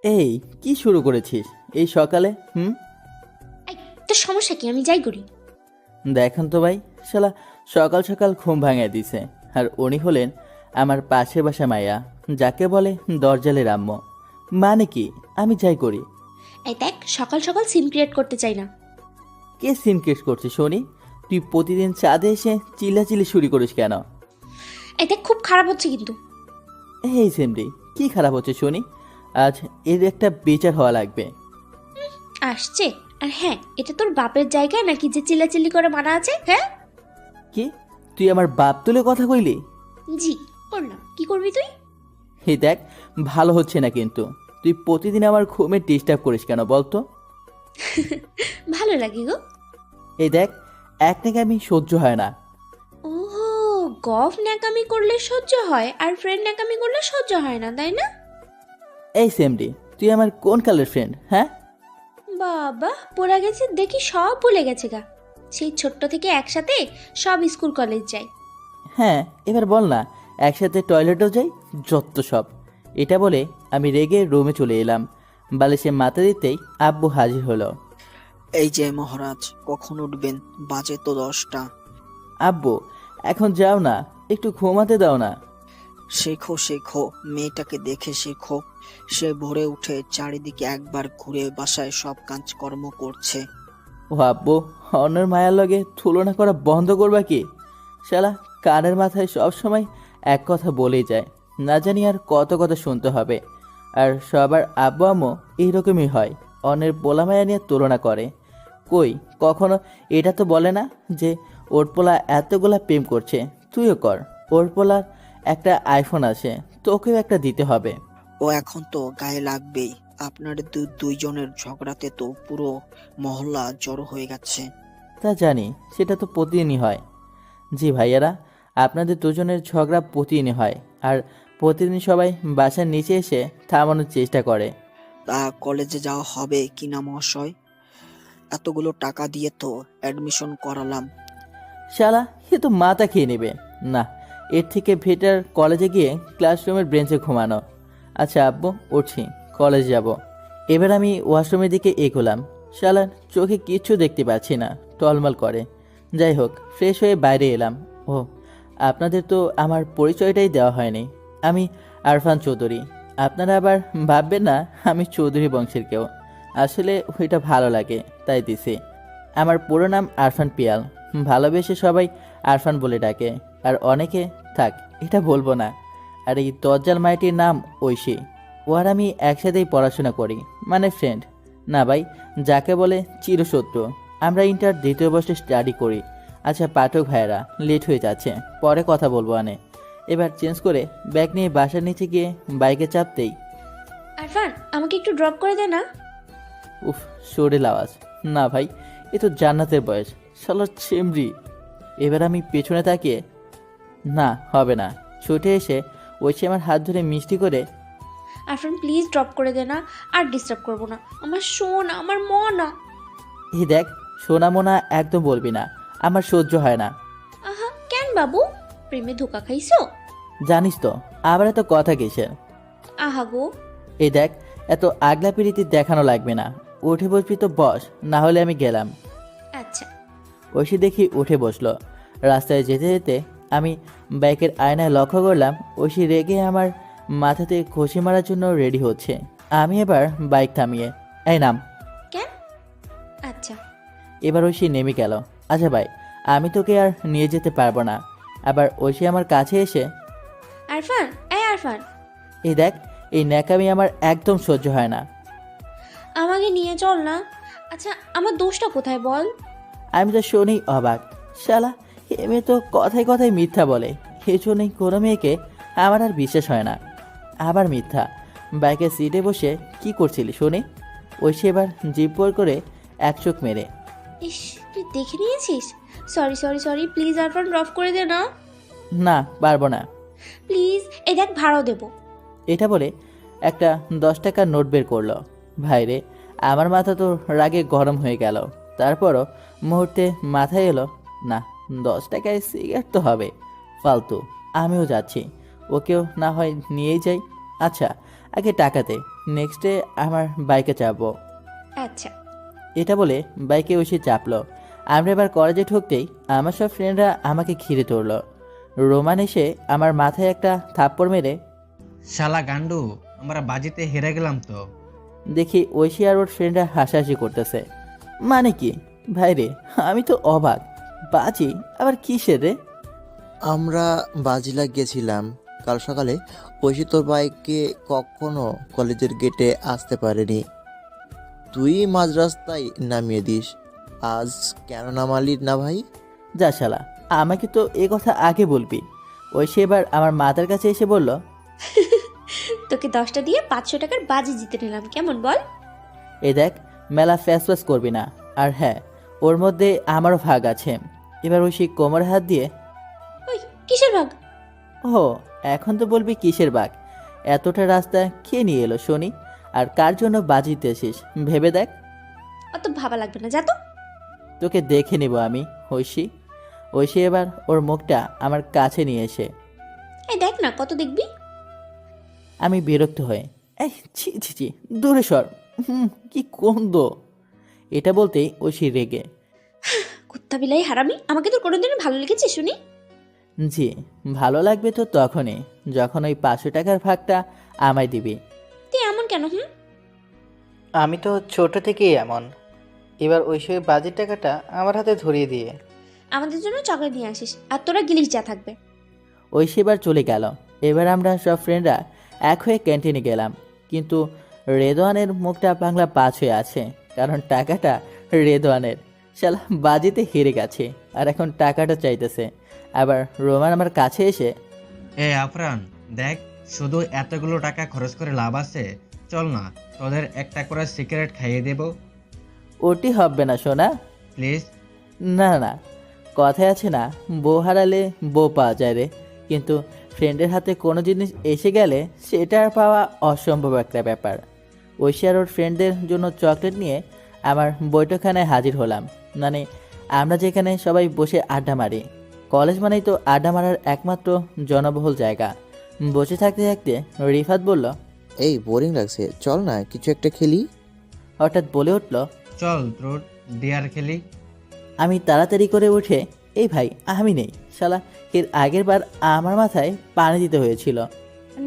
এই কি শুরু করেছিস এই সকালে? এই, তোর সমস্যা কি? আমি যাই করি। দেখেন তো ভাই, শালা সকাল সকাল ঘুম ভাঙিয়ে দিছে। আর উনি হলেন আমার পাশের বাসা মাইয়া, যাকে বলে দরজালের আম্মু। মানে কি আমি যাই করি? এই দেখ, সকাল সকাল সিন ক্রিয়েট করতে চাই না। কে সিনক্রেট করছে শুনি? তুই প্রতিদিন চাঁদে এসে চিল্লাচিল্লি শুরু করিস কেন? এই দেখ, খুব খারাপ হচ্ছে কিন্তু। এই সেমরি, কি খারাপ হচ্ছে শুনি? আজ এর একটা বিচার হওয়া লাগবে। আসছে। আর হ্যাঁ, এটা তোর বাপের জায়গা নাকি যে চিল্লাচিল্লি করে মানা আছে? হ্যাঁ, কি? তুই আমার বাপ তুলে কথা কইলি? জি করলাম। কি করবি তুই? হে দেখ, ভালো হচ্ছে না কিন্তু। তুই প্রতিদিন আমার ঘুমে ডিস্টার্ব করিস কেন বলতো? ভালো লাগে গো। এই দেখ, এক নাকি আমি সহ্য হয় না। ওহো, গফ ন্যাকামি করলে সহ্য হয় আর ফ্রেন্ড ন্যাকামি করলে সহ্য হয় না, তাই না? এই সেমডি, তুই আমার কোন কালের ফ্রেন্ড? হ্যাঁ, বাবা, পড়া গেছে দেখি, সব ভুলে গেছে গা। সেই ছোট্ট থেকে একসাথে সব স্কুল কলেজ যাই। হ্যাঁ, এবার বল না, একসাথে টয়লেটও যাই, যত সব। এটা বলে আমি রেগে রুমে চলে এলাম। বালিশে মাথা দিতেই আব্বু হাজির হলো। এই যে মহারাজ, কখন উঠবেন? বাজে তো 10টা। আব্বু, এখন যাও না, একটু ঘুমাতে দাও না। শেখো শেখো, মেয়েটাকে দেখে শেখো। সে ভোরে উঠে চারিদিকে একবার ঘুরে বাসায় সব কাজকর্ম করছে। ও আব্বু, অন্যের মায়ার লগে তুলনা করা বন্ধ করবা কি? শালা কানের মাথায় সব সময় এক কথা বলেই যায়, না জানি আর কত কথা শুনতে হবে। আর সবার আব্বু আম্মু এইরকমই হয়, অন্যের পোলা মায়া নিয়ে তুলনা করে। কই কখনো এটা তো বলে না যে ওর পোলা এতগুলা প্রেম করছে, তুইও কর। ওর পোলার একটা আইফোন আছে, তোকেও একটা দিতে হবে। ও এখন তো গায়ে লাগবেই। আপনার দুইজনের ঝগড়াতে তো পুরো মহল্লা জড়ো হয়ে গেছে। তা জানি, সেটা তো প্রতিদিনই হয়। জি ভাইয়ারা, আপনাদের দুজনের ঝগড়া প্রতিদিনই হয়। আর প্রতিদিন সবাই বাসার নিচে এসে থামানোর চেষ্টা করে। তা কলেজে যাওয়া হবে কিনা মহাশয়? এতগুলো টাকা দিয়ে তো অ্যাডমিশন করালাম। শালা, এ তো মাথা খেয়ে নেবে। না, এর থেকে বেটার কলেজে গিয়ে ক্লাসরুমের বেঞ্চে ঘুমানো। আচ্ছা আব্বু, উঠছি, কলেজ যাব। এবার আমি ওয়াশরুমের দিকে এগোলাম। শালার চোখে কিচ্ছু দেখতে পাচ্ছি না, টলমল করে। যাই হোক, ফ্রেশ হয়ে বাইরে এলাম। ও, আপনাদের তো আমার পরিচয়টাই দেওয়া হয়নি। আমি আরফান চৌধুরী। আপনারা আবার ভাববেন না আমি চৌধুরী বংশের কেউ। আসলে ওইটা ভালো লাগে তাই দিছি। আমার পুরো নাম আরফান পিয়াল, ভালোবেসে সবাই আরফান বলে ডাকে। আর অনেকে, থাক এটা বলবো না। আর এই দজ্জাল মাইটির নাম ঐশী। ও আর আমি একসাথেই পড়াশোনা করি, মানে ফ্রেন্ড। না ভাই, যাকে বলে চিরশত্রু। আমরা ইন্টার দ্বিতীয় বর্ষে স্টাডি করি। আচ্ছা পাঠক ভাইয়েরা, লেট হয়ে যাচ্ছে, পরে কথা বলবো আনে। এবার চেঞ্জ করে ব্যাগ নিয়ে বাসার নিচে গিয়ে বাইকে চাপতেই আরফান, আমাকে একটু ড্রপ করে দে না। উফ, শরীর আওয়াজ। না ভাই, এ তো জান্নাতের বয়স, শালার ছেমরি। এবার আমি পেছনে তাকিয়ে, না হবে না, ছুটে এসে ঐশী আমার হাত ধরে মিষ্টি করে, আরফান প্লিজ ড্রপ করে দে না, আর ডিস্টার্ব করবো না। আমার শোন, আমার মনা। এই দেখ, সোনা মোনা একদম বলবি না, আমার সহ্য হয় না। আহা, কেন বাবু? প্রেমে ধোকা খাইছো? জানিস তো, আবার এত কথা কিসের? আহা গো। এই দেখ, এত আগলা পিড়িতি দেখানো লাগবে না। উঠে বসবি তো বস, না হলে আমি গেলাম। আচ্ছা। ঐশী দেখি উঠে বসলো। রাস্তায় যেতে যেতে আমি বাইকের আয়নায় লক্ষ্য করলাম ঐশী রেগে আমার মাথাতে ঘষি মারার জন্য রেডি হচ্ছে। আমি এবার বাইক থামিয়ে, এই নাম। কেন? আচ্ছা। এবার ঐশী নেমে গেল। আচ্ছা ভাই, আমি তোকে আর নিয়ে যেতে পারবো না। আবার ঐশী আমার কাছে এসে, আরফান, এই আরফান, এই দেখ, এই ন্যাকামি আমার একদম সহ্য হয় না। আমাকে নিয়ে চল না। আচ্ছা, আমার দোষটা কোথায় বল? আমি তো শুনেই অবাক। শালা, এ মেয়ে তো কথায় কথায় মিথ্যা বলে। এই জন্যই কোনো মেয়েকে আমার আর বিশ্বাস হয় না। আবার মিথ্যা। বাইকের সিটে বসে কি করছিলি শুনি? ঐশী এবার জিভ বোর করে এক চোখ মেরে, ইস, তুই দেখে নিয়েছিস? Sorry sorry sorry, please Arfan drop করে দে না। না পারবো না। প্লিজ, এই দেখ ভাড়াও দেবো। এটা বলে একটা 10 টাকার নোট বের করলো। ভাইরে, আমার মাথা তো রাগে গরম হয়ে গেল। তারপরও মুহূর্তে মাথায় এলো, না, 10 টাকায় সিগারেট তো হবে, ফালতু। আমিও যাচ্ছি, ওকেও না হয় নিয়েই যাই। আচ্ছা, আগে টাকাতে, নেক্সটে আমার বাইকে চাপবো। আচ্ছা। এটা বলে বাইকে বসে চাপলো। আমরা এবার কলেজে ঢুকতেই আমার সব ফ্রেন্ডরা আমাকে ঘিরে ধরলো। রোমান এসে আমার মাথায় একটা থাপ্পড় মেরে শালা গান্ডু, আমরা বাজিতে হেরে গেলাম তো। দেখি ঐশী আর ওর ফ্রেন্ডরা হাসাহাসি করতেছে। মানে কি ভাই রে, আমি তো অবাক। বাজি আবার কিসের রে? আমরা বাজিলা গেছিলাম কাল সকালে। ঐশী তোর বাইকে কখনো কলেজের গেটে আসতে পারেনি, তুই মাঝ রাস্তায় নামিয়ে দিস। আজ কেন নামালি না ভাই? যা শালা, আমাকে তো এ কথা আগে বলবি। ঐশী এবার আমার মাথার কাছে এসে বলল, তোকে 10টা দিয়ে 500 টাকার বাজি জিতে নিলাম, কেমন বল? এই দেখ, মেলা ফ্যাস ফ্যাস করবি না। আর হ্যাঁ, ওর মধ্যে আমারও ভাগ আছে। এবার ঐশী কোমর হাত দিয়ে, ওই কিসের ভাগ? ও এখন তো বলবি কিসের বাঘ? এতটা রাস্তা কে নিয়ে এলো শুনি? আর কার জন্য বাজি দিতেছিস ভেবে দেখ। অত ভাবা লাগবে না, যা তো। তোকে দেখে নিব আমি ঐশী। ঐশী এবার ওর মুখটা আমার কাছে নিয়ে এসে, এই দেখ না, কত দেখবি? আমি বিরক্ত হয়ে, এই ছি ছি ছি, দূরে সর। কি কন্দ! এটা বলতেই ঐশী রেগে, কুত্তা বিলাই হারামি, আমাকে তোর কোনোদিন ভালো লেগেছে শুনি? জি ভালো লাগবে তো তখনই, যখন ওই 500 টাকার ভাগটা আমায় দিবি। তুই এমন কেন? আমি তো ছোট থেকেই এমন। এবার ঐশী বাজির টাকাটা আমার হাতে ধরিয়ে দিয়ে আমাদের জন্য চকলেট নিয়ে আসিস, আর তোরা গিলিস যা থাকবে। ঐশী এবার চলে গেল। এবার আমরা সব ফ্রেন্ডরা এক হয়ে ক্যান্টিনে গেলাম। কিন্তু রেদওয়ানের মুখটা বাংলা পাঁচ হয়ে আছে, কারণ টাকাটা রেদওয়ানের। শালা বাজিতে হেরে গেছে আর এখন টাকাটা চাইতেছে। আবার রোমান আমার কাছে এসে, এ আফরান, দেখ, শুধু এতগুলো টাকা খরচ করে লাভ আছে? চল না, তোদের একটা করে সিগারেট খাইয়ে দেব, ওটি হবে না সোনা। প্লিজ। না না, কথায় আছে না, বউ হারালে বউ পাওয়া যায় রে। কিন্তু ফ্রেন্ডের হাতে কোনো জিনিস এসে গেলে সেটা আর পাওয়া অসম্ভব একটা ব্যাপার। ঐশী আর ওর ফ্রেন্ডদের জন্য চকলেট নিয়ে আমার বৈঠকখানায় হাজির হলাম। মানে আমরা যেখানে সবাই বসে আড্ডা মারি। কলেজ মানেই তো আড্ডা মারার একমাত্র জনবহুল জায়গা। বসে থাকতে থাকতে রিফাত বলল, এই বোরিং লাগছে, চল না কিছু একটা খেলি। হঠাৎ বলে উঠল, চল ট্রুথ ডিয়ার খেলি। আমি তাড়াতাড়ি করে উঠে, এই ভাই আমি নেই। শালা এর আগের বার আমার মাথায় পানি দিতে হয়েছিল।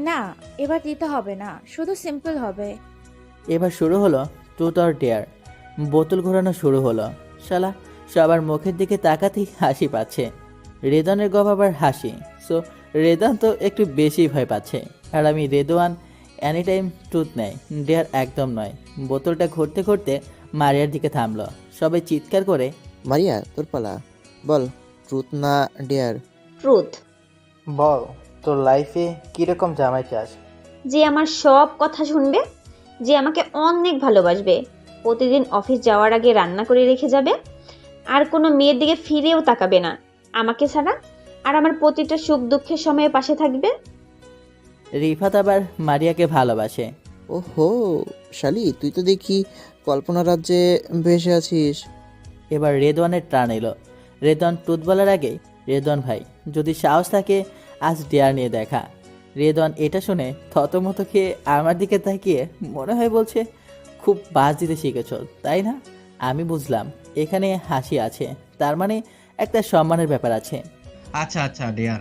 না, এবার দিতে হবে না, শুধু সিম্পল হবে। এবার শুরু হলো ট্রুথ অর ডেয়ার। বোতল ঘোরানো শুরু হলো। শালা সবার মুখের দিকে তাকাতেই হাসি পাচ্ছে। রেদনের গপ আবার হাসি। সো রেদন তো একটু বেশি ভয় পাচ্ছে। আর আমি রেদওয়ান এনি টাইম ট্রুথ নেয়, ডেয়ার একদম নয়। বোতলটা ঘুরতে ঘুরতে মারিয়ার দিকে থামলো। সবাই চিৎকার করে, মারিয়া তোর পালা, বল ট্রুথ না ডেয়ার? ট্রুথ। বল তোর লাইফে কীরকম জামাই চাস? যে আমার সব কথা শুনবে, যে আমাকে অনেক ভালোবাসবে, প্রতিদিন অফিস যাওয়ার আগে রান্না করে রেখে যাবে, আর কোনো মেয়ের দিকে ফিরেও তাকাবে না আমাকে ছাড়া, আর আমার প্রতিটা সুখ দুঃখের সময়ে পাশে থাকবে। রিফাত আবার মারিয়াকে ভালোবাসে। ওহো শালি, তুই তো দেখি কল্পনা রাজ্যে ভেসে আছিস। এবার রেদওয়ানের টান এলো। রেদওয়ান টুথ বলার আগেই, রেদওয়ান ভাই যদি সাহস থাকে আজ ডেয়ার নিয়ে দেখা। রেদওয়ান এটা শুনে থতমত খেয়ে আমার দিকে তাকিয়ে মনে হয় বলছে, খুব বাজ দিতে শিখেছ তাই না? আমি বুঝলাম এখানে হাসি আছে, তার মানে একটা সম্মানের ব্যাপার আছে। আচ্ছা আচ্ছা ডিয়ার।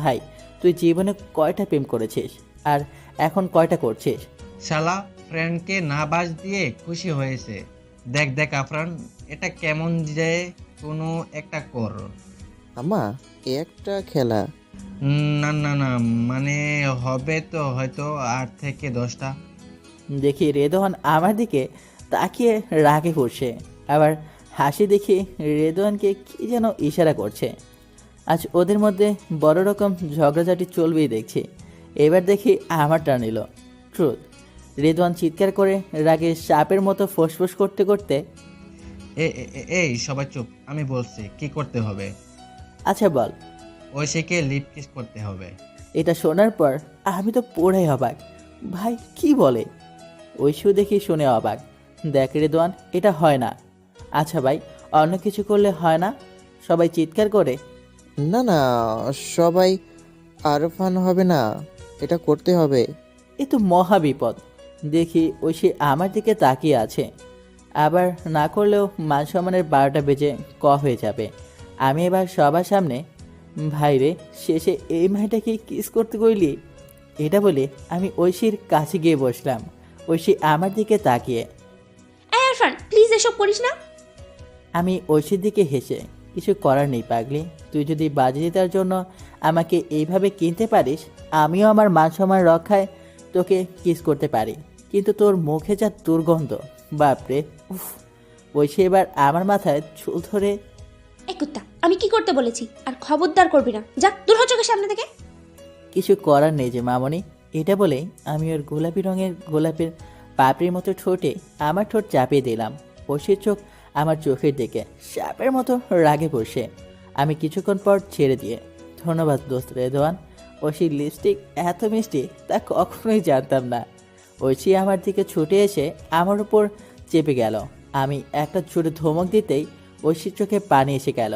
ভাই তুই জীবনে কয়টা প্রেম করেছিস আর এখন কয়টা করছিস? শালা ফ্রেন্ডকে না বাজ দিয়ে খুশি হয়েছে। দেখ দেখ আফরান, এটা কেমন যে কোনো একটা কর। আমা এ একটা খেলা। না না না, মানে হবে তো হয়তো 8 থেকে 10টা। দেখি রেদওয়ান আমার দিকে তাকিয়ে রাগে করছে, আবার হাসি দেখে রেদওয়ানকে কি যেন ইশারা করছে। আজ ওদের মধ্যে বড় রকম ঝগড়াঝাটি চলবেই দেখছি। এবার দেখি আমার টান এলো। ট্রুথ। রেদওয়ান চিৎকার করে রাগে সাপের মতো ফোঁসফোঁস করতে করতে, এই সবাই চুপ, আমি বলছি কি করতে হবে। আচ্ছা বল। ঐশীকে লিপ কিস করতে হবে। এটা শোনার পর আমি তো পুরাই অবাক। ভাই কি বলে? ঐশু দেখি শুনে অবাক। দেখ রেদওয়ান, এটা হয় না। আচ্ছা ভাই, অন্য কিছু করলে হয় না? সবাই চিৎকার করে, না না, সবাই আর ফান হবে না, এটা করতে হবে। এ তো মহা বিপদ। দেখি ঐশী আমার দিকে তাকিয়ে আছে। আবার না করলেও মান সম্মানের 12টা বেজে হয়ে যাবে। আমি এবার সবার সামনে, ভাইরে শেষে এই মেয়েটাকে কিস করতে গইলি, এটা বলে আমি ঐশীর কাছে গিয়ে বসলাম। ঐশী আমার দিকে তাকিয়ে। এই আরফান প্লিজ এসব করিস না। আমি ঐশীর দিকে হেসে, কিছু করার নেই পাগলি, তুই যদি বাজি জেতার জন্য আমাকে এইভাবে কিনতে পারিস, আমিও আমার মান সম্মান রক্ষায় তোকে কিস করতে পারি। কিন্তু তোর মুখে যা দুর্গন্ধ, বাপরে, উফ। ঐশী এবার আমার মাথায় চুল ধরে। এই কুত্তা, আমি কি করতে বলেছি? আর খবরদার করবি না, যা দূর হ চোখের সামনে থেকে। কিছু করার নেই যে মামনি, এটা বলেই আমি ওর গোলাপি রঙের গোলাপের পাপড়ির মতো ঠোঁটে আমার ঠোঁট চাপিয়ে দিলাম। ঐশীর চোখ আমার চোখের দিকে সাপের মতো রাগে বসে। আমি কিছুক্ষণ পর ছেড়ে দিয়ে, ধন্যবাদ দোস্ত রেদওয়ান। ঐশীর লিপস্টিক এত মিষ্টি তা কখনোই জানতাম না। ঐশী আমার দিকে ছুটে এসে আমার উপর চেপে গেল। আমি একটা ছোট ধমক দিতেই ঐশীর চোখে পানি এসে গেল।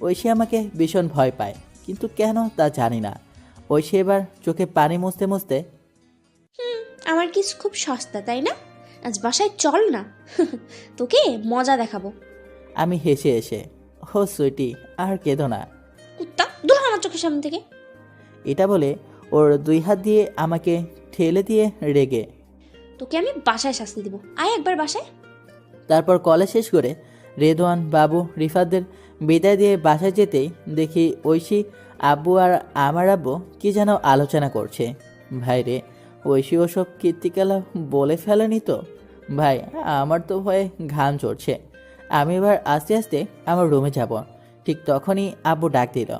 ঐশী আমাকে ভীষণ ভয় পায়, কিন্তু কেন তা জানি না। ঐশী এবার চোখে পানি মুছতে মুছতে, আমার কিস খুব সস্তা তাই না? আজ বাসায় চল না, তোকে মজা দেখাবো। আমি হেসে এসে, ও সুইটি আর কেঁদো না, কুত্তা, দূর হ আমার চোখের সামনে থেকে। এটা বলে ওর 2 হাত দিয়ে আমাকে ঠেলে দিয়ে রেগে। তোকে আমি বাসায় শাস্তি দিব, আয় একবার বাসায়। তারপর কলেজ শেষ করে রেদওয়ান, বাবু, রিফাতদের বিদায় দিয়ে বাসায় যেতেই দেখি ঐশী, আব্বু আর আমার আব্বু কি যেন আলোচনা করছে। ভাই রে, ঐশী ওসব কীর্তিকলা বলে ফেলেনি তো? ভাই, আমার তো ভয়ে ঘাম চড়ছে। আমি এবার আস্তে আস্তে আমার রুমে যাব। ঠিক তখনই আব্বু ডাক দিল।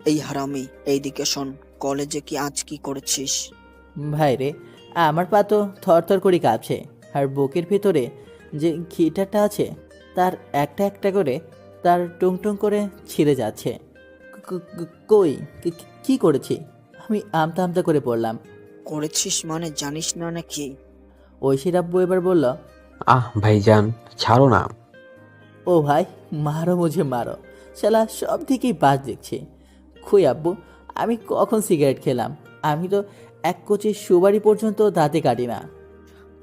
এই হারামি, এইদিকে শোন, কলেজে কি আজ কি করেছিস? ভাই রে, আমার পা তো থরথর করে কাঁপছে, আর বুকের ভিতরে যে ঘিটারটা আছে তার একটা একটা করে তার টুংটুং করে ছিঁড়ে যাচ্ছে। কই, কি করেছি? আমি আমতা আমতা করে পড়লাম। করেছিস মানে জানিস না নাকি? ঐশীর আব্বু এবার বলল, ভাইজান ছাড়ো না। ও ভাই, মারো মুঝে মারো, শালা সব দিকেই বাজ দেখছি। খুই আব্বু, আমি কখন সিগারেট খেলাম? আমি তো এক কচি সুবারি পর্যন্ত দাঁতে কাটি না।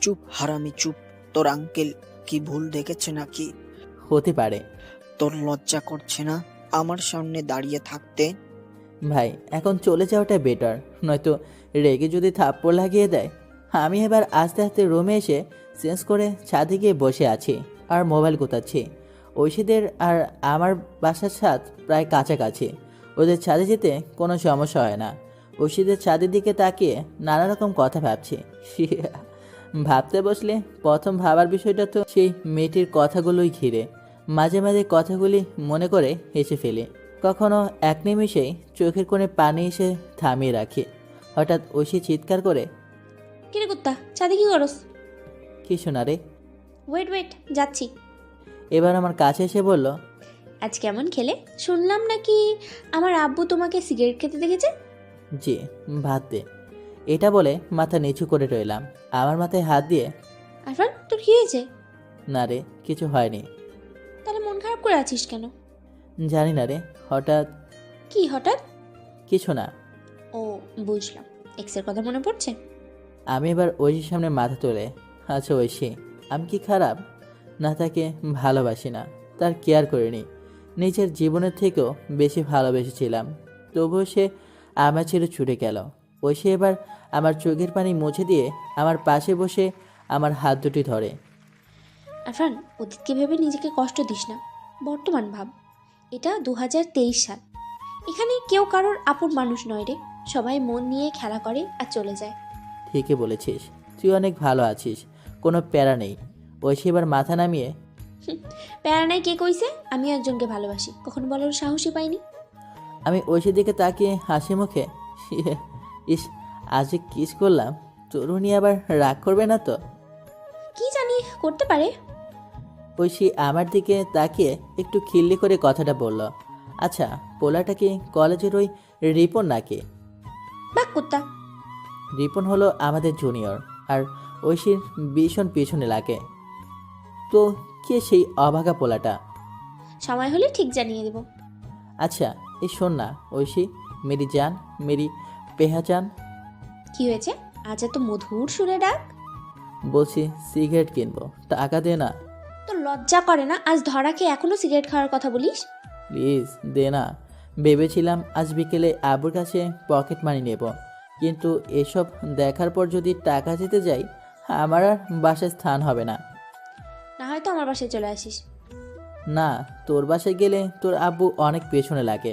চুপ হারামি চুপ। তোর আঙ্কেল কি ভুল দেখেছে নাকি? হতে পারে। তোর লজ্জা করছে না আমার সামনে দাঁড়িয়ে থাকতে? ভাই, এখন চলে যাওয়াটা বেটার, নয়তো রেগে যদি থাপ্পড় লাগিয়ে দেয়। আমি এবার আস্তে আস্তে রুমে এসে চেঞ্জ করে ছাদে গিয়ে বসে আছি আর মোবাইল গোতাচ্ছি। ঐশীদের আর আমার বাসার ছাদ প্রায় কাছাকাছি, ওদের ছাদে যেতে কোনো সমস্যা হয় না। ঐশীদের ছাদের দিকে তাকিয়ে নানা রকম কথা ভাবছি। ভাবতে বসলে প্রথম ভাবার বিষয়টা তো সেই মেয়েটির কথাগুলোই ঘিরে। মাঝে মাঝে কথাগুলি মনে করে হেসে ফেলি। কখনো এক নিমিষেই চোখের কোণে পানি এসে থামিয়ে রাখি। হঠাৎ ঐশী চিৎকার করে, কিরে কুত্তা, চাঁদে কি করস? কিছু না রে। ওয়েট ওয়েট, যাচ্ছি। এবার আমার কাছে এসে বলল, আজ কেমন খেলে? শুনলাম নাকি আমার আব্বু তোমাকে সিগারেট খেতে দেখেছে। জি, ভাত দে। এটা বলে মাথা নিচু করে রইলাম। আমার মাথায় হাত দিয়ে, আরফান, তোর কি হয়েছে? না রে, কিছু হয়নি। তাহলে মন খারাপ করে আছিস কেন? জানি না রে, হঠাৎ। কি হঠাৎ? কিছু না। ও, বুঝলাম, এক্সের কথা মনে পড়ছে। আমি এবার ঐশীর সামনে মাথা তোলে, আচ্ছা ঐশী, আমি কি খারাপ? না, তাকে ভালোবাসি না, তার কেয়ার করিনি, নিজের জীবনের থেকেও বেশি ভালোবেসেছিলাম, তবুও সে আমার ছেড়ে ছুটে গেল। ঐশী এবার আমার চোখের পানি মুছে দিয়ে আমার পাশে বসে আমার হাত দুটি ধরে। আরফান, অতীতকে ভেবে নিজেকে কষ্ট দিস না, বর্তমান ভাব। এটা 2023 সাল, এখানে কেউ কারোর আপন মানুষ নয় রে। সবাই মন নিয়ে খেলা করে আর চলে যায়। ঠিকই বলেছিস, তুই অনেক ভালো আছিস, কোনো প্যারা নেই। ঐশী এবার মাথা নামিয়ে, প্যারা নাই কে কইছে? আমি একজনকে ভালোবাসি, কখনো বলার সাহসই পাইনি। আমি ঐশীর দিকে তাকিয়ে হাসি মুখে, ইস, আজ যে কিস করলাম, তরুণী আবার রাগ করবে না তো? কি জানি, করতে পারে। ঐশী আমার দিকে তাকিয়ে একটু খিল্লি করে কথাটা বলল, আচ্ছা, পোলাটা কি কলেজের ওই রিপন নাকি? বাক কুত্তা। রিপন হলো আমাদের জুনিয়র, আর ঐশীর ভীষণ পিছনে লাগে। তো কে সেই অভাগা পোলাটা? সময় হলে ঠিক জানিয়ে দেব। আচ্ছা, এই শোন না ঐশী, মেরি জান, মেরি পেহাচান। কি হয়েছে? আজ এত মধুর সুরে ডাক? বলছি সিগারেট কিনবো, টাকা দে না। তো লজ্জা করে না আজ ধরা খেয়ে এখনো সিগারেট খাওয়ার কথা বলিস? প্লিজ দে না। ভেবেছিলাম আজ বিকেলে আব্বুর কাছে পকেট মানি নেব, কিন্তু এসব দেখার পর যদি টাকা দিতে যাই আমার আর বাসায় স্থান হবে না। না হয়তো আমার বাসায় চলে আসিস। না, তোর বাসায় গেলে তোর আব্বু অনেক পেছনে লাগে।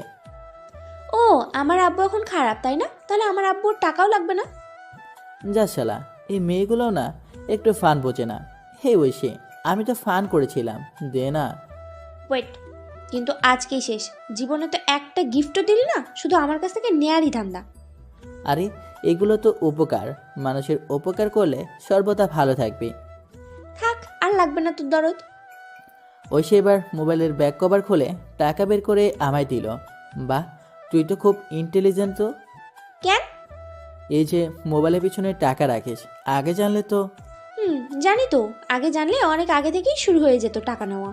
ও, আমার আব্বু এখন খারাপ তাই না? তাহলে আমার আব্বুর টাকাও লাগবে না। যা শালা, এই মেয়েগুলো না একটু ফান বোঝে না। হে ঐশী, আমি তো ফান করেছিলাম, দে না। ওয়েট, কিন্তু আজকেই শেষ। জীবনে তো একটা গিফটও দিলি না, শুধু আমার কাছ থেকে নেয়ারই ধান্দা। আরে এগুলো তো উপকার, মানুষের উপকার করলে সর্বদা ভালো থাকবি। থাক, আর লাগবে না তোর দরদ। ঐশী এবার মোবাইলের ব্যাক কভার খুলে টাকা বের করে আমায় দিল। বাহ, তুই তো খুব ইন্টেলিজেন্ট তো। কেন? এই যে মোবাইলের পিছনে টাকা রাখিস, আগে জানলে তো। জানি তো, আগে জানলে অনেক আগে থেকেই শুরু হয়ে যেত টাকা নেওয়া।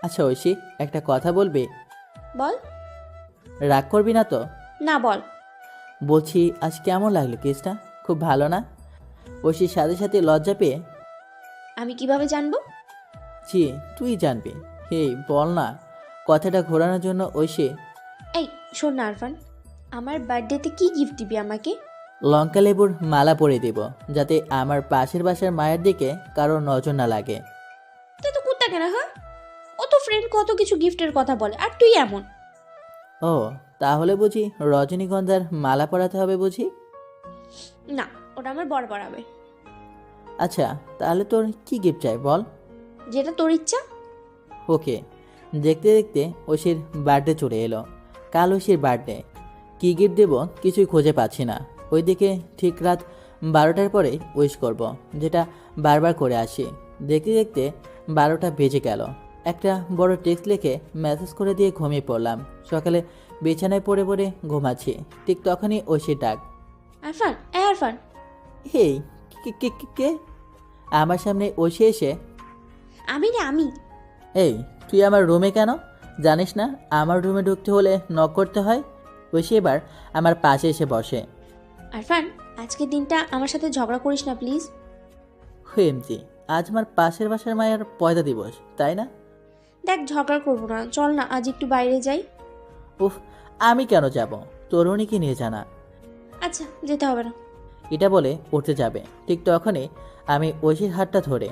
আচ্ছা ঐশী, একটা কথা বলবি? বল। রাগ করবি না তো? না, বল। বলছি আজ কেমন লাগলো কেসটা? খুব ভালো না? ঐশীর সাথে সাথে লজ্জা পেয়ে, আমি কিভাবে জানবো? জি তুই জানবি। হেই বল না। কথাটা ঘোরানোর জন্য ঐশী, এই শোন না আরফান, আমার বার্থডেতে কি গিফট দিবি আমাকে? লঙ্কা লেবুর মালা পরে দেব, যাতে আমার পাশের বাসার মায়ের দিকে কারো নজর না লাগে। তুই তো কুত্তা কেন, হ্যাঁ? ও তো ফ্রেন্ড কত কিছু গিফটের কথা বলে, আর তুই এমন। ও, তাহলে বুঝি রজনীগন্ধার মালা পরাতে হবে বুঝি? না, ওটা আমার বর পরাবে। আচ্ছা, তাহলে তোর কি গিফট চাই বল? যেটা তোর ইচ্ছা। ওকে। দেখতে দেখতে ঐশীর বার্থডে চলে এলো। কাল ঐশীর বার্থডে। কী গিফট দেবো কিছুই খুঁজে পাচ্ছি না। ওইদিকে ঠিক রাত 12টার পরে উইশ করব, যেটা বারবার করে আসি। দেখতে দেখতে 12টা বেজে গেল। একটা বড় টেক্সট লিখে মেসেজ করে দিয়ে ঘুমিয়ে পড়লাম। সকালে বিছানায় পড়ে পড়ে ঘুমাচ্ছি, ঠিক তখনই ঐশীর ডাক। আরফান, আরফান। হেই, কে কে কে কে? আমার সামনে ঐশী এসে, আমি রে, আমি। এই তুই আমার রুমে কেন? জানিস না আমার রুমে ঢুকতে হলে নক করতে হয়? ঐশী এবার আমার পাশে এসে বসে। আরফান, আজকের দিনটা আমার সাথে ঝগড়া করিস না প্লিজ। হুএমজি, আজ আমার পাশের বাসার মায়ের পয়দা দিবস, তাই না? দেখ, ঝগড়া করবো না, চল না আজ একটু বাইরে যাই। উফ, আমি কেন যাব? তরুণীকে নিয়ে জানা। আচ্ছা, যেতে হবে না। এটা বলে উঠতে যাবে, ঠিক তখনই আমি ঐশীর হাতটা ধরে,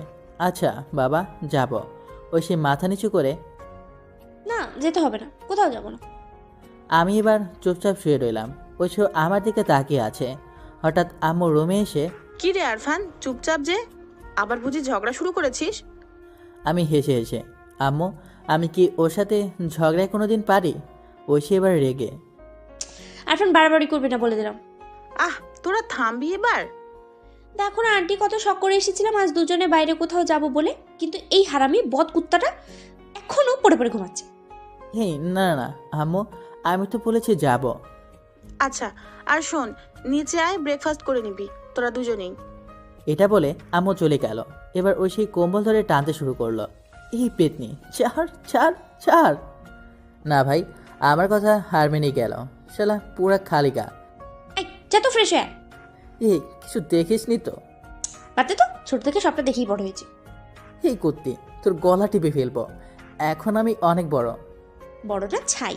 আচ্ছা বাবা যাব। ঐশী মাথা নিচু করে, না, যেতে হবে না, কোথাও যাব না। আমি এবার চুপচাপ শুয়ে রইলাম। ঐশী আমার দিকে তাকিয়ে আছে। হঠাৎ আম্মু রুমে এসে, কি রে আরফান, চুপচাপ যে? আবার বুঝি ঝগড়া শুরু করেছিস? আমি হেসে হেসে, আম্মু আমি কি ওর সাথে ঝগড়ায় কোনোদিন পারি? ঐশী এবার রেগে, আরফান বাড়াবাড়ি করবি না বলে দিলাম। আহ, তোরা থামবি এবার। দেখো না আন্টি, কত শখ করে এসেছিলাম আজ দুজনে বাইরে কোথাও যাব বলে, কিন্তু এই হারামি বদ কুত্তাটা এখনো পড়ে পড়ে ঘুমাচ্ছে। হেই না না না আম্মু, আমি তো বলেছি যাব। আচ্ছা, আর শোন, নিচে আয়, ব্রেকফাস্ট করে নিবি তোরা দুজনেই। এটা বলে আম্মু চলে গেল। এবার ঐশী কম্বল ধরে টানতে শুরু করলো। এই পেতনি, চার চার চার। না ভাই, আমার কথা হার মেনে গেল। শালা পুরা খালি গা। এই যা তো ফ্রেশ হয়ে আয়। এই কিছু দেখিস নি তো? পারতে তো, ছোট থেকে সবটা দেখেই বড় হয়েছে। এই কুত্তি, তোর গলা টিপে ফেলবো। এখন আমি অনেক বড়। বড়টা ছাই।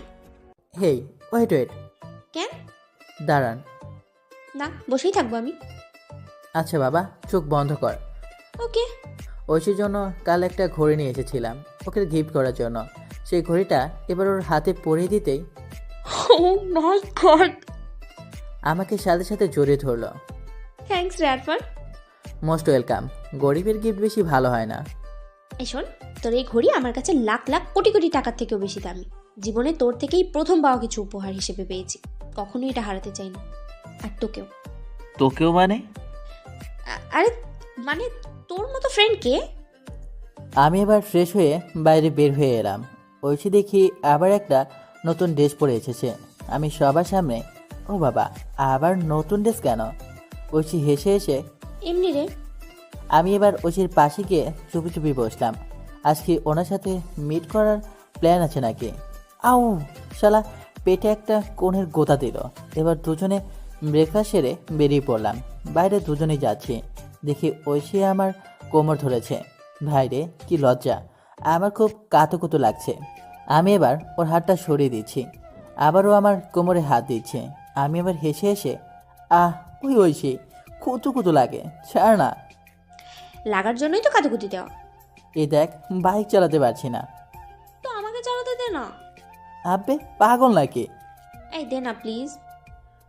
হেই ওয়েট ওয়েট, কেন? দাঁড়ান। না, বসেই থাকবো আমি। আচ্ছা বাবা, চোখ বন্ধ কর। ওকে। ঐশীর জন্য কাল একটা ঘড়ি নিয়ে এসেছিলাম ওকে গিফট করার জন্য। সেই ঘড়িটা এবার ওর হাতে পরিয়ে দিতেই ও মাই গড, আমাকে সাথে সাথে জড়িয়ে ধরলো। থ্যাঙ্কস রে আরফান। Most welcome. গরিবের গিফট বেশি ভালো হয় না। এই শোন, তোর এই ঘড়ি আমার কাছে লাখ লাখ কোটি কোটি টাকার থেকেও বেশি দামি। জীবনে তোর থেকেই প্রথম পাওয়া কিছু উপহার হিসেবে পেয়েছি। কখনোই এটা হারাতে চাই না। আর তোকেও। তোকেও মানে? আরে মানে তোর মতো ফ্রেন্ড কে? আমি এবার ফ্রেশ হয়ে বাইরে বের হয়ে এলাম। ঐশী দেখি আবার একটা নতুন ড্রেস পরে এসেছে। আমি সবার সামনে, ও বাবা, আবার নতুন ড্রেস কেন? ঐশী হেসে হেসে, এমনি রে। আমি এবার ঐশীর পাশে গিয়ে চুপি চুপি বসলাম। আজকে ওনার সাথে মিট করার প্ল্যান আছে নাকি? আউ, শালা পেটে একটা কোণের গোতা দিল। এবার দুজনে ব্রেকফাস্ট সেরে বেরিয়ে পড়লাম। বাইরে দুজনেই যাচ্ছি। দেখি ঐশী আমার কোমর ধরেছে। ভাইরে কি লজ্জা, আমার খুব কাতুকুতু লাগছে। আমি এবার ওর হাতটা সরিয়ে দিচ্ছি, আবারও আমার কোমরে হাত দিচ্ছে। আমি এবার হেসে হেসে, আহ ওই ঐশী, কুতু কুতু লাগে, ছাড় না। লাগার জন্যই তো কাতুকুতি দেওয়া। এই দেখ, বাইক চালাতে পারছি না। তো আমাকে চালাতে দে না। আব্বে পাগল নাকি? এই দে না প্লিজ।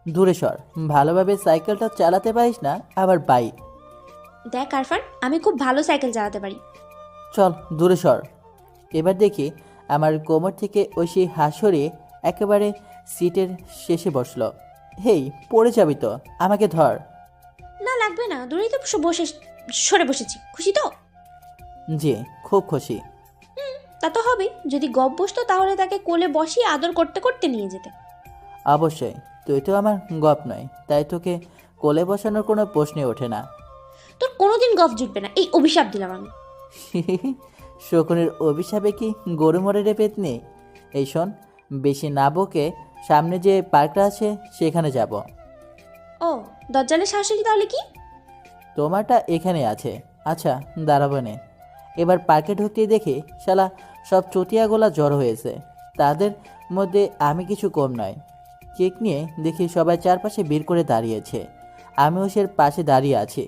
দূরে সর, ভালোভাবে সাইকেলটা চালাতে পারিস না, আবার বাইক। দেখ আরফান, আমি খুব ভালো সাইকেল চালাতে পারি। চল দূরে সর। এবার দেখি আমার কোমর থেকে ঐশী হাত সরিয়ে একেবারে সিটের শেষে বসলো। হেই, পড়ে যাবি তো, আমাকে ধর। না লাগবে না, দূরেই তো বসে সরে বসেছি। খুশি তো? জি, খুব খুশি। তা তো হবে, যদি গপ বসতো তাহলে তাকে কোলে বসিয়ে আদর করতে করতে নিয়ে যেতে। অবশ্যই, তুই তো আমার গপ নয়, তাই তোকে কোলে বসানোর কোনো প্রশ্নই ওঠে না। তোর কোনোদিন গপ জুটবে না, এই অভিশাপ দিলাম আমি। শকুনের অভিশাপে কি গরু মরে রে পেতনি? এই শোন, বেশি না বকে সামনে যে পার্কটা আছে সেখানে যাব। ও, দজ্জালের শাশুড়ি তাহলে কি? তোমারটা এখানে আছে। আচ্ছা দাঁড়াবো নে। এবার পার্কে ঢুকতেই দেখি শালা সব চটিয়াগোলা জড়ো হয়েছে। তাদের মধ্যে আমি কিছু কম নয়। কেক নিয়ে দেখি সবাই চারপাশে ভিড় করে দাঁড়িয়েছে। আমি ওসের পাশে দাঁড়িয়ে আছি।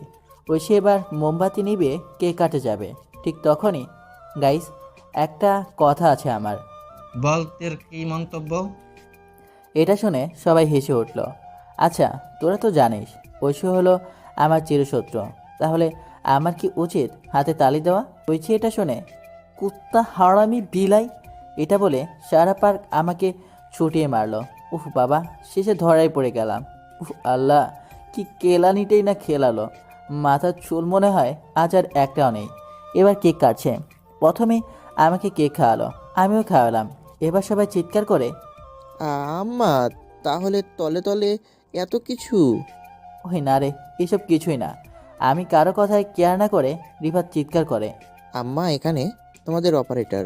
সে এবার মোমবাতি নিবে কেক কাটে যাবে। ঠিক তখনই, গাইস, একটা কথা আছে আমার। বল তোর কি মন্তব্য? এটা শুনে সবাই হেসে উঠল। আচ্ছা, তোরা তো জানিস ঐশী হলো আমার চিরশত্রু, তাহলে আমার কি উচিত হাতে তালি দেওয়া? ঐশী এটা শুনে, কুত্তা হারামি বিলাই, এটা বলে সারা পার্ক আমাকে ছুটিয়ে মারলো। উফ বাবা, শেষে ধরাই পড়ে গেলাম। উফ আল্লাহ, কি কেলানিটাই না খেলালো। মাথার চুল মনে হয় আজ আর একটাও নেই। এবার কেক কাটছে। প্রথমে আমাকে কেক খাওয়ালো, আমিও খাওয়ালাম। এবার সবাই চিৎকার করে, আম্মা, তাহলে তলে তলে এত কিছু? ওই না রে, এসব কিছুই না। আমি কারো কথায় কেয়ার না করে রিফাত চিৎকার করে, আম্মা, এখানে তোমাদের অপারেটর।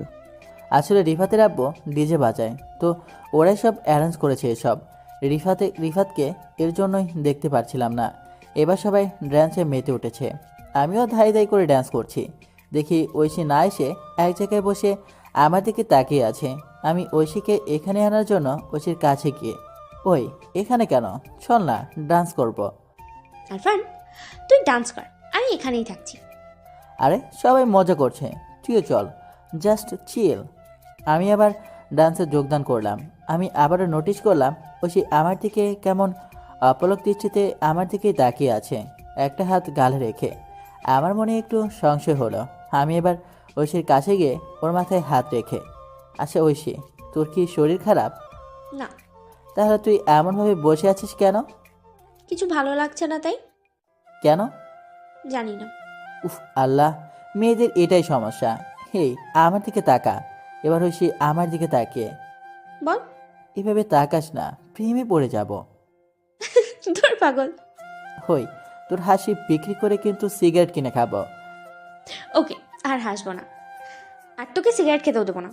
আসলে রিফাতের আব্বু ডিজে বাজায়, তো ওরাই সব অ্যারেঞ্জ করেছে এসব। রিফাতকে এর জন্যই দেখতে পারছিলাম না। এবার সবাই ড্যান্সে মেতে উঠেছে। আমিও ধাই ধাই করে ড্যান্স করছি। দেখি ঐশী না এসে এক জায়গায় বসে আমার দিকে তাকিয়ে আছে। আমি ঐশীকে এখানে আনার জন্য ঐশীর কাছে গিয়ে, ওই এখানে কেন, চল না ডান্স করব। আরফান, তুই ডান্স কর, আমি এখানেই থাকছি। আরে সবাই মজা করছে, তুইও চল, জাস্ট চিল। আমি আবার ডান্সে যোগদান করলাম। আমি আবারও নোটিশ করলাম ঐশী আমার দিকে কেমন অপলক দৃষ্টিতে আমার দিকেই তাকিয়ে আছে, একটা হাত গালে রেখে। আমার মনে একটু সংশয় হলো। আমি এবার ঐশীর কাছে গিয়ে ওর মাথায় হাত রেখে, আচ্ছা ঐশী, তোর কি শরীর খারাপ? না, তাহলে তুই এমনভাবে বসে আছিস কেন? কিছু ভালো লাগছে না তাই। কেন? জানি না। উফ আল্লাহ, মেয়েদের এটাই সমস্যা। হেই, আমার দিকে তাকা। এবার ঐশী আমার দিকে তাকিয়ে, বল। এভাবে তাকাস না, প্রেমে পড়ে যাব। তোর পাগল। হই, তোর হাসি বিক্রি করে কিন্তু সিগারেট কিনে খাবো। ওকে, আর হাসবো না, আর তোকে সিগারেট খেতেও দেবো না।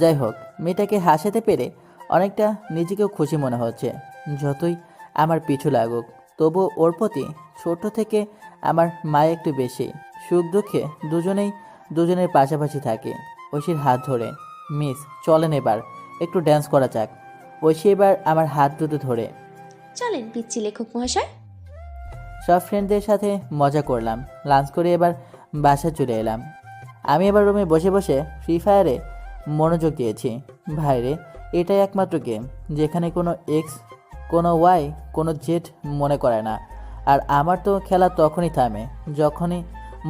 যাই হোক, মেয়েটাকে হাসাতে পেরে অনেকটা নিজেকেও খুশি মনে হচ্ছে। যতই আমার পিছু লাগুক, তবুও ওর প্রতি ছোট থেকে আমার মায়া একটু বেশি। সুখ দুঃখে দুজনের পাশাপাশি থাকে। ঐশীর হাত ধরে, মিস চলেন এবার একটু ড্যান্স করা যাক। ঐশী এবার আমার হাত দুটো ধরে, চলেন পিচ্ছি লেখক মহাশয়। সব ফ্রেন্ডদের সাথে মজা করলাম। লাঞ্চ করে এবার বাসা চলে এলাম। আমি এবার রুমে বসে বসে ফ্রি ফায়ারে মনোযোগ দিয়েছি। ভাইরে, এটাই একমাত্র গেম যেখানে কোনো এক্স, কোনো ওয়াই, কোনো জেড মনে করে না। আর আমার তো খেলা তখনই থামে যখনই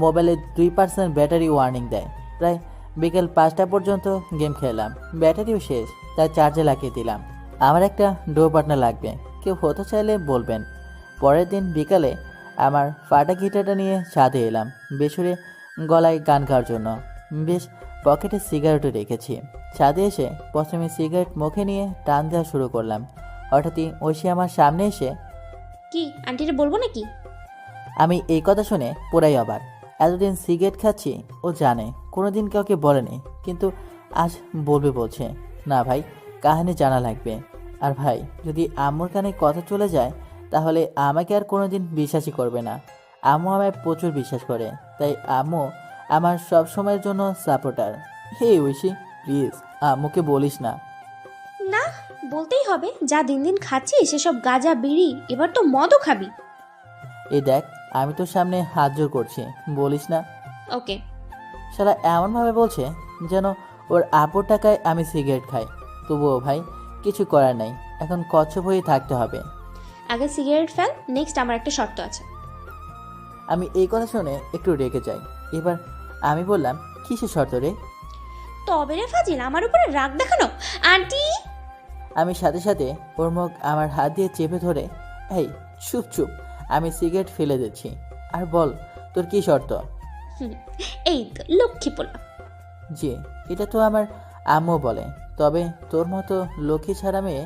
মোবাইলে 2% ব্যাটারি ওয়ার্নিং দেয়। প্রায় বিকেল 5টা পর্যন্ত গেম খেললাম, ব্যাটারিও শেষ, তাই চার্জে লাগিয়ে দিলাম। আমার একটা ডো পার্টনার লাগবে, কেউ হতে চাইলে বলবেন। পরের দিন বিকালে আমার ফাটা গিটারটা নিয়ে ছাদে এলাম বেসুরে গলায় গান গাওয়ার জন্য। বেশ পকেটে সিগারেটও রেখেছি। ছাদে এসে প্রথমে সিগারেট মুখে নিয়ে টান দেওয়া শুরু করলাম। হঠাৎই ঐশী আমার সামনে এসে, কি আন্টিরে বলবো নাকি? আমি এই কথা শুনে পুরাই অবাক। এতদিন সিগারেট খাচ্ছি, ও জানে, কোনোদিন কাউকে বলেনি, কিন্তু আজ বলবে বলছে। না ভাই, কাহিনী জানা লাগবে। আর ভাই, যদি আম্মুর কানে কথা চলে যায় তাহলে আমাকে আর কোনোদিন বিশ্বাসই করবে না। আম্মু আমায় প্রচুর বিশ্বাস করে, তাই আম্মু আমার সব সময়ের জন্য সাপোর্টার। হে ঐশী, প্লিজ আম্মুকে বলিস না। না, বলতেই হবে। যা দিন দিন খাচ্ছিস সেসব গাঁজা বিড়ি, এবার তো মদও খাবি। এই দেখ, আমি তোর সামনে হাত জোর করছি, বলিস না। ওকে। শালা এমনভাবে বলছে যেন ওর আপুর টাকায় আমি সিগারেট খাই। তবুও ভাই কিছু করার নাই, এখন কচ্ছপ হয়ে থাকতে হবে। আগে সিগারেট ফেল, নেক্সট আমার একটা শর্ত আছে। আমি এই কথা শুনে একটু রেগে যাই। এবার আমি বললাম, কিসের শর্ত রে? তবে রে ফাজিল, আমার উপরে রাগ দেখানো। আন্টি! আমি সাথে সাথে ওর মুখ আমার হাত দিয়ে চেপে ধরে, এই চুপ চুপ, আমি সিগারেট ফেলে দিচ্ছি। আর বল, তোর কি শর্ত? এই তো লক্ষ্মী পোলা। জি, এটা তো আমার আম্মু বলে, তবে তোর মতো লক্ষ্মী ছাড়া মেয়ে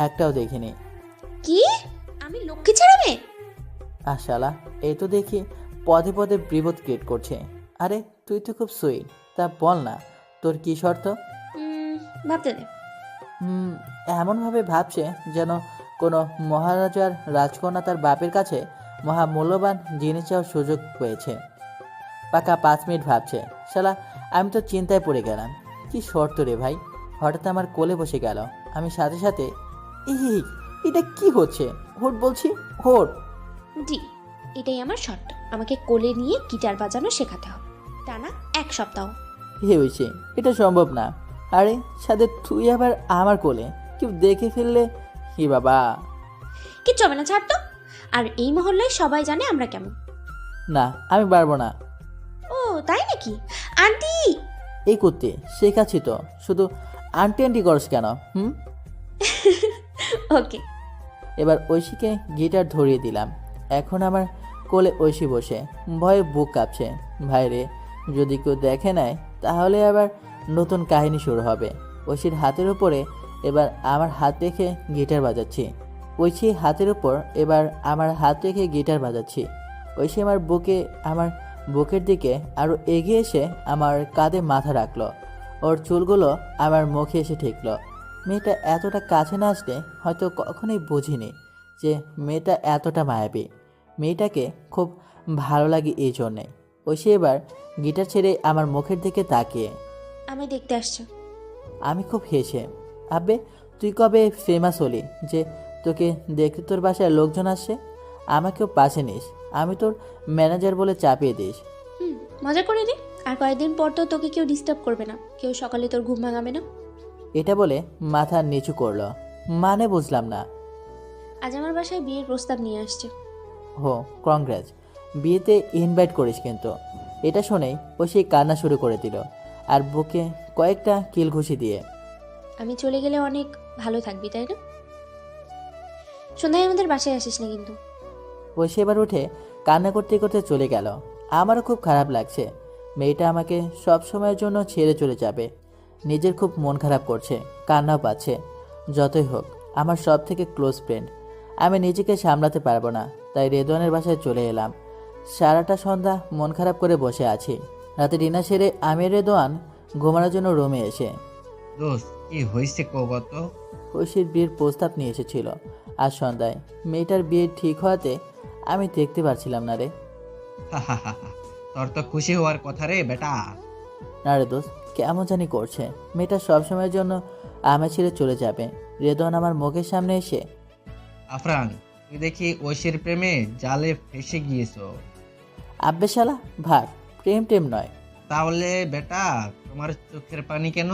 একটাও দেখিনি। কি? আমি লক্ষ্মী ছাড়া মেয়ে? শালা, এই তো দেখি পদে পদে বিপদ ক্রিয়েট করছে। আরে তুই তো খুব সুইট, তা বল না তোর কি শর্ত? ভাবতে দে। এমনভাবে ভাবছে যেন কোনো মহারাজার রাজকন্যা তার বাপের কাছে মহামূল্যবান জিনিস চাওয়ার সুযোগ পেয়েছে। পাকা 5 মিনিট ভাবছে। শালা, আমি তো চিন্তায় পড়ে গেলাম। কি শর্ত রে ভাই? হঠাৎ আমার কোলে বসে গেল। আমি সাথে সাথে, এই এটা কি হচ্ছে? হোট বলছি, হোট। জি, এটাই আমার শর্ত। আমাকে কোলে নিয়ে গিটার বাজানো শেখাতে হবে, টানা 1 সপ্তাহ। হে হয়েছে, এটা সম্ভব না। আরে সাথে তুই আবার আমার কোলে, কেউ দেখে ফেললে? হে বাবা। কিচ্ছু হবে না, ছাড় তো। আর এই মহল্লায় সবাই জানে আমরা কেমন। না, আমি পারবো না। ও তাই নাকি? আন্টি! এই করতে শেখাচ্ছি তো, শুধু আন্টি আন্টি করস কেন? ওকে। এবার ঐশীকে গিটার ধরিয়ে দিলাম। এখন আমার কোলে ঐশী বসে, ভয়ে বুক কাঁপছে। ভাইরে, যদি কেউ দেখে নেয় তাহলে আবার নতুন কাহিনী শুরু হবে। ঐশীর হাতের উপরে এবার আমার হাত রেখে গিটার বাজাচ্ছি। ঐশী হাতের উপর এবার আমার হাত রেখে গিটার বাজাচ্ছি। ঐশী আমার বুকের দিকে আরও এগিয়ে এসে আমার কাঁধে মাথা রাখলো। ওর চুলগুলো আমার মুখে এসে ঠেকলো। মেয়েটা এতটা কাছে না আসলে হয়তো কখনোই বুঝিনি যে মেয়েটা এতটা মায়াবী। মেয়েটাকে খুব ভালো লাগে এই জন্যে। ঐশী এবার গিটার ছেড়ে আমার মুখের দিকে তাকিয়ে আমি দেখতে আসছো? আমি খুব হেসে, আবে তুই কবে ফেমাস হলি যে তোকে দেখতে তোর বাসায় লোকজন আসে? আমাকেও পাশে নিস, আমি তোর ম্যানেজার বলে চাপিয়ে দিস। মজা করে রে। আর কয়েকদিন পর তো তোকে কেউ ডিস্টার্ব করবে না, কেউ সকালে তোর ঘুম ভাঙাবে না। এটা বলে মাথা নিচু করলো। মানে বুঝলাম না। আজ আমার বাসায় বিয়ের প্রস্তাব নিয়ে আসছে। হো, কংগ্রেস। বিয়েতে ইনভাইট করিস কিন্তু। এটা শুনেই ও সেই কান্না শুরু করে দিল, আর বুকে কয়েকটা কিল ঘুষি দিয়ে। আমি চলে গেলে অনেক ভালো থাকবি, তাই না? সন্ধ্যায় আমাদের বাসায় আসিস না কিন্তু। ও সেবার উঠে কান্না করতে করতে চলে গেল। আমারও খুব খারাপ লাগছে। মেয়েটা আমাকে সব সময়ের জন্য ছেড়ে চলে যাবে। নিজের খুব মন খারাপ করছে, কান্নাও পাচ্ছে। যতই হোক আমার সব থেকে ক্লোজ ফ্রেন্ড। আমি নিজেকে সামলাতে পারবো না, তাই রেদওয়ানের বাসায় চলে এলাম। সারাটা সন্ধ্যা মন খারাপ করে বসে আছি। রাতে ডিনার সেরে আমি রেদওয়ান ঘুমানোর জন্য রুমে এসে দোস্ত, কি হয়েছে কত? ঐশীর বিয়ের প্রস্তাব নিয়ে এসেছিল আজ সন্ধ্যায়। মেয়েটার বিয়ে ঠিক হওয়াতে আমি দেখতে পারছিলাম না রে। তোর তো খুশি হওয়ার কথা রে বেটা। না রে দোস্ত, কেমন জানি করছে। মেয়েটা সবসময়ের জন্য আমায় ছেড়ে চলে যাবে। রেদওয়ান আমার মুখের সামনে এসে, আফরান, তুই দেখি ঐশীর প্রেমে জালে ফেসে গিয়েছো। আব্বে শালা ভাগ, প্রেম টেম নয়, তাহলে বেটা তোমার চোখের পানি কেন?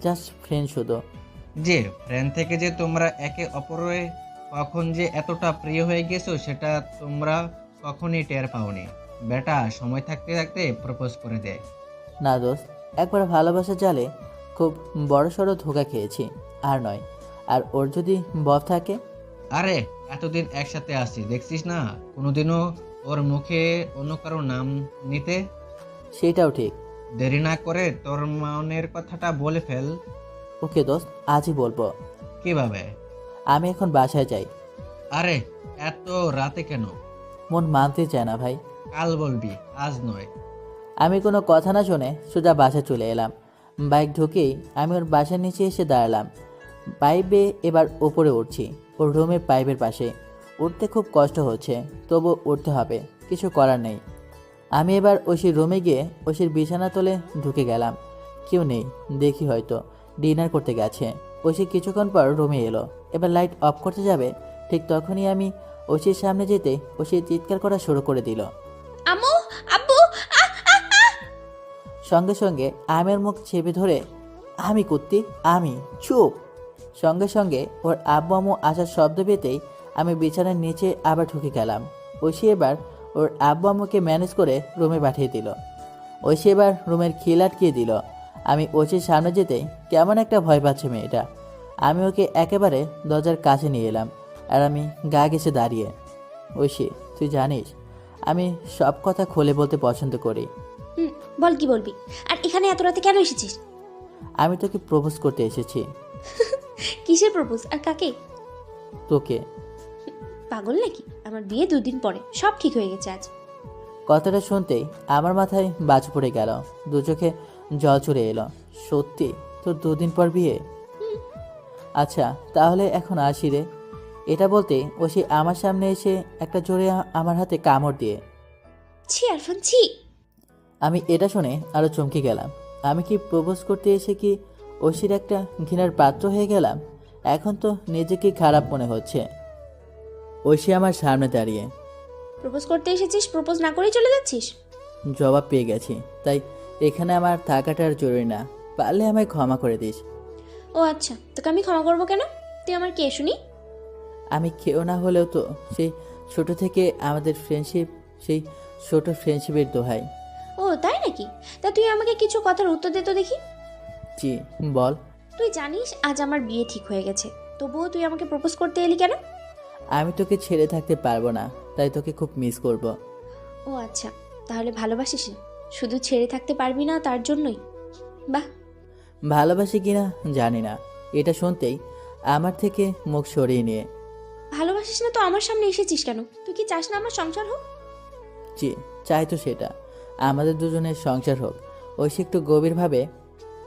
জাস্ট ফ্রেন্ড শুধু। যে ফ্রেন্ড থেকে যে তোমরা একে অপরে কখন যে এতটা প্রিয় হয়ে গেছো সেটা তোমরা কখনই টের পাওনি। বেটা সময় থাকতে থাকতে প্রপোজ করে দে। না দোস্ত, একবার ভালোবাসা জালে খুব বড় সড়ো ধোকা খেয়েছি, আর নয়। আর ওর যদি বফ থাকে? আরে এতদিন একসাথে আছি, দেখছিস না কোনোদিনও ওর মুখে অন্য কারো নাম নিতে? সেটাও ঠিক। দেরি না করে তোর মনের কথাটা বলে ফেল। ওকে দোস্ত, আজই বলবো। কিভাবে? আমি এখন বাসায় যাই। আরে এত রাতে কেন? মন মানতে চায় না ভাই। কাল বলবি, আজ নয়। আমি কোনো কথা না শুনে সোজা বাসায় চলে এলাম। বাইক ঢুকেই আমি ওর বাসার নিচে এসে দাঁড়ালাম। পাইপে এবার ওপরে উঠছি, ওর রুমের পাইপের পাশে। উঠতে খুব কষ্ট হচ্ছে, তবু উঠতে হবে। কিছু করার নেই। আমি এবার ঐশীর রুমে গিয়ে ঐশীর বিছানা তলে ঢুকে গেলাম। কেউ নেই, দেখি হয়তো ডিনার করতে গেছে। ঐশী কিছুক্ষণ পর রুমে এলো। এবার লাইট অফ করতে যাবে, ঠিক তখনই আমি ঐশীর সামনে যেতে ঐশী চিৎকার করা শুরু করে দিল। আম্মু, আব্বু, আহ, আহ, আহ! সঙ্গে সঙ্গে আমের মুখ চেপে ধরে, আমি কুত্তি, আমি চুপ। সঙ্গে সঙ্গে ওর আব্বু আম্মু আসার শব্দ পেতেই আমি বিছানার নিচে আবার ঢুকে গেলাম। ঐশী এবার ওর আব্বু আম্মুকে ম্যানেজ করে রুমে পাঠিয়ে দিল। ঐশী এবার রুমের খিল আটকিয়ে দিল। আমি ঐশীর সামনে যেতেই কেমন একটা ভয় পাচ্ছে মেয়েটা। আমি ওকে একেবারে দরজার কাছে নিয়ে এলাম, আর আমি গা ঘেঁষে দাঁড়িয়ে। ঐশী, তুই জানিস আমি সব কথা খুলে বলতে পছন্দ করি। বল, কি বলবি? আর এখানে এত রাতে কেন এসেছিস? আমি তোকে প্রপোজ করতে এসেছি। কিসের প্রপোজ আর কাকে? তোকে। পাগল নাকি? আমার বিয়ে 2 দিন পরে, সব ঠিক হয়ে গেছে আজ। কথাটা শুনতেই আমার মাথায় বাজ পড়ে গেল, দু চোখে জল চড়ে এলো। সত্যি তোর 2 দিন পর বিয়ে? আচ্ছা তাহলে এখন আসি রে। এটা বলতে ঐশী আমার সামনে এসে একটা জোরে আমার হাতে কামড় দিয়ে। ছি আরফান, ছি! আমি এটা শুনে আরো চমকে গেলাম। আমি কি প্রপোজ করতে এসে কি ঐশীর একটা ঘৃণার পাত্র হয়ে গেলাম? এখন তো নিজেকে খারাপ মনে হচ্ছে। ঐশী আমার সামনে দাঁড়িয়ে। প্রপোজ করতে এসেছিস, প্রপোজ না করেই চলে যাচ্ছিস? জবাব পেয়ে গেছি, তাই এখানে আমার থাকাটা আর জরুরি না। পারলে আমায় ক্ষমা করে দিস। ও আচ্ছা, তোকে আমি ক্ষমা করবো কেন? তুই আমার কে শুনি? আমি কেউ না হলেও তো সেই ছোট থেকে আমাদের ফ্রেন্ডশিপ, সেই ছোট ফ্রেন্ডশিপের দোহাই। ও তাই নাকি? তা তুই আমাকে কিছু কথার উত্তর দে তো দেখি। জি বল। তুই জানিস আজ আমার বিয়ে ঠিক হয়ে গেছে, তবুও তুই আমাকে প্রপোজ করতে এলি কেন? আমি তোকে ছেড়ে থাকতে পারবো না, তাই তোকে খুব মিস করব। ও আচ্ছা, তাহলে ভালোবাসিস না? শুধু ছেড়ে থাকতে পারবি না তার জন্যই? বাহ! ভালোবাসি কিনা জানি না, এটা শুনতেই আমার থেকে মুখ সরিয়ে নিয়ে। ভালোবাসিস না তো আমার সামনে এসেছিস কেন? তুই কি চাস না আমার সংসার হোক? জি চাই তো সেটা, আমাদের দুজনের সংসার হোক। ঐশী একটু গভীরভাবে।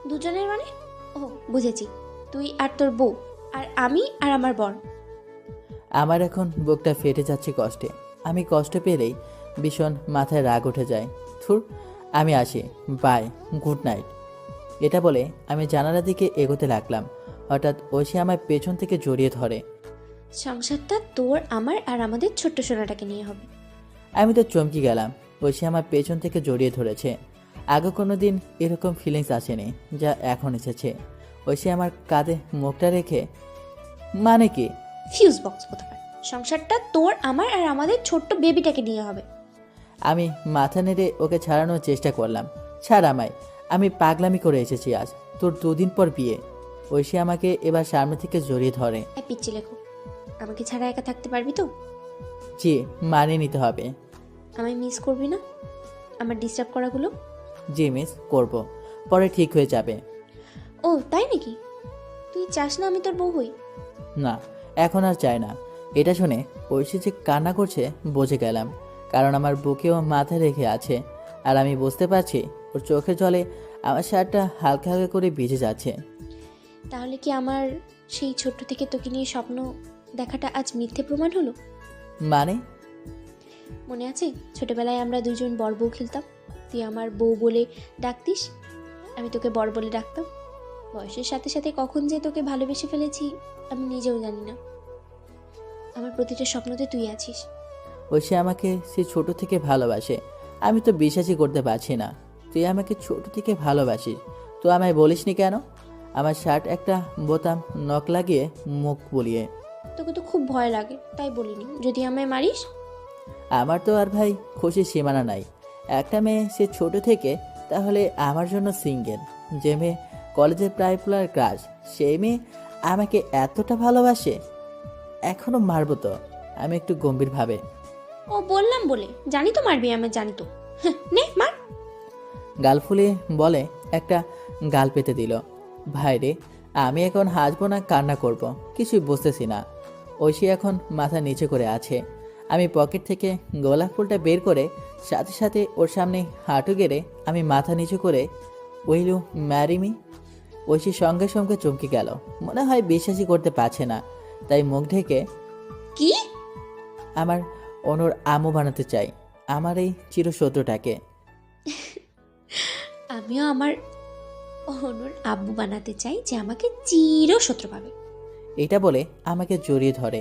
দুজনের মানে? ও বুঝেছি, তুই আর তোর বউ, আর আমি আর আমার বর। আমার এখন বুকটা ফেটে যাচ্ছে কষ্টে। আমি কষ্ট পেলেই ভীষণ মাথায় রাগ উঠে যায়। থুর, আমি আসি, বাই, গুড নাইট। এটা বলে আমি জানালার দিকে এগোতে লাগলাম। হঠাৎ ঐশী আমার পেছন থেকে জড়িয়ে ধরে। সংসারটা তোর, আমার আর আমাদের ছোট্ট সোনাটাকে নিয়ে হবে। আমি তো চমকে গেলাম। ঐশী আমার পেছন থেকে জড়িয়ে ধরেছে। আগে কোনো দিন এরকম ফিলিংস আসেনি যা এখন এসেছে। ঐশী আমার কাঁধে মুখটা রেখে, মানে কি? ফিউজ বক্স কোথাকার! সংসারটা তোর, আমার আর আমাদের ছোট্ট বেবিটাকে নিয়ে হবে। আমি মাথা নেড়ে ওকে ছাড়ানোর চেষ্টা করলাম। ছাড় আমায়, আমি পাগলামি করে এসেছি আজ। তোর 2 দিন পর বিয়ে। ঐশী আমাকে এবার সামনে থেকে জড়িয়ে ধরে। পিচ্ছি লেখো, আমাকে ছাড়া একা থাকতে পারবি তো? জি, মানিয়ে নিতে হবে। আমায় মিস করবি না? আমার ডিস্টার্ব করাগুলো? জি মিস করব, পরে ঠিক হয়ে যাবে। ও তাই নাকি? তুই চাস না আমি তোর বউ হই? না, এখন আর চাই না। এটা শুনে ঐশী যে কান্না করছে বুঝে গেলাম, কারণ আমার বুকেও মাথা রেখে আছে। আর আমি বুঝতে পারছি ওর চোখের জলে আমার শার্টটা হালকা হালকা করে ভিজে যাচ্ছে। তাহলে কি আমার সেই ছোট্ট থেকে তোকে নিয়ে স্বপ্ন দেখাটা আজ মিথ্যে প্রমাণ হলো? মানে? মনে আছে ছোটবেলায় আমরা দুজন বর বউ খেলতাম, তুই আমার বউ বলে ডাকতিস, আমি তোকে বর বলে ডাকতাম। বয়সের সাথে সাথে কখন যে তোকে ভালোবেসে ফেলেছি আমি নিজেও জানি না। আমার প্রতিটা স্বপ্নতে তুই আছিস। ঐশী আমাকে সে ছোট থেকে ভালোবাসে, আমি তো বিশ্বাসই করতে পারছি না। তুই আমাকে ছোট থেকে ভালোবাসিস, তো আমায় বলিসনি কেন? আমার শার্ট একটা বোতাম নখ লাগিয়ে মুখ বলিয়ে। তোকে তো খুব ভয় লাগে তাই বলিনি। যদি আমায় মারিস? আমার তো আর ভাই খুশির সীমানা নাই। একটা মেয়ে সে ছোট থেকে, তাহলে আমার জন্য সিঙ্গেল। যে মেয়ে কলেজের প্রায় পোলার ক্রাশ, সেই মেয়ে আমাকে এতটা ভালোবাসে, এখনো মারবো তো? আমি একটু গম্ভীরভাবে। ও বললাম বলে, জানি তো মারবি আমায়, জানি তো। নে মার। গাল ফুলিয়ে বলে একটা গাল পেতে দিল। ভাইরে, আমি এখন হাসবো না কান্না করব কিছুই বুঝতেছি না। ঐশী এখন মাথা নিচে করে আছে। আমি পকেট থেকে গোলাপ ফুলটা বের করে সাথে সাথে ওর সামনে হাঁটু গেড়ে আমি মাথা নিচু করে, will you marry me? Oishi সঙ্গে সঙ্গে চমকে গেল। মনে হয় বিশ্বাসই করতে পারছে না, তাই মুখ ঢেকে, কি? আমার অনুর আমু বানাতে চাই। আমার এই চিরশত্রুটাকে। আমিও আমার অনুর আব্বু বানাতে চাই যে আমাকে চিরশত্রু পাবে। এটা বলে আমাকে জড়িয়ে ধরে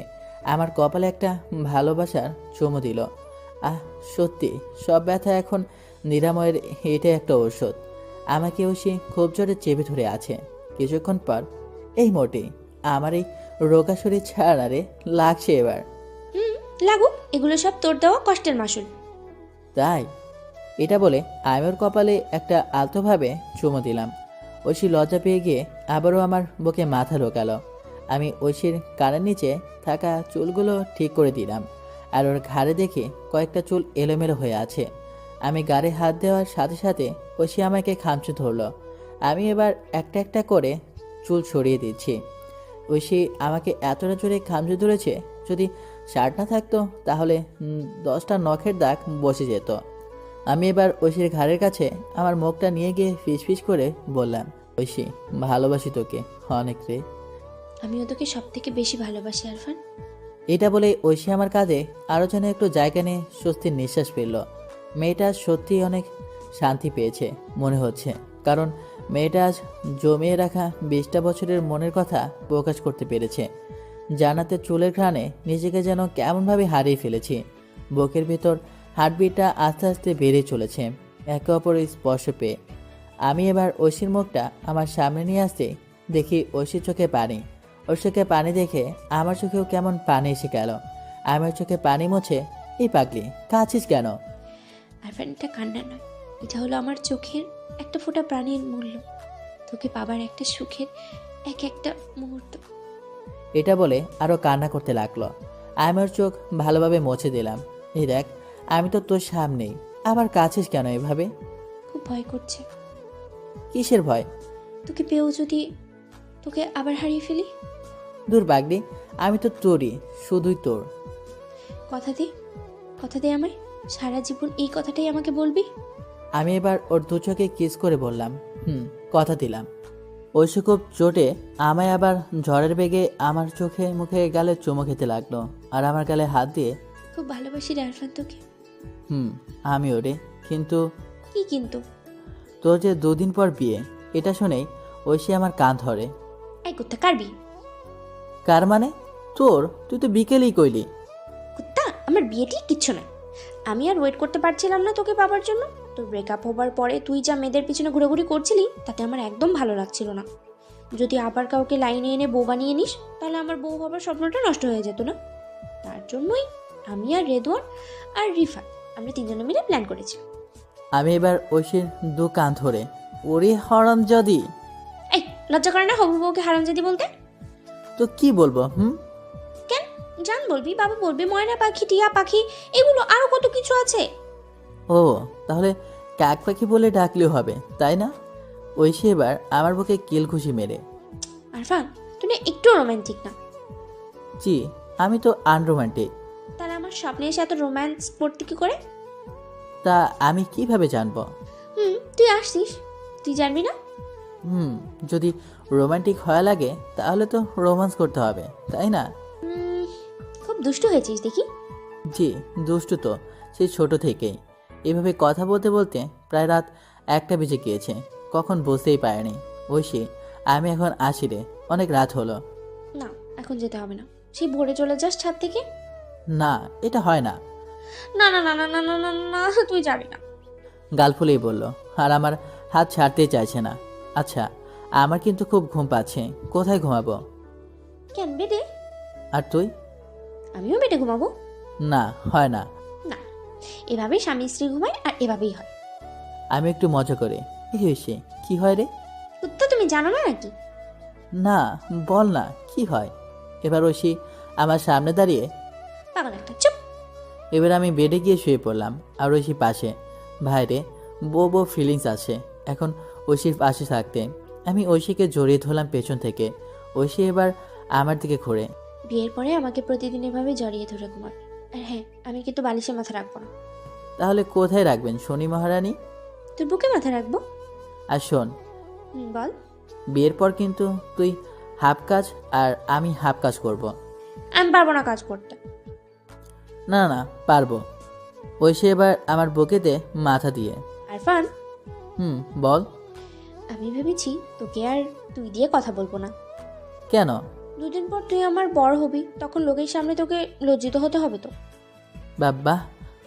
আমার কপালে একটা ভালোবাসার চুমু দিল। আহ, সত্যি সব ব্যথা এখন নিরাময়ের এটাই একটা ঔষধ। আমাকে ঐশী খুব জোরে চেপে ধরে আছে। কিছুক্ষণ পর এই মোটে আমার এই রোগা শরীর ছাড়া রে লাগছে এবার। লাগুক, এগুলো সব তোর দেওয়া কষ্টের মাসুল। তাই? এটা বলে আমি ওর কপালে একটা আলতোভাবে চুমু দিলাম। ঐশী লজ্জা পেয়ে গিয়ে আবারও আমার বুকে মাথা ঢোকালো। আমি ঐশীর কানের নিচে থাকা চুলগুলো ঠিক করে দিলাম, আর ওর ঘাড়ে দেখে কয়েকটা চুল এলোমেলো হয়ে আছে। আমি গাড়ে হাত দেওয়ার সাথে সাথে ঐশী আমাকে খামচে ধরলো। আমি এবার একটা একটা করে চুল সরিয়ে দিচ্ছি। ঐশী আমাকে এতটা জোরে খামচে ধরেছে, যদি শার্ট না থাকতো তাহলে 10টা নখের দাগ বসে যেত। আমি এবার ঐশীর ঘাড়ের কাছে আমার মুখটা নিয়ে গিয়ে ফিসফিস করে বললাম, ঐশী ভালোবাসি তোকে অনেক রে। আমিও তোকে সব থেকে বেশি ভালোবাসি আরফান। এটা বলে ঐশী আমার কাঁধে আরও যেন একটু জায়গা নিয়ে স্বস্তির নিঃশ্বাস ফেলল। মেয়েটা সত্যিই অনেক শান্তি পেয়েছে মনে হচ্ছে, কারণ মেয়েটা আজ জমিয়ে রাখা 20টা বছরের মনের কথা প্রকাশ করতে পেরেছে। জানাতে চুলের ঘ্রাণে নিজেকে যেন কেমনভাবে হারিয়ে ফেলেছি। বুকের ভেতর হার্টবিটটা আস্তে আস্তে বেড়ে চলেছে একে অপরের স্পর্শ পেয়ে। আমি এবার ঐশীর মুখটা আমার সামনে নিয়ে আসতে দেখি ঐশীর চোখে পানি। ওর চোখে পানি দেখে আমার চোখেও কেমন পানি এসে গেল। আমার চোখে পানি মুছে, এই পাগলি কাছিস কেন? আরফান, এটা কান্না নয়, এটা হলো আমার চোখের একটা ফোঁটা প্রাণীর মূল্য, তোকে পাবার একটা সুখের এক একটা মুহূর্ত। এটা বলে আরও কান্না করতে লাগলো। আমি ওর চোখ ভালোভাবে মুছে দিলাম। এই দেখ, আমি তো তোর সামনেই, আবার কাছিস কেন এভাবে? খুব ভয় করছে। কিসের ভয়? তোকে পেয়েও যদি তোকে আবার হারিয়ে ফেলি। দূর পাগলি, আমি তো তোরই, শুধুই তোর। কথা দে, কথা দে আমায়, সারা জীবন এই কথাটাই আমাকে বলবি। আমি এবার ওর দু চোখে কিস করে বললাম, কথা দিলাম। ঐশী খুব চোটে আমায় আবার ঝড়ের বেগে আমার চোখে মুখে গালে চুমো খেতে লাগলো, আর আমার গালে হাত দিয়ে, খুব ভালোবাসি রে আরফান তোকে। আমি ওরে। কিন্তু কি কিন্তু? তোর যে 2 দিন পর বিয়ে, এটা শুনেই ঐশী আমার কান ধরে। এই কুত্তা, কার বিয়ে? কার মানে? তোর, তুই তো বিকেলেই কইলি। কুত্তা, আমার বিয়েটি কিচ্ছু না। আমি আর ওয়েট করতে পারছিলাম না তোকে পাবার জন্য। তোর ব্রেকআপ হবার পরে তুই যা মেয়েদের পিছনে ঘোরাঘুরি করছিলি, তাতে আমার একদম ভালো লাগছিল না। যদি আবার কাউকে লাইনে এনে বউ বানিয়ে নিস, তাহলে আমার বউ হবার স্বপ্নটা নষ্ট হয়ে যেত না। তার জন্যই আমি আর রেদওয়ান আর রিফাত আমরা 3জনে মিলে প্ল্যান করেছি। আমি এবার ঐশীর 2 কান ধরে, ওরে হারামজাদি। এই, লজ্জা করে না হবু বউকে হারামজাদি বলতে? তো কি বলবো? কেন? জান বলবি, বাবা বলবি, ময়না পাখি, টিয়া পাখি, এগুলো আরো কত কিছু আছে। ও, তাহলে কাক পাখি বলে ডাকলেও হবে, তাই না? ঐশী এবার আমার বুকে কিল খুশি মেরে, আরফান, তুই না একটু রোমান্টিক না। জি, আমি তো আনরোমান্টিক। তাহলে আমার স্বপ্নে এসে এত রোম্যান্স পড়তে কি করে? তা আমি কিভাবে জানবো? তুই আসছিস, তুই জানবি না? যদি রোমান্টিক হওয়া লাগে তাহলে তো রোমান্স করতে হবে, তাই না? খুব দুষ্টু হয়েছিস দেখি। জি, দুষ্টু তো সেই ছোট থেকেই। এভাবে কথা বলতে বলতে প্রায় রাত 1টা বেজে গিয়েছে, কখন বুঝতেই পারিনি। ঐশী, আমি এখন আসি রে, অনেক রাত হলো। না, এখন যেতে হবে না, সেই ভোরে চলে যাস ছাদ থেকে। না, এটা হয় না। না না না না না না না না, তুই যাবি না। গাল ফুলেই বলল, আর আমার হাত ছাড়তেই চাইছে না। আচ্ছা, আমার কিন্তু খুব ঘুম পাচ্ছে, কোথায় ঘুমাবো? কেন, বেডে? আর তুই? আমিও বেডে ঘুমাবো। না, হয় না। না, এভাবেই স্বামী স্ত্রী ঘুমায়, আর এভাবেই হয়। আমি একটু মজা করে, এই হয়েছে, কি হয় রে? কুত্তা, তুমি জানো না নাকি? না, বল না, কি হয়? এবার ঐশী আমার সামনে দাঁড়িয়ে, পাগল একটা, চুপ। এবার আমি বেডে গিয়ে শুয়ে পড়লাম, আর ঐশী পাশে। ভাইরে, বউ ফিলিংস আছে এখন ঐশীর পাশে থাকতে। আমি ঐশীকে জড়িয়ে ধরলাম পেছন থেকে। ঐশী এবার আমার দিকে ঘুরে, বিয়ের পরে আমাকে প্রতিদিন এভাবে জড়িয়ে ধরে ঘুমাবে। আর হ্যাঁ, আমি কিন্তু বালিশে মাথা রাখবো না। তাহলে কোথায় রাখবেন শনি মহারানী? তোর বুকে মাথা রাখবো। আর শোন, বল। বিয়ের পর কিন্তু তুই হাফ কাজ আর আমি হাফ কাজ করব। আমি পারবো না কাজ করতে। না না, পারবো। ঐশী এবার আমার বুকেতে মাথা দিয়ে। আরফান, বল। আমি ভেবেছি তোকে আর তুই দিয়ে কথা বলবো না। কেন? দুদিন পর তুই আমার বড় হবি, তখন লোকের সামনে তোকে লজ্জিত হতে হবে তো। বাব্বা,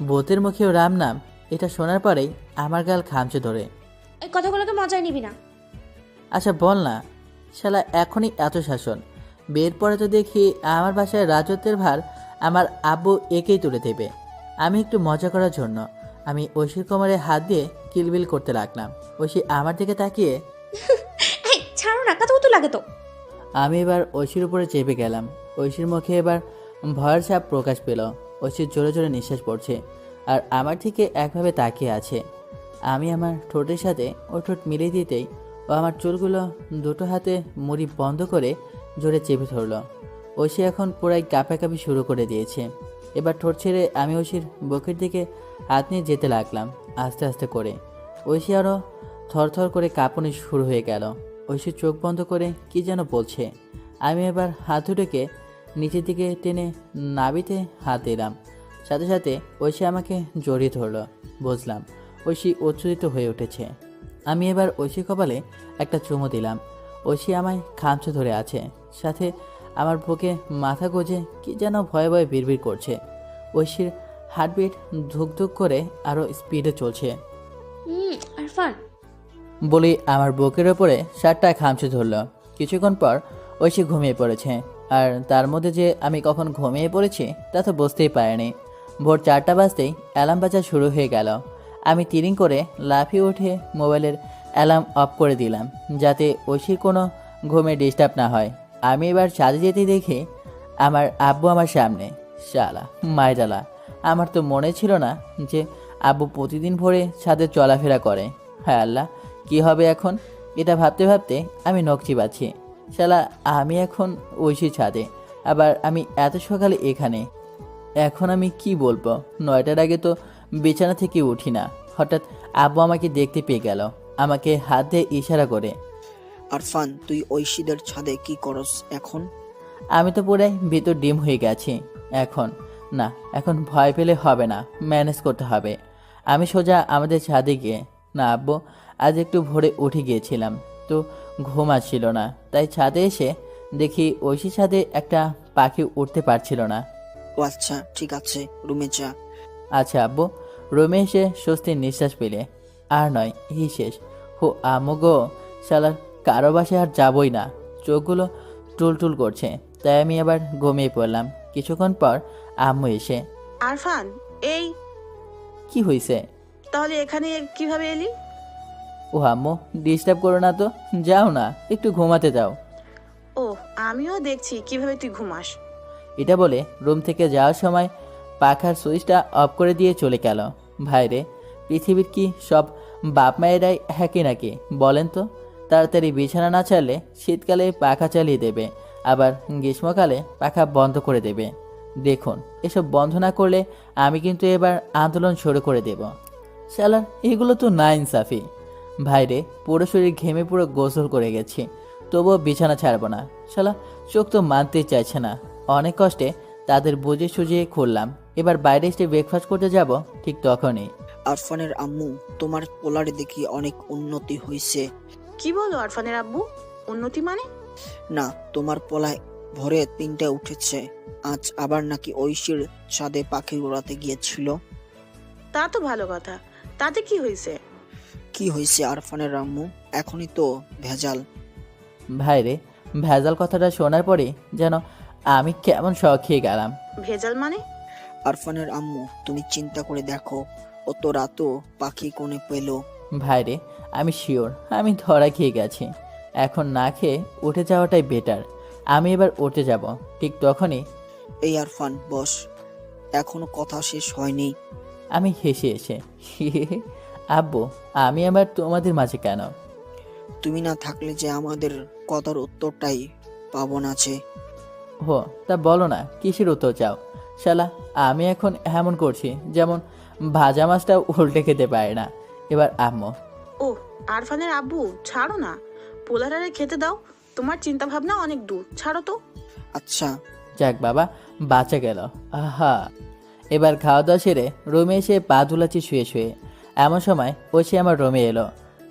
বোতের মুখেও রাম নাম, এটা শোনার পরেই আমার গাল খামচে ধরে। এই কথাগুলোকে মজায় নিবি না। আচ্ছা বল না, শালা এখনই এত শাসন, বের পরে তো দেখি আমার বাসায় রাজত্বের ভার আমার আব্বু একেই তুলে দেবে। আমি একটু মজা করার জন্য আমি ঐশীর কোমরে হাত দিয়ে কিলবিল করতে লাগলাম। ঐশী আমার দিকে তাকিয়ে, এই ছাড়ো না, কত লাগে তো। আমি এবার ঐশীর উপরে চেপে গেলাম। ঐশীর মুখে এবার ভয়ের ছাপ প্রকাশ পেল। ঐশীর জোরে জোরে নিঃশ্বাস পড়ছে আর আমার থেকে একভাবে তাকিয়ে আছে। আমি আমার ঠোঁটের সাথে ওর ঠোঁট মিলিয়ে দিতেই ও আমার চুলগুলো দুটো হাতে মুড়ি বন্ধ করে জোরে চেপে ধরল। ঐশী এখন পুরাই কাঁপাকাঁপি শুরু করে দিয়েছে। এবার ঠোঁট ছেড়ে আমি ঐশীর বুকের দিকে হাত নিয়ে যেতে লাগলাম আস্তে আস্তে করে। ঐশী আরও থরথর করে কাঁপুনি শুরু হয়ে গেল। ঐশী চোখ বন্ধ করে কি যেন বলছে। আমি এবার হাত দুটোকে নিচের দিকে টেনে নাবিতে হাত দিলাম। সাথে সাথে ঐশী আমাকে জড়িয়ে ধরল। বুঝলাম ঐশী উচ্ছ্বসিত হয়ে উঠেছে। আমি এবার ঐশী কপালে একটা চুমু দিলাম। ঐশী আমায় খামচে ধরে আছে, সাথে আমার বুকে মাথা গোজে কি যেন ভয়ে ভয়ে বিড়বিড় করছে। ঐশীর হার্টবিট ধুক ধুক করে আরও স্পিডে চলছে। আরফান, বলি আমার বুকের ওপরে শার্টটা খামচে ধরল। কিছুক্ষণ পর ঐশী ঘুমিয়ে পড়েছে। আর তার মধ্যে যে আমি কখন ঘুমিয়ে পড়েছি তা তো বুঝতেই পারিনি। ভোর 4টা বাজতেই অ্যালার্ম বাজা শুরু হয়ে গেল। আমি তিরিং করে লাফিয়ে উঠে মোবাইলের অ্যালার্ম অফ করে দিলাম যাতে ঐশীর কোনো ঘুমে ডিস্টার্ব না হয়। আমি এবার ছাদে যেতে দেখি আমার আব্বু আমার সামনে। শালা মাইজালা, আমার তো মনে ছিল না যে আব্বু প্রতিদিন ভোরে ছাদে চলাফেরা করে। হায় আল্লাহ, কি হবে এখন? এটা ভাবতে ভাবতে আমি নখ চিবাচ্ছি। শালা আমি এখন ঐশী ছাদে, আবার আমি এত সকালে এখানে। এখন আমি কি বলবো? 9টার আগে তো বিছানা থেকে উঠি না। হঠাৎ আব্বু আমাকে দেখতে পেয়ে গেল, আমাকে হাত দিয়ে ইশারা করে। আরফান, তুই ঐশীদের ছাদে কি করস এখন? আমি তো পুরাই ভিতর ডিম হয়ে গেছি। এখন ভয় পেলে হবে না, ম্যানেজ করতে হবে। আমি সোজা আমাদের ছাদে গিয়ে, না আব্বু, আজ একটু ভোরে উঠে গিয়েছিলাম তো ঘুম আসছিল না, তাই ছাদে এসে দেখি ঐশী ছাদে একটা পাখি উঠতে পারছিল না। ও আচ্ছা, ঠিক আছে, রুমে যা। আচ্ছা আব্বু। রুমে এসে স্বস্তির নিঃশ্বাস পেলে। আর নয়, শেষ। হো আম্মু গো, শালার কারো বাসায় আর যাবই না। চোখগুলো টুলটুল করছে, তাই আমি আবার ঘুমিয়ে পড়লাম। কিছুক্ষণ পর আম্মু এসে, আরফান, এই কি হয়েছে? তাহলে এখানে কিভাবে এলি? ও আম্মু, ডিস্টার্ব করো না তো, যাও না, একটু ঘুমাতে যাও। ও, আমিও দেখছি কিভাবে তুই ঘুমাস। এটা বলে রুম থেকে যাওয়ার সময় পাখার সুইচটা অফ করে দিয়ে চলে গেল। ভাইরে, পৃথিবীর কি সব বাপ মায়েরাই হ্যাকি নাকি বলেন তো? তাড়াতাড়ি বিছানা না ছাড়লে শীতকালে পাখা চালিয়ে দেবে, আবার গ্রীষ্মকালে পাখা বন্ধ করে দেবে। দেখুন, এসব বন্ধ না করলে আমি কিন্তু এবার আন্দোলন শুরু করে দেব। শালার এগুলো তো না ইনসাফি। ভাইরে, পুরো শরীর ঘেমে পুরো গোসল করে গেছি, তবুও বিছানা ছাড়বো না। শালা চোখ তো মানতেই চাইছে না। অনেক কষ্টে তাদের বুঝে সুঝিয়ে খুললাম। এবার বাইরে এসে ব্রেকফাস্ট করতে যাব, ঠিক তখনই আরফানের আম্মু, তোমার পোলারে দেখি অনেক উন্নতি হয়েছে। কি বলো আরফানের আব্বু? উন্নতি মানে? না, তোমার পোলায় ভোরে 3টায় উঠেছে। আজ আবার নাকি ঐশীর ছাদে পাখি উড়াতে গিয়েছিল। তা তো ভালো কথা, তাতে কি হয়েছে? কি হয়েছে আরফানের আম্মু? এখনই তো ভেজাল। ভাইরে, ভেজাল কথাটা শোনার পরে যেন আমি কেমন শখ খেয়ে গেলাম। ভেজাল মানে? আরফানের আম্মু, তুমি চিন্তা করে দেখো, অত রাতও পাখি কোণে পেল। ভাইরে, আমি শিওর আমি ধরা খেয়ে গেছি। এখন না খেয়ে উঠে যাওয়াটাই বেটার। আমি এবার উঠে যাব, ঠিক তখনই এই আরফান, বস, এখনো কথা শেষ হয়নি। আমি হেসে এসে, আব্বু, আমি আবার তোমাদের মাঝে কেন? তুমি না থাকলে যে আমাদের কথার উত্তরটাই পাবো না আছে। হো, তা বলো না, কিসের উত্তর চাও? শালা আমি এখন এমন করছি যেমন ভাজা মাছটা উল্টে খেতে পারে না। এবার আম্মু, ও আরফানের আব্বু, ছাড়ো না, পোলারে খেতে দাও। তোমার চিন্তা ভাবনা অনেক দূর, ছাড়ো তো। আচ্ছা, যাক বাবা, বাঁচা গেল। আহা, এবার খাওয়া দাওয়া সেরে রুমে এসে পা ধুলাচ্ছি শুয়ে শুয়ে। এমন সময় ঐশী আমার রুমে এলো।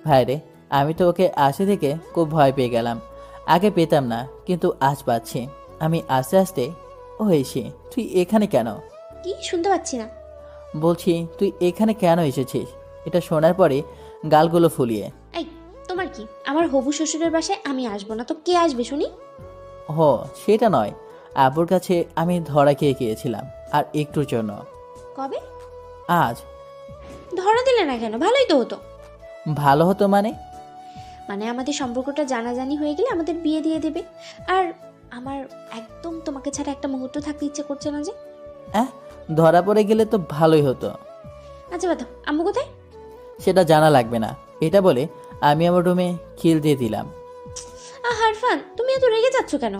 ভাইরে, আমি তো ওকে আসে থেকে খুব ভয় পেয়ে গেলাম। আগে পেতাম না, কিন্তু আজ পাচ্ছি। আমি আস্তে আস্তে, ও ঐশী, তুই এখানে কেন? কি শুনতে পাচ্ছি না। বলছি তুই এখানে কেন এসেছিস? এটা শোনার পরে গালগুলো ফুলিয়ে, এই, তোমার কি? আমার হবু শ্বশুরের বাসায় আমি আসবো না তো কে আসবে শুনি? হো সেটা নয়, আব্বুর কাছে আমি ধরা খেয়ে গিয়েছিলাম, আর একটুর জন্য। কবে? আজ। ধরা দিলে না কেন? ভালোই তো হতো। ভালো হতো মানে? মানে আমাদের সম্পর্কটা জানাজানি হয়ে গেলে আমাদের বিয়ে দিয়ে দেবে। আর আমার একদম তোমাকে ছাড়া একটা মুহূর্ত থাকতে ইচ্ছে করছে না যে। ধরা পড়ে গেলে তো ভালোই হতো। আচ্ছা বাতা, আম্মু কোথায়? সেটা জানা লাগবে না। এটা বলে আমি আমার রুমে খিল দিয়ে দিলাম। আরফান, তুমি এত রেগে যাচ্ছ কেন?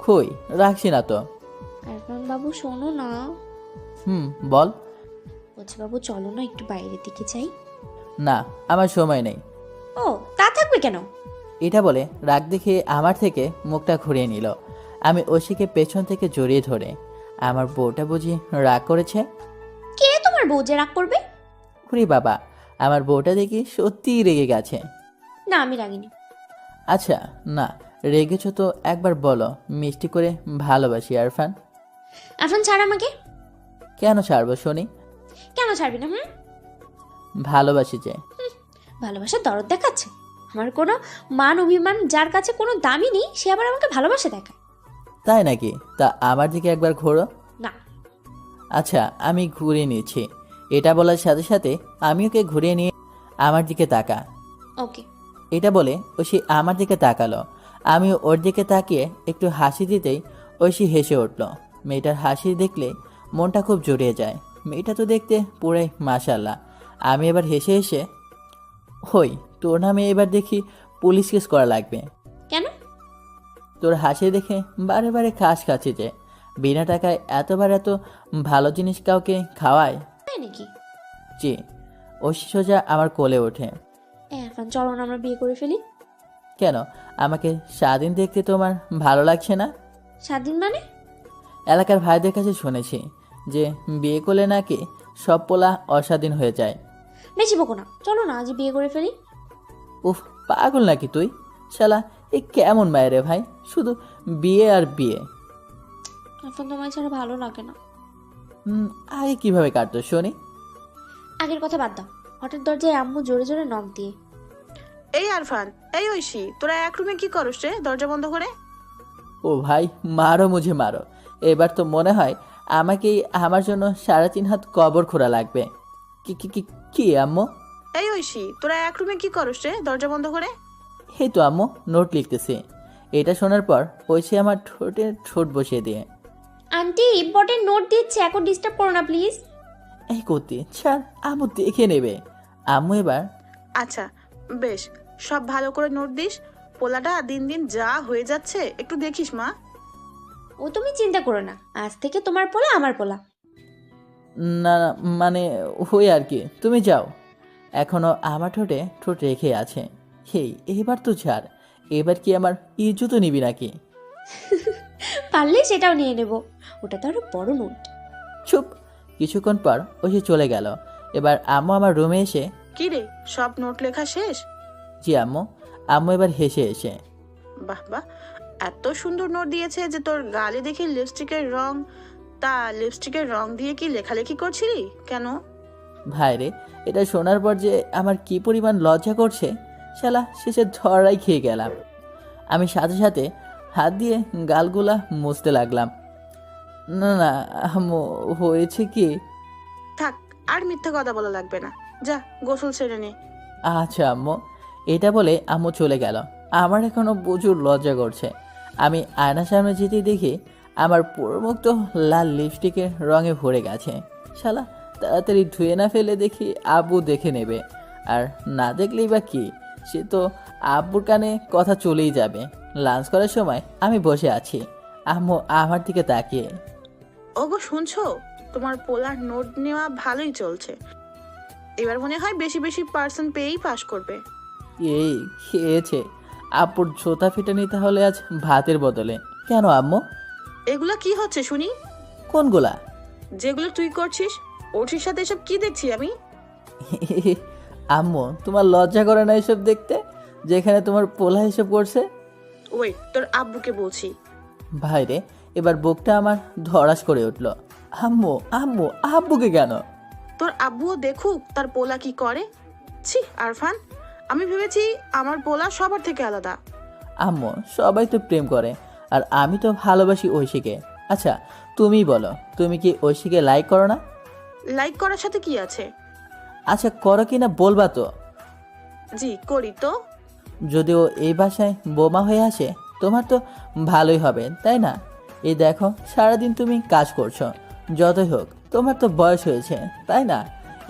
কই, রাখছি না তো। আরফান বাবু শোনো না। বল। বলছি বাবু চলো না একটু বাইরের দিকে যাই। না, আমার সময় নেই। ও, তা থাকবে কেন? এটা বলে রাগ দেখে আমার থেকে মুখটা ঘুরিয়ে নিল। আমি ঐশীকে পেছন থেকে জড়িয়ে ধরে, আমার বউটা বুঝি রাগ করেছে? কে তোমার বউ যে রাগ করবে? ওরে বাবা, আমার বউটা দেখি সত্যিই রেগে গেছে। না, আমি রাগিনি। আচ্ছা, না রেগেছ তো একবার বলো, মিষ্টি করে ভালোবাসি আরফান। আরফান ছাড় আমাকে। কেন ছাড়বো শুনি? কেন ছাড়বি না? ভালোবাসি যে। ভালোবাসার দরদ দেখাচ্ছে? আমার কোনো মান অভিমান যার কাছে কোনো দামই নেই, সে আবার আমাকে ভালোবাসা দেখায়? তাই নাকি? তা আমার দিকে একবার ঘোরো। না। আচ্ছা, আমি ঘুরিয়ে নিচ্ছি। এটা বলার সাথে সাথে আমি ওকে ঘুরিয়ে নিয়ে, আমার দিকে তাকা। ওকে। এটা বলে ঐশী আমার দিকে তাকালো। আমি ওর দিকে তাকিয়ে একটু হাসি দিতেই ঐশী হেসে উঠল। মেয়েটার হাসি দেখলে মনটা খুব জড়িয়ে যায়। মেয়েটা তো দেখতে পুরাই মাশাল্লাহ। আমি এবার হেসে হেসে, হই তোর নামে এবার দেখি পুলিশ কেস করা লাগবে। কেন? তোর হাসি দেখে বারে বারে খাস খাচ্ছে যে। বিনা টাকায় এতবার এত ভালো জিনিস কাউকে খাওয়ায়? তাই নাকি? জি। ঐশী সোজা আমার কোলে ওঠে। আরফান চলো না আমরা বিয়ে করে ফেলি। কেন, আমাকে স্বাধীন দেখতে তোমার ভালো লাগছে না? স্বাধীন মানে? এলাকার ভাইদের কাছে শুনেছি যে বিয়ে করলে নাকি সব পোলা অস্বাধীন হয়ে যায়। বেশি বকো না, চলো না আজ বিয়ে করে ফেলি। উফ, পাগল নাকি তুই? শালা এ কেমন মায়ের রে ভাই, শুধু বিয়ে আর বিয়ে। এখন তোমায় ছাড়া ভালো লাগে না। আগে কিভাবে কাটতো শুনি? আগের কথা বাদ দাও। হঠাৎ দরজায় আম্মু জোরে জোরে নক দিয়ে। এই আরফান, এই ঐশী, তোরা এক রুমে কি করস রে দরজা বন্ধ করে? ও ভাই, মারো মুঝে মারো। এবার তো মনে হয় আমাকেই আমার জন্য 3.5 হাত কবর খোঁড়া লাগবে। কি কি কি কি আম্মু? এই ঐশী, তোরা এক রুমে কি করস রে দরজা বন্ধ করে? এই তো আম্মু, নোট লিখতেছি। এটা শোনার পর ঐশী আমার ঠোঁটে ঠোঁট বসিয়ে দিয়ে, আন্টি ইম্পর্টেন্ট নোট দিচ্ছে, এখন ডিস্টার্ব করো না প্লিজ। এই করতে ছাড়, আম্মু দেখে নেবে। আম্মু এবার, আচ্ছা বেশ, সব ভালো করে নোট দিস। পোলাটা দিন দিন যা হয়ে যাচ্ছে একটু দেখিস মা। ও তুমি চিন্তা করো না, আজ থেকে তোমার পোলা আমার পোলা। না মানে ওই আর কি, তুমি যাও। এখনো আমার ঠোঁটে ঠোঁট রেখে আছে। হেই, এবার তো ছাড়। এবার কি আমার ইজ্জতও নিবি নাকি? পারলে সেটাও নিয়ে নেব, ওটা তো আরো বড় নোট। চুপ। কিছুক্ষণ পর ঐশী চলে গেল। এবার আম্মু আমার রুমে এসে, কি রে, সব নোট লেখা শেষ? জি আম্মু। আম্মু এবার হেসে এসে, বাহ বাহ, এত সুন্দর নোট দিয়েছে যে তোর গালে দেখি লিপস্টিকের রং। তা লিপস্টিকের রং দিয়ে কি লেখালেখি করছিলি কেন? ভাইরে, এটা শোনার পর যে আমার কি পরিমাণ লজ্জা করছে, শালা শেষে ধরাই খেয়ে গেলাম। আমি সাথে সাথে হাত দিয়ে গালগুলা মুছতে লাগলাম। না না আম্মু, হয়েছে কি? থাক, আর মিথ্যা কথা বলা লাগবে না, যা গোসল সেরে নে। আচ্ছা আম্মু। এটা বলে আম্মু চলে গেল। আমার এখনো প্রচুর লজ্জা করছে। আমি আয়নার সামনে যেতেই দেখি আমার পুরো মুখ তো লাল লিপস্টিকের রঙে ভরে গেছে। শালা তাড়াতাড়ি ধুয়ে না ফেলে দেখি আব্বু দেখে নেবে। আর না দেখলেই বা কি, সে তো আব্বুর কানে কথা চলেই যাবে। লাঞ্চ করার সময় আমি বসে আছি, আম্মু আমার দিকে তাকিয়ে, ওগো শুনছো, তোমার পোলার নোট নেওয়া ভালোই চলছে। এবার মনে হয় বেশি বেশি পার্সেন্ট পেয়েই পাশ করবে। এই খেয়েছে। আব্বুর জোতা ফিটানি তাহলে আজ ভাতের বদলে। কেন আম্মু? এগুলা কি হচ্ছে শুনি? কোনগুলা? যেগুলো তুই করছিস। ওটির সাথে এসব কি দেখছি আমি? আম্মু, তোমার লজ্জা করে না এসব দেখতে, যেখানে তোমার পোলা এসব করছে? ওয়েট, তোর আব্বুকে বলছি। ভাইরে, এবার বুকটা আমার ধড়াস করে উঠল। আম্মু, আম্মু, আব্বুকে কেন? তোর আব্বুও দেখুক তার পোলা কি করে। ছি আরফান, আমি ভেবেছি আমার পোলা সবার থেকে আলাদা। আম্মু, সবাই তো প্রেম করে, আর আমি তো ভালোবাসি ঐশীকে। আচ্ছা, তুমিই বলো, তুমি কি ঐশীকে লাইক করো না? লাইক করার সাথে কি আছে? আচ্ছা, করো কি না বলবা তো? জি করি তো। যদিও এই বাসায় বোমা হয়ে আসে, তোমার তো ভালোই হবে, তাই না? এই দেখো, সারাদিন তুমি কাজ করছো, যতই হোক তোমার তো বয়স হয়েছে, তাই না?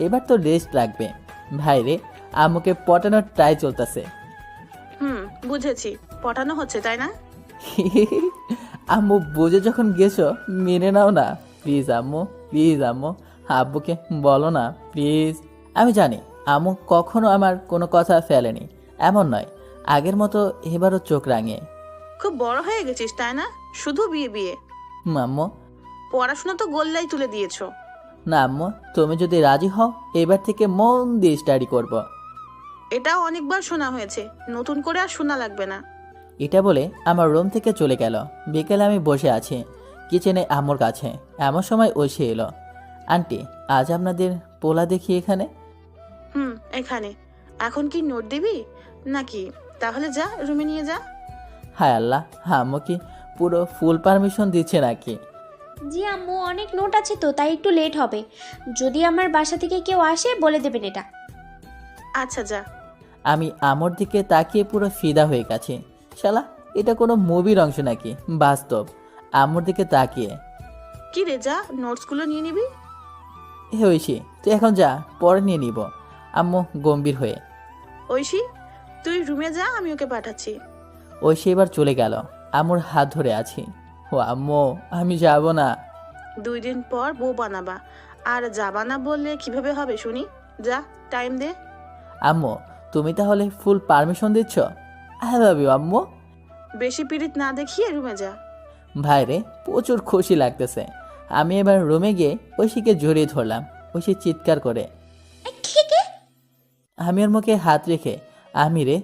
এবার তো রেস্ট লাগবে। ভাইরে, আম্মুকে পটানোর ট্রাই চলতেছে। বুঝেছি, পটানো হচ্ছে তাই না? আম্মু, বুঝে যখন গেছো, মেনে নাও না প্লিজ আম্মু, প্লিজ আম্মু। আব্বুকে বলো না প্লিজ। আমি জানি আম্মু কখনো আমার কোনো কথা ফেলেনি, এমন নয়, আগের মতো এবারও চোখ রাঙিয়ে। খুব বড় হয়ে গেছিস তাই না? শুধু বিয়ে বিয়ে। আম্মু, পড়াশোনা তো গোল্লাই তুলে দিয়েছো। না আম্মু, তুমি যদি রাজি হও এবার থেকে মন দিয়ে স্টাডি করব। এটাও অনেকবার শোনা হয়েছে, নতুন করে আর শোনা লাগবে না। এটা বলে আমার রুম থেকে চলে গেল। বিকেলে আমি বসে আছি কিচেনে আম্মুর কাছে, এমন সময় ঐশী এলো। আন্টি, আজ আপনাদের পোলা দেখি এখানে। এখানে এখন কি নোট দিবি নাকি? তাহলে যা, রুমে নিয়ে যা। হায় আল্লাহ, আম্মু কি পুরো ফুল পারমিশন দিচ্ছে নাকি? জি আম্মু, অনেক নোট আছে তো, তাই একটু লেট হবে। যদি আমার বাসা থেকে কেউ আসে বলে দেবেন এটা। আচ্ছা যা। আমি আম্মুর দিকে তাকিয়ে পুরো ফিদা হয়ে গেছি। শালা, এটা কোনো মুভির অংশ নাকি বাস্তব? আম্মুর দিকে তাকিয়ে, কি রে, যা, নোটসগুলো নিয়ে নিবি। হে ঐশী, তুই এখন যা, পরে নিয়ে নিব। আম্মু গম্ভীর হয়ে। ঐশী, তুই রুমে যা, আমি ওকে পাঠাচ্ছি। ঐশী এবার চলে গেল। আম্মুর হাত ধরে আছি। ও আম্মু, আমি যাব না। 2 দিন পর বউ বানাবা, আর যাবা না বললে কিভাবে হবে শুনি? যা, টাইম দে। আম্মু, তুমি তাহলে ফুল পারমিশন দিচ্ছ? আই লাভ ইউ আম্মু। বেশি পীড়িত না দেখিয়ে রুমে যা। ভাইরে, প্রচুর খুশি লাগতেছে। আমি এবার রুমে গিয়ে ঐশীকে জড়িয়ে ধরলাম। ঐশী চিৎকার করে। আমি ওর মুখে হাত রেখে, আমি রে।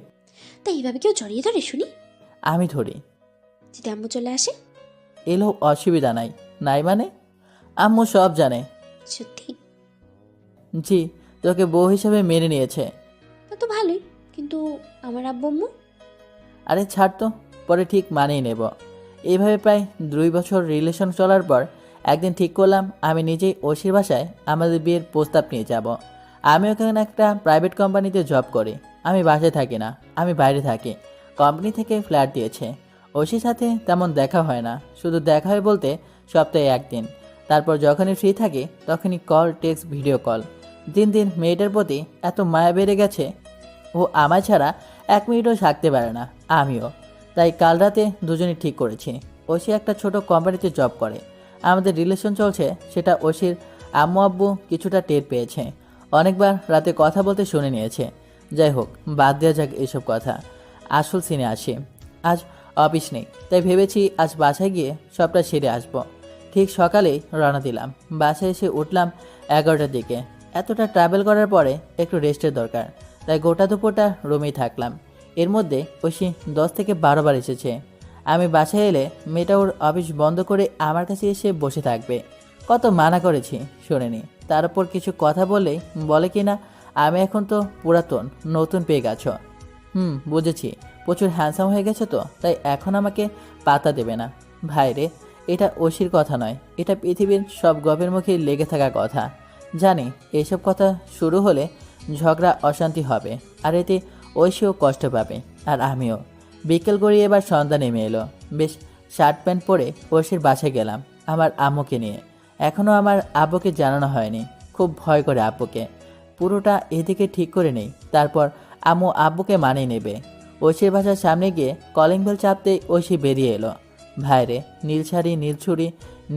তাই এইভাবে কেউ জড়িয়ে ধরে শুনি? আমি ধরি। যদি আম্মু চলে আসে? এলো অসুবিধা নাই। নাই মানে? আম্মু সব জানে। সত্যি? জি, তোকে বউ হিসেবে মেনে নিয়েছে। তা তো ভালোই, কিন্তু আমার আব্বু আম্মু? আরে ছাড় তো, পরে ঠিক মানিয়ে নেব। এইভাবে প্রায় 2 বছর রিলেশন চলার পর একদিন ঠিক করলাম আমি নিজেই ঐশীর বাসায় আমাদের বিয়ের প্রস্তাব নিয়ে যাব। আমি ওখানে একটা প্রাইভেট কোম্পানিতে জব করি। আমি বাসায় থাকি না, আমি বাইরে থাকি। কোম্পানি থেকে ফ্ল্যাট দিয়েছে। ঐশীর সাথে তেমন দেখা হয় না, শুধু দেখা হয় বলতে সপ্তাহে 1 দিন। তারপর যখনই ফ্রি থাকি তখনই কল, টেক্সট, ভিডিও কল। দিন দিন মেয়েটার প্রতি এত মায়া বেড়ে গেছে, ও আমায় ছাড়া 1 মিনিটও থাকতে পারে না, আমিও। তাই কাল রাতে দুজনেই ঠিক করেছি ঐশী একটা ছোট কোম্পানিতে জব করে। আমাদের রিলেশন চলছে, সেটা ঐশীর আম্মু আব্বু কিছুটা টের পেয়েছে। অনেকবার রাতে কথা বলতে শুনে নিয়েছে। যাই হোক, বাদ দেওয়া যাক এসব কথা, আসল সিনে আসি। আজ অফিস নেই, তাই ভেবেছি আজ বাসায় গিয়ে সবটা সেরে আসবো। ঠিক সকালেই রওনা দিলাম। বাসায় এসে উঠলাম 11টার দিকে। এতটা ট্রাভেল করার পরে একটু রেস্টের দরকার, তাই গোটা দুপুরটা রুমেই থাকলাম। এর মধ্যে ঐশী 10 থেকে 12 বার এসেছে। আমি বাসায় এলে মেয়েটা ওর অফিস বন্ধ করে আমার কাছে এসে বসে থাকবে। কত মানা করেছি, শোনেনি। তার উপর কিছু কথা বললেই বলে কি না আমি এখন তো পুরাতন, নতুন পেয়ে গেছো। বুঝেছি, প্রচুর হ্যান্ডসাম হয়ে গেছে তো, তাই এখন আমাকে পাতা দেবে না। ভাইরে, এটা ঐশীর কথা নয়, এটা পৃথিবীর সব গবের মুখে লেগে থাকা কথা। জানি এইসব কথা শুরু হলে ঝগড়া, অশান্তি হবে, আর এতে ঐশীও কষ্ট পাবে, আর আমিও। বিকেল গড়িয়ে এবার সন্ধ্যা নেমে এলো। বেশ শার্ট প্যান্ট পরে ঐশীর বাসায় গেলাম আমার আম্মুকে নিয়ে। এখনও আমার আব্বুকে জানানো হয়নি, খুব ভয় করে আব্বুকে। পুরোটা এদিকে ঠিক করে নেই, তারপর আম্মু আব্বুকে মানিয়ে নেবে। ঐশীর বাসার সামনে গিয়ে কলিং বেল চাপতেই ঐশী বেরিয়ে এলো। ভাইরে, নীল শাড়ি, নীল ছুরি,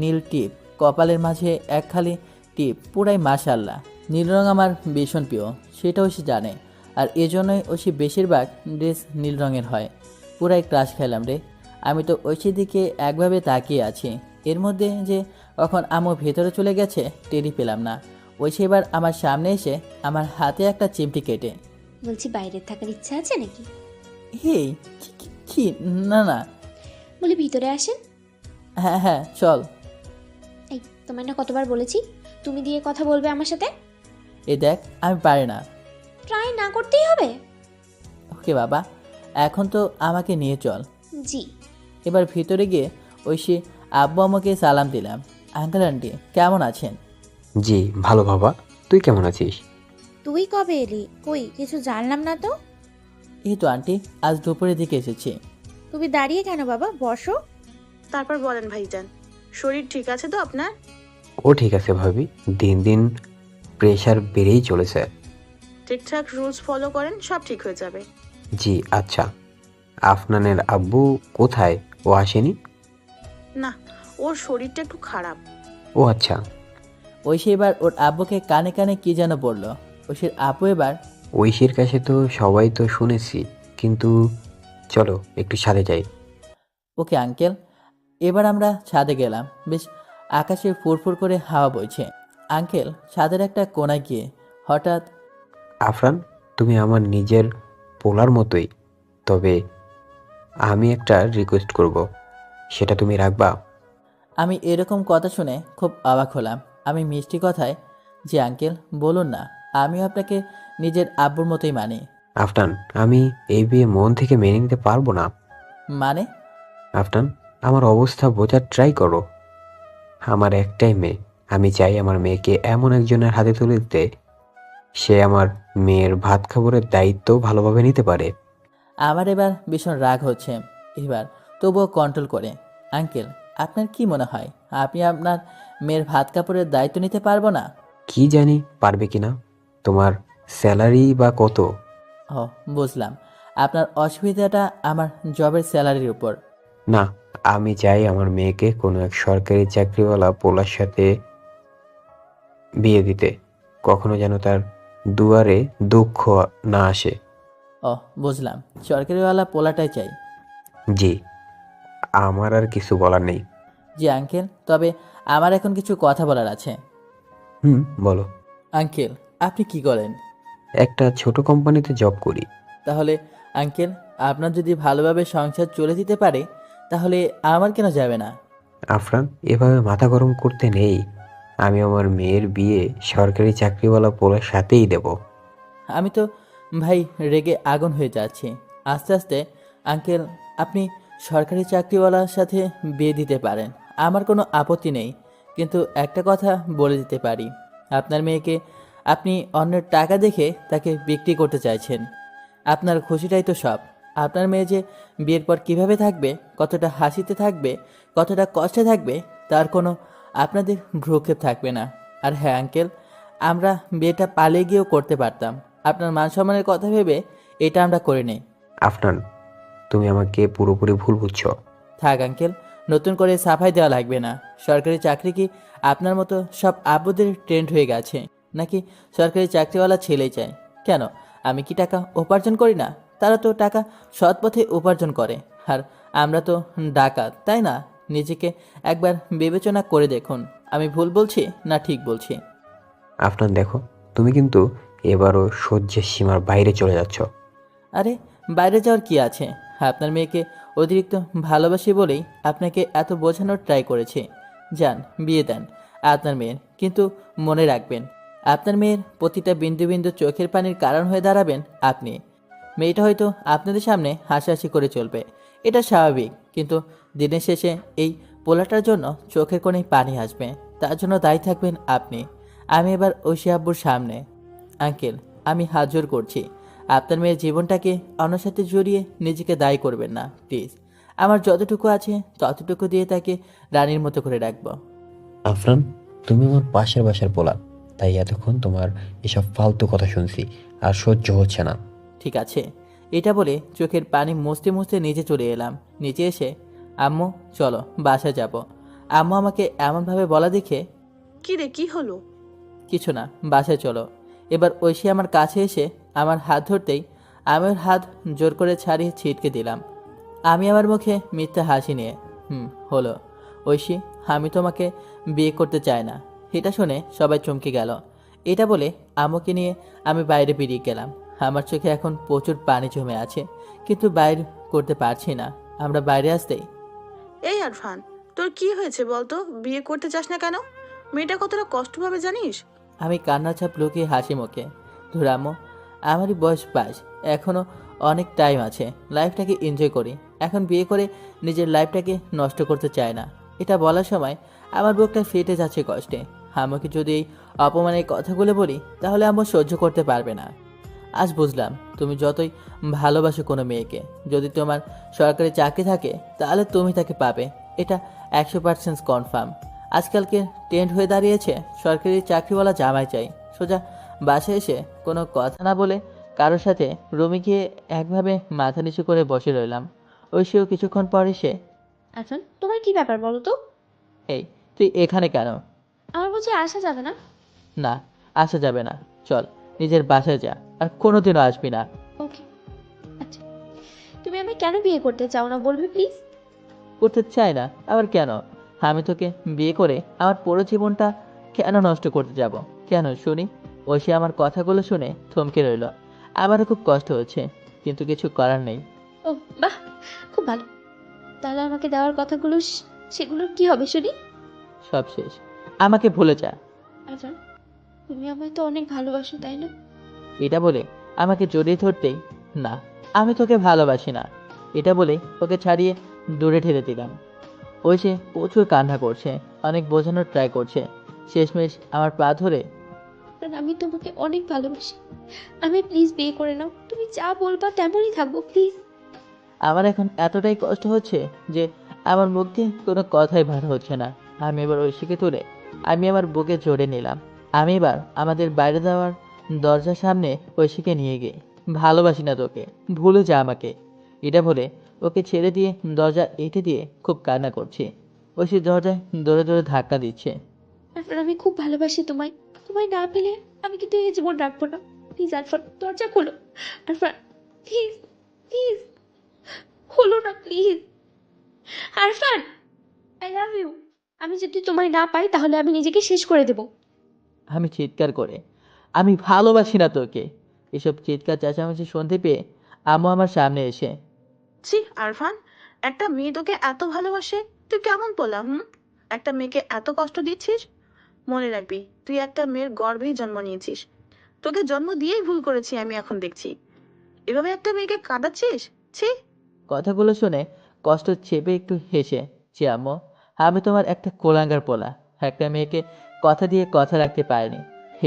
নীল টিপ, কপালের মাঝে একখালি টিপ, পুরাই মাশাল্লাহ। নীল রং আমার ভীষণ প্রিয়, সেটা ঐশী জানে, আর এজন্যই ঐশী বেশিরভাগ ড্রেস নীল রঙের হয়। পুরাই ক্রাশ খেলাম রে। আমি তো ঐশীর দিকে একভাবে তাকিয়ে আছি, এর মধ্যে যে কখন আম্মু ভেতরে চলে গেছে টেরই পেলাম না। ঐশী এবার আমার সামনে এসে আমার হাতে একটা চিমটি কেটে, বলছি বাইরে থাকার ইচ্ছা আছে নাকি? হেই কি না না, বলি ভিতরে আসেন। হ্যাঁ হ্যাঁ চল। এই তোমায় না কতবার বলেছি তুমি দিয়ে কথা বলবে আমার সাথে? এই দেখ আমি পারি না। ট্রাই না করতেই হবে? ওকে বাবা, এখন তো আমাকে নিয়ে চল। জি। এবার ভিতরে গিয়ে ঐশী আব্বু আমাকে সালাম দিলাম। আঙ্কেল আন্টি কেমন আছেন? জি ভালো বাবা, তুই কেমন আছিস? তুই কবে এলি? কই কিছু জানলাম না তো। এই তো আন্টি, আজ দুপুরের দিকে এসেছি। তুমি দাঁড়িয়ে কেন বাবা, বসো। তারপর বলেন ভাইজান, শরীর ঠিক আছে তো আপনার? ও ঠিক আছে ভাবি, দিন দিন প্রেশার বেড়েই চলেছে। ঠিকঠাক রুলস ফলো করেন, সব ঠিক হয়ে যাবে। জি আচ্ছা, আফনানের আব্বু কোথায়? ও আসেনি? না, ওর শরীরটা একটু খারাপ। ও আচ্ছা। ঐশী এবার ওর আব্বুকে কানে কানে কি যেন বলল। ঐশীর আব্বু এবার, ঐশীর কাছে তো সবাই তো শুনেছি, কিন্তু চলো একটু ছাদে যাই। Okay uncle. এবার আমরা ছাদে গেলাম। বেশ আকাশে ফুরফুর করে হাওয়া বইছে। আঙ্কেল ছাদের একটা কোণায় গিয়ে হঠাৎ, আফরান, তুমি আমার নিজের পোলার মতোই, তবে আমি একটা রিকোয়েস্ট করব, সেটা তুমি রাখবা? আমি এরকম কথা শুনে খুব অবাক হলাম। আমি মিষ্টি কথায়, যে আঙ্কেল বলুন না, আমিও আপনাকে নিজের আব্বুর মতোই মানি। আফরান, আমি এই বিয়ে মন থেকে মেনে নিতে পারবো না। মানে? আফরান, আমার অবস্থা বোঝার ট্রাই করো। আমার একটাই মেয়ে, আমি চাই আমার মেয়েকে এমন একজনের হাতে তুলে দিতে, সে আমার মেয়ের ভাত খাবারের দায়িত্ব ভালোভাবে নিতে পারে। আমার এবার ভীষণ রাগ হচ্ছে। এবার তবুও কন্ট্রোল করে, আঙ্কেল আপনার কি মনে হয় আপনি আপনার মেয়ের ভাত কাপড়ের দায়িত্ব নিতে পারবো না? কি জানি পারবে কিনা। তোমার স্যালারি বা কত? ও বুঝলাম, আপনার অসুবিধাটা আমার জবের স্যালারির উপর। না, আমি চাই আমার মেয়েকে কোনো এক সরকারি চাকরিওয়ালা পোলার সাথে বিয়ে দিতে, কখনো যেন তার দুয়ারে দুঃখ না আসে। ও বুঝলাম, সরকারিওয়ালা পোলাটাই চাই। জি, আমার আর কিছু বলার নেই। জি আঙ্কেল, তবে আমার এখন কিছু কথা বলার আছে। বলো। আঙ্কেল আপনি কি করেন? একটা ছোট কোম্পানিতে জব করি। তাহলে আঙ্কেল, আপনার যদি ভালোভাবে সংসার চলে দিতে পারে তাহলে আমার কেন যাবে না? আফরান, এভাবে মাথা গরম করতে নেই। আমি আমার মেয়ের বিয়ে সরকারি চাকরিওয়ালা পোলার সাথেই দেব। আমি তো ভাই রেগে আগুন হয়ে যাচ্ছি। আস্তে আস্তে আঙ্কেল, আপনি সরকারি চাকরিওয়ালার সাথে বিয়ে দিতে পারেন, আমার কোনো আপত্তি নেই। কিন্তু একটা কথা বলে দিতে পারি, আপনার মেয়েকে আপনি অন্যের টাকা দেখে তাকে বিক্রি করতে চাইছেন। আপনার খুশিটাই তো সব। আপনার মেয়ে যে বিয়ের পর কিভাবে থাকবে, কতটা হাসিতে থাকবে, কতটা কষ্টে থাকবে, তার কোনো আপনাদের ভ্রুক্ষেপ থাকবে না। আর হ্যাঁ আঙ্কেল, আমরা বিয়েটা পালিয়ে গিয়েও করতে পারতাম। আপনার মান সম্মানের কথা ভেবে এটা আমরা করে নেই। আফরান, তুমি আমাকে পুরোপুরি ভুল বুঝছো। থাক আঙ্কেল, নতুন করে সাফাই দেওয়া লাগবে না। সরকারি চাকরি কি আপনার মতো সব আব্বুদের ট্রেন্ড হয়ে গেছে, নাকি সরকারি চাকরিওয়ালা ছেলেই চায়? কেন, আমি কি টাকা উপার্জন করি না? তারা তো টাকা সৎ পথে উপার্জন করে, আর আমরা তো ডাকাত, তাই না? নিজেকে একবার বিবেচনা করে দেখুন, আমি ভুল বলছি না ঠিক বলছি? আফরান দেখো, তুমি কিন্তু এবারও সহ্যের সীমার বাইরে চলে যাচ্ছ। আরে বাইরে যাওয়ার কি আছে? আপনার মেয়েকে অতিরিক্ত ভালোবাসি বলেই আপনাকে এত বোঝানোর ট্রাই করেছি। যান বিয়ে দেন আপনার মেয়ের, কিন্তু মনে রাখবেন আপনার মেয়ের প্রতিটা বিন্দু বিন্দু চোখের পানির কারণ হয়ে দাঁড়াবেন আপনি। মেয়েটা হয়তো আপনাদের সামনে হাসাহাসি করে চলবে, এটা স্বাভাবিক, কিন্তু দিনের শেষে এই পোলাটার জন্য চোখের কোণেই পানি আসবে, তার জন্য দায়ী থাকবেন আপনি। আমি এবার ঐশী আব্বুর সামনে, আঙ্কেল আমি হাত জোর করছি, আপনার মেয়ের জীবনটাকে অন্যের সাথে জড়িয়ে নিজেকে দায়ী করবেন না প্লিজ। আমার যতটুকু আছে ততটুকু দিয়ে তাকে রানীর মতো করে রাখবো। আফরান, তুমি আমার পাশের বাসার পোলা, তাই এতক্ষণ তোমার এসব ফালতু কথা শুনছি, আর সহ্য হচ্ছে না। ঠিক আছে, এটা বলে চোখের পানি মুছতে মুছতে নিচে চলে এলাম। নিচে এসে, আম্মু চলো বাসায় যাব। আম্মু আমাকে এমনভাবে বলা দেখে, কি রে, কি হলো? কিছু না, বাসায় চলো। এবার ঐশী আমার কাছে এসে আমার হাত ধরতেই আমি ওর হাত জোর করে ছাড়িয়ে ছিটকে দিলাম। আমি আমার মুখে মিথ্যা হাসি নিয়ে, হলো ঐশী আমি তোমাকে বিয়ে করতে চাই না। এটা শুনে সবাই চমকে গেল। এটা বলে আম্মুকে নিয়ে আমি বাইরে বেরিয়ে গেলাম। আমার চোখে এখন প্রচুর পানি জমে আছে, কিন্তু বাইরে করতে পারছি না। আমরা বাইরে আসতেই এই আরফান, তোর কি হয়েছে বলতো? বিয়ে করতে চাস না কেন? মেয়েটা কতটা কষ্ট পাবে জানিস? আমি কান্না ছাপ লুকিয়ে হাসি মুখে, ধুর আম্মু, আমারই বয়স 22, এখনও অনেক টাইম আছে, লাইফটাকে এনজয় করি। এখন বিয়ে করে নিজের লাইফটাকে নষ্ট করতে চায় না। এটা বলার সময় আমার বুকটা ফেটে যাচ্ছে কষ্টে। আমাকে যদি এই অপমানের কথাগুলো বলি তাহলে আম্মু সহ্য করতে পারবে না। আজ বুঝলাম তুমি যতই ভালোবাসো কোনো মেয়েকে, যদি তোমার সরকারি চাকরি থাকে তাহলে তুমি তাকে পাবে, এটা 100% কনফার্ম। আজকালকে ট্রেন্ড হয়ে দাঁড়িয়েছে সরকারি চাকরিওয়ালা জামাই চাই। সোজা বাসায় এসে কোনো কথা না বলে কারোর সাথে রুমে গিয়ে একভাবে মাথা নিচু করে বসে রইলাম। ঐশীও কিছুক্ষণ পর এসে, আরফান, তোমার কি ব্যাপার বলো তো? এই তুই এখানে কেন? আমার বুঝি আসা যাবে না? না, আসা যাবে না, চল নিজের বাসায় যা, আর কোনোদিনও আসবি না। ওকে, আচ্ছা। তুমি আমি কেন বিয়ে করতে চাও না বলবে প্লিজ? করতে চাই না আবার কেন? আমি তোকে বিয়ে করে আমার পুরো জীবনটা কেন নষ্ট করতে যাব? কেন শুনি? ঐশী আমার কথাগুলো শুনে থমকে রইল। আমারও খুব কষ্ট হচ্ছে, কিন্তু কিছু করার নেই। ও বাহ, খুব ভালো। তাহলে আমাকে দেওয়ার কথাগুলো সেগুলোর কি হবে শুনি? সব শেষ, আমাকে ভুলে যা। আরফান, তুমি আমায় তো অনেক ভালোবাসো তাই না? এটা বলে আমাকে জড়িয়ে ধরতেই, না, আমি তোকে ভালোবাসি না, এটা বলেই ওকে ছাড়িয়ে দূরে ঠেলে দিলাম। ওই যে প্রচুর কান্না করছে, অনেক বোঝানোর ট্রাই করছে, শেষমেশ আমার পা ধরে, কারণ আমি তোমাকে অনেক ভালোবাসি। আমি প্লিজ বিয়ে করে নাও, তুমি যা বলবা তেমনই থাকবো প্লিজ। আমার এখন এতটাই কষ্ট হচ্ছে যে আমার মুখ দিয়ে কোনো কথাই বার হচ্ছে না। আমি এবার ঐশীকে তুলে আমি আমার বুকে জড়ে নিলাম। আমি এবার আমাদের বাইরে যাওয়ার দরজার সামনে ঐশীকে নিয়ে গিয়ে, ভালোবাসি না তোকে, ভুলে যা আমাকে, এটা বলে ওকে ছেড়ে দিয়ে দরজা এঁটে দিয়ে খুব কান্না করছি। ঐশী দরজায় দৌড়ে দৌড়ে ধাক্কা দিচ্ছে। আরফান, আমি খুব ভালোবাসি তোমায়। তোমায় না পেলে আমি কিন্তু এই জীবন রাখবো না। প্লিজ আরফান, দরজা খোলো। আরফান, প্লিজ প্লিজ, খোলো না please. Arfan, I love you. আমি যদি তোমায় না পাই তাহলে আমি নিজেকে শেষ করে দেব। আমি চিৎকার করে, আমি ভালোবাসি না তোকে, এসব চিৎকার চেঁচামেচি শুনতে পেয়ে আম্মু আমার সামনে এসে, ছি আরফান, একটা মেয়ে তোকে এত ভালোবাসে, তুই কেমন পোলা? একটা মেয়েকে এত কষ্ট দিচ্ছিস? মনে রাখবি, তুই একটা মেয়ের গর্ভেই জন্ম নিয়েছিস। তোকে জন্ম দিয়েই ভুল করেছি আমি এখন দেখছি। এভাবে একটা মেয়েকে কাঁদাচ্ছিস? ছি। কথাগুলো শুনে কষ্ট চেপে একটু হেসে, যে আম্মু, আমি তোমার একটা কোলাঙ্গার পোলা, একটা মেয়েকে কথা দিয়ে কথা রাখতে পারিনি,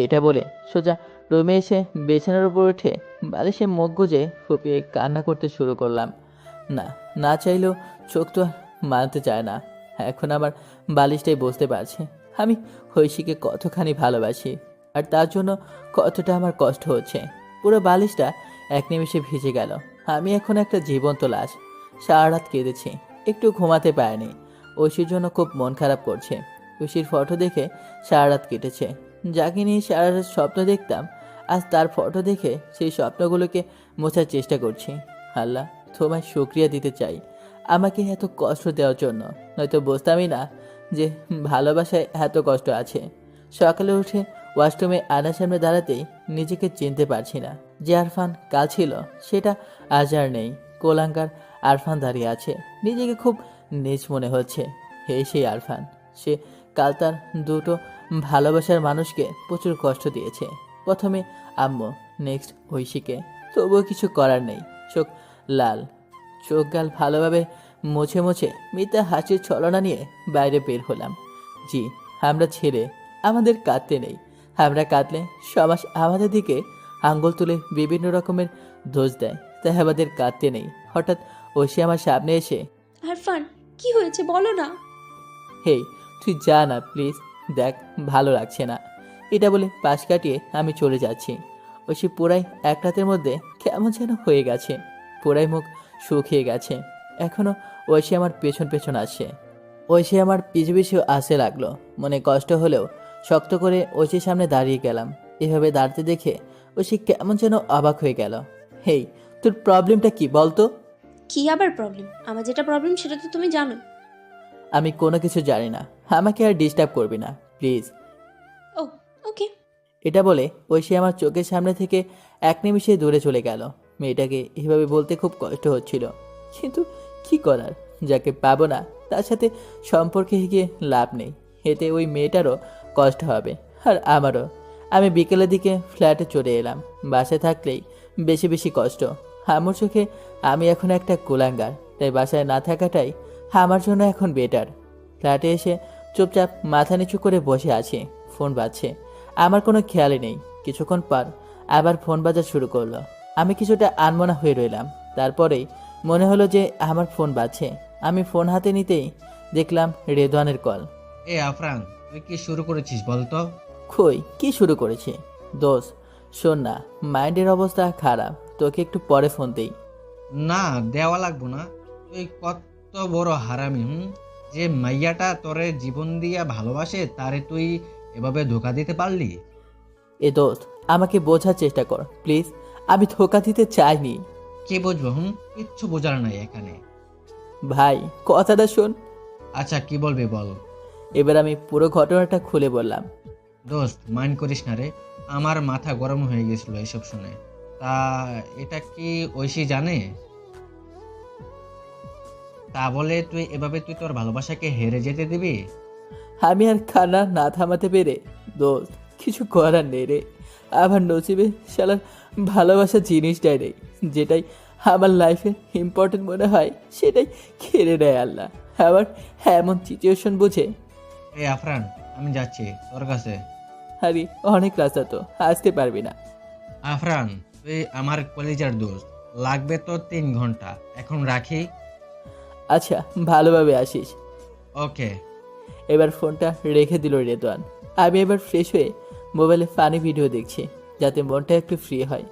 এটা বলে সোজা রুমে এসে বিছানার উপর উঠে বালিশে মুখ গুজে ফুপিয়ে কান্না করতে শুরু করলাম। না, না চাইলেও চোখ তো আর মানতে চায় না। এখন আমার বালিশটাই বুঝতে পারছে আমি ঐশীকে কতখানি ভালোবাসি, আর তার জন্য কতটা আমার কষ্ট হচ্ছে। পুরো বালিশটা এক নিমেষে ভিজে গেল। আমি এখন একটা জীবন্ত লাশ। সারা রাত কেঁদেছি, একটু ঘুমাতে পারিনি। ঐশীর জন্য খুব মন খারাপ করছে। ঐশীর ফটো দেখে সারা রাত কেটেছে। যাকে নিয়ে সারা রাত স্বপ্ন দেখতাম, আজ তার ফটো দেখে সেই স্বপ্নগুলোকে মোছার চেষ্টা করছি। আল্লাহ, তোমায় শুকরিয়া দিতে চাই আমাকে এত কষ্ট দেওয়ার জন্য, নয়তো বুঝতামই না যে ভালোবাসায় এত কষ্ট আছে। সকালে উঠে ওয়াশরুমে আয়নার সামনে দাঁড়াতেই নিজেকে চিনতে পারছি না। যে আরফান কাল ছিল সেটা আজ আর নেই। কোলাঙ্কার আরফান দাঁড়িয়ে আছে, নিজেকে খুব নীচ মনে হচ্ছে। সেই আরফান, সে কাল তার দুটো ভালোবাসার মানুষকে প্রচুর কষ্ট দিয়েছে। প্রথমে আম্মু, নেক্সট ঐশীকে। তবুও কিছু করার নেই। চোখ লাল, চোখ গাল ভালোভাবে মুছে মুছে মিথ্যা হাসির ছলনা নিয়ে বাইরে বের হলাম। জি, আমরা ছেড়ে আমাদের কাঁদতে নেই। আমরা কাঁদলে সমাজ আমাদের দিকে আঙ্গুল তুলে বিভিন্ন রকমের দোষ দেয়, তাই আমাদের কাঁদতে নেই। হঠাৎ ঐশী আমার সামনে এসে, আরফান, কি হয়েছে বলো না? হেই তুই যা না প্লিজ, দেখ ভালো লাগছে না, এটা বলে পাশ কাটিয়ে আমি চলে যাচ্ছি। ঐশী পুরাই এক রাতের মধ্যে কেমন যেন হয়ে গেছে, পুরাই মুখ শুকিয়ে গেছে। এখনও ঐশী আমার পেছন পেছন আসছে। ঐশী আমার পিছু পিছু আসতে লাগলো। মনে কষ্ট হলেও শক্ত করে ঐশীর সামনে দাঁড়িয়ে গেলাম। এভাবে দাঁড়াতে দেখে ঐশী কেমন যেন অবাক হয়ে গেল। হেই, তোর প্রবলেমটা কি বলতো? কি আবার প্রবলেম? আমার যেটা প্রবলেম সেটা তো তুমি জানো। আমি কোনো কিছু জানি না, আমাকে আর ডিস্টার্ব করবি না প্লিজ। ও ওকে। এটা বলে ঐশী আমার চোখের সামনে থেকে এক নিমিষে দূরে চলে গেল। মেয়েটাকে এভাবে বলতে খুব কষ্ট হচ্ছিল, কিন্তু কি করার, যাকে পাবো না তার সাথে সম্পর্কে গিয়ে লাভ নেই। এতে ওই মেয়েটারও কষ্ট হবে আর আমারও। আমি বিকেলের দিকে ফ্ল্যাটে চলে এলাম। বাসায় থাকলেই বেশি বেশি কষ্ট। আমার চোখে আমি এখন একটা কুলাঙ্গার, তাই বাসায় না থাকাটাই আমার জন্য এখন বেটার। ফ্ল্যাটে এসে চুপচাপ মাথা নিচু করে বসে আছি। ফোন বাজছে, আমার কোনো খেয়ালই নেই। কিছুক্ষণ পর আবার ফোন বাজা শুরু করলো। আমি কিছুটা আনমনা হয়ে রইলাম। তারপরেই মনে হলো যে আমার ফোন বাজছে। আমি ফোন হাতে নিতেই দেখলাম রেদওয়ানের কল। এ আফরান, তুই কি শুরু করেছিস বলতো? কই কি শুরু করেছি দোস্ত, শোন না, মাইন্ডের অবস্থা খারাপ, তোকে একটু পরে ফোন দেই। না, দেওয়া লাগবো না। তুই কত বড় হারামি! যে মাইয়াটা তোরে জীবন দিয়া ভালোবাসে তারে তুই এভাবে ধোকা দিতে পারলি? এ দোস্ত, আমাকে বোঝার চেষ্টা কর প্লিজ, আমি ধোকা দিতে চাইনি। কে বুঝবো? কিচ্ছু বোঝার নাই এখানে। ভাই কথাটা শোন। আচ্ছা, কি বলবি বল। এবার আমি পুরো ঘটনাটা খুলে বললাম। দোস্ত, মাইন্ড করিস না রে, আমার মাথা গরম হয়ে গেছিল এসব শুনে। তা এটা কি ঐশী জানে? তা বলে তুই তোর ভালোবাসাকে হেরে যেতে দিবি? আমি আর কান্না না থামাতে পেরে দোস্ত কিছু করার নেই রে। আমার নসিবে শালার ভালোবাসা জিনিসটাই নেই। যেটাই আমার লাইফে ইম্পর্টেন্ট মনে হয় সেটাই খেয়ে নেয় আল্লাহ। আবার এমন সিচুয়েশন বুঝে। এই আফরান, আমি যাচ্ছি তোর কাছে। আরে অনেক রাস্তা তো, আসতে পারবি না। আফরান, তুই আমার কলেজের দোস্ত, লাগবে তো 3 ঘন্টা। এখন রাখি। আচ্ছা ভালোভাবে আসিস। ওকে। এবার ফোনটা রেখে দিল রেদওয়ান। আমি এবার ফ্রেশ হয়ে মোবাইলে ফানি ভিডিও দেখছি, যাতে মনটা একটু ফ্রি হয়।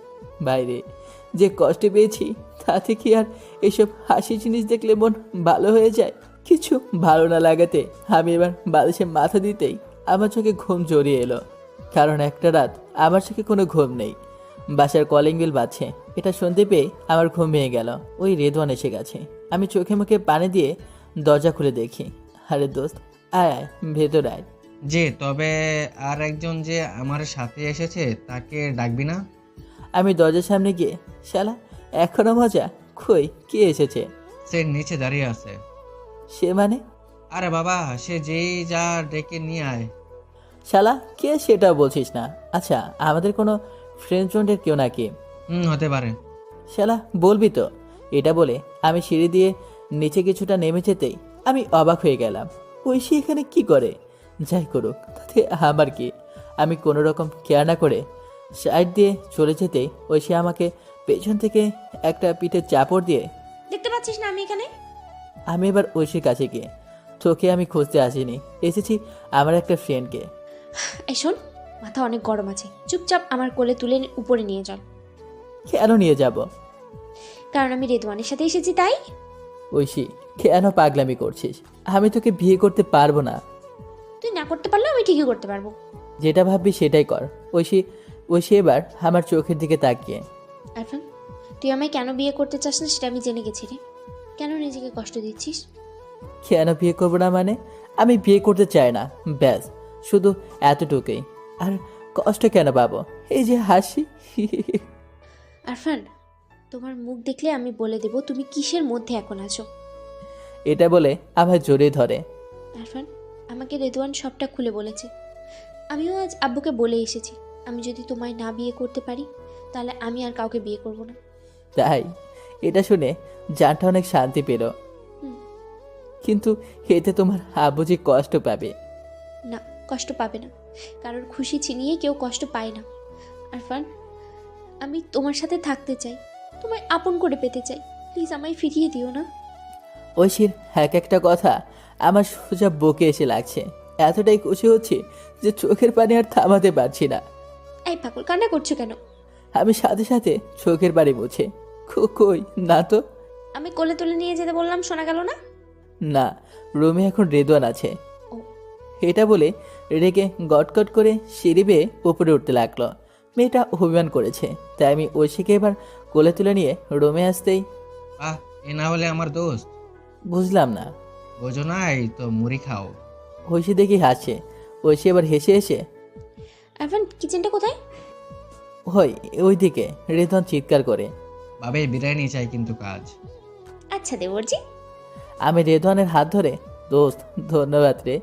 বাইরে যে কষ্ট পেয়েছি তাতে কি আর এসব হাসি জিনিস দেখলে মন ভালো হয়ে যায়? কিছু ভালো না লাগাতে আমি এবার বালিশে মাথা দিতেই আমার চোখে ঘুম জড়িয়ে এলো। কারণ একটা রাত আমার চোখে কোনো ঘুম নেই। বাসার কলিং বেল বাজছে, এটা শুনতে পেয়ে আমার ঘুম ভেঙে গেল। ওই রেদওয়ান এসে গেছে। আমি চোখে মুখে পানি দিয়ে দরজা খুলে দেখি, আরে দোস্ত আয় আয় ভেতর আয়। যে তবে আর একজন যে আমার সাথে এসেছে তাকে ডাকবি না? আমি দরজার সামনে গিয়ে, শালা এখনো মজা, কই কে এসেছে? সে নিচে দাঁড়িয়ে আছে। সে মানে? আরে বাবা, সে যেই যা ডেকে নিয়ে আয়। শালা কে সেটা বলছিস না? আচ্ছা আমাদের কোনো ফ্রেন্ড জোনের কেউ নাকি? হতে পারে। শালা বলবি তো? এটা বলে আমি সিঁড়ি দিয়ে নিচে কিছুটা নেমে যেতেই আমি অবাক হয়ে গেলাম। ঐশী এখানে কি করে? যাই করুক তাতে আমার কি? আমি কোনো রকম কেয়ার না করে সাইড দিয়ে চলে যেতেই ঐশী আমাকে পেছন থেকে একটা পিঠে চাপড় দিয়ে। দেখতে পাচ্ছিস না আমি এখানে? আমি এবার ঐশীর কাছে গিয়ে, তোকে আমি খুঁজতে আসিনি, এসেছি আমার একটা ফ্রেন্ডকে। এই শোন, মাথা অনেক গরম আছে, চুপচাপ আমার কোলে তুলে উপরে নিয়ে চল। কেন নিয়ে যাব? কারণ আমি রেদওয়ানের সাথে এসেছি তাই। ঐশী কেন পাগলামি করছিস? আমি তোকে বিয়ে করতে পারবো না। তুই না করতে পারলে আমি ঠিকই করতে পারবো। যেটা ভাববি সেটাই কর। ঐশী ঐশী এবার আমার চোখের দিকে তাকিয়ে, আরফান, তুই আমায় কেন বিয়ে করতে চাস না সেটা আমি জেনে গেছি রে। কেন নিজেকে কষ্ট দিচ্ছিস? কেন বিয়ে করবো না মানে? আমি বিয়ে করতে চাই না, ব্যাস শুধু এতটুকুই। আর কষ্ট কেন পাবো? এই যে হাসি। আরফান, তোমার মুখ দেখলে আমি বলে দেব তুমি কিসের মধ্যে এখন আছো। এটা বলে আমার জড়িয়ে ধরে। আরফান, আমাকে রেদওয়ান সবটা খুলে বলেছে। আমিও আজ আব্বুকে বলে এসেছি, আমি যদি তোমায় না বিয়ে করতে পারি তাহলে আমি আর কাউকে বিয়ে করব না। তাই? এটা শুনে জানটা অনেক শান্তি পেল। হুম। কিন্তু এতে তোমার আব্বুজি কষ্ট পাবে। না, কষ্ট পাবে না। কারোর খুশি ছিনিয়ে কেউ কষ্ট পায় না। আরফান, আমি তোমার সাথে থাকতে চাই, তোমায় আপন করে পেতে চাই। প্লিজ আমায় ফিরিয়ে দিও না। ঐশীর এক একটা কথা আমার সোজা বুকে এসে লাগছে। এতটাই খুশি হচ্ছে যে চোখের পানি আর থামাতে পারছি না। এই পাগল, কান্না করছো কেন? আমি সাথে সাথে চোখের পানি মুছে, কই না তো। আমি কোলে তুলে নিয়ে যেতে বললাম, শোনা গেল না? না, রুমে এখন রেদওয়ান আছে। ও। এটা বলে রেগে গটগট করে সিঁড়ি বেয়ে উপরে উঠতে লাগলো। মেয়েটা অভিমান করেছে, তাই আমি ঐশীকে এবার কোলে তুলে নিয়ে রুমে আসতেই। এ না হলে আমার দোস্ত। বুঝলাম না। বোঝো না, এই তো মুড়ি খাও। ঐশী দেখি হাসছে। ঐশী এবার হেসে এসে আরফান কিচেনটা কোথায়? হই ওইদিকে। রেদওয়ান চিৎকার করে। ভাবে বিরিয়ানি চাই কিন্তু কাজ। আচ্ছা দেবরজি। আমি রেদওয়ানের হাত ধরে, দোস্ত ধন্যবাদ রে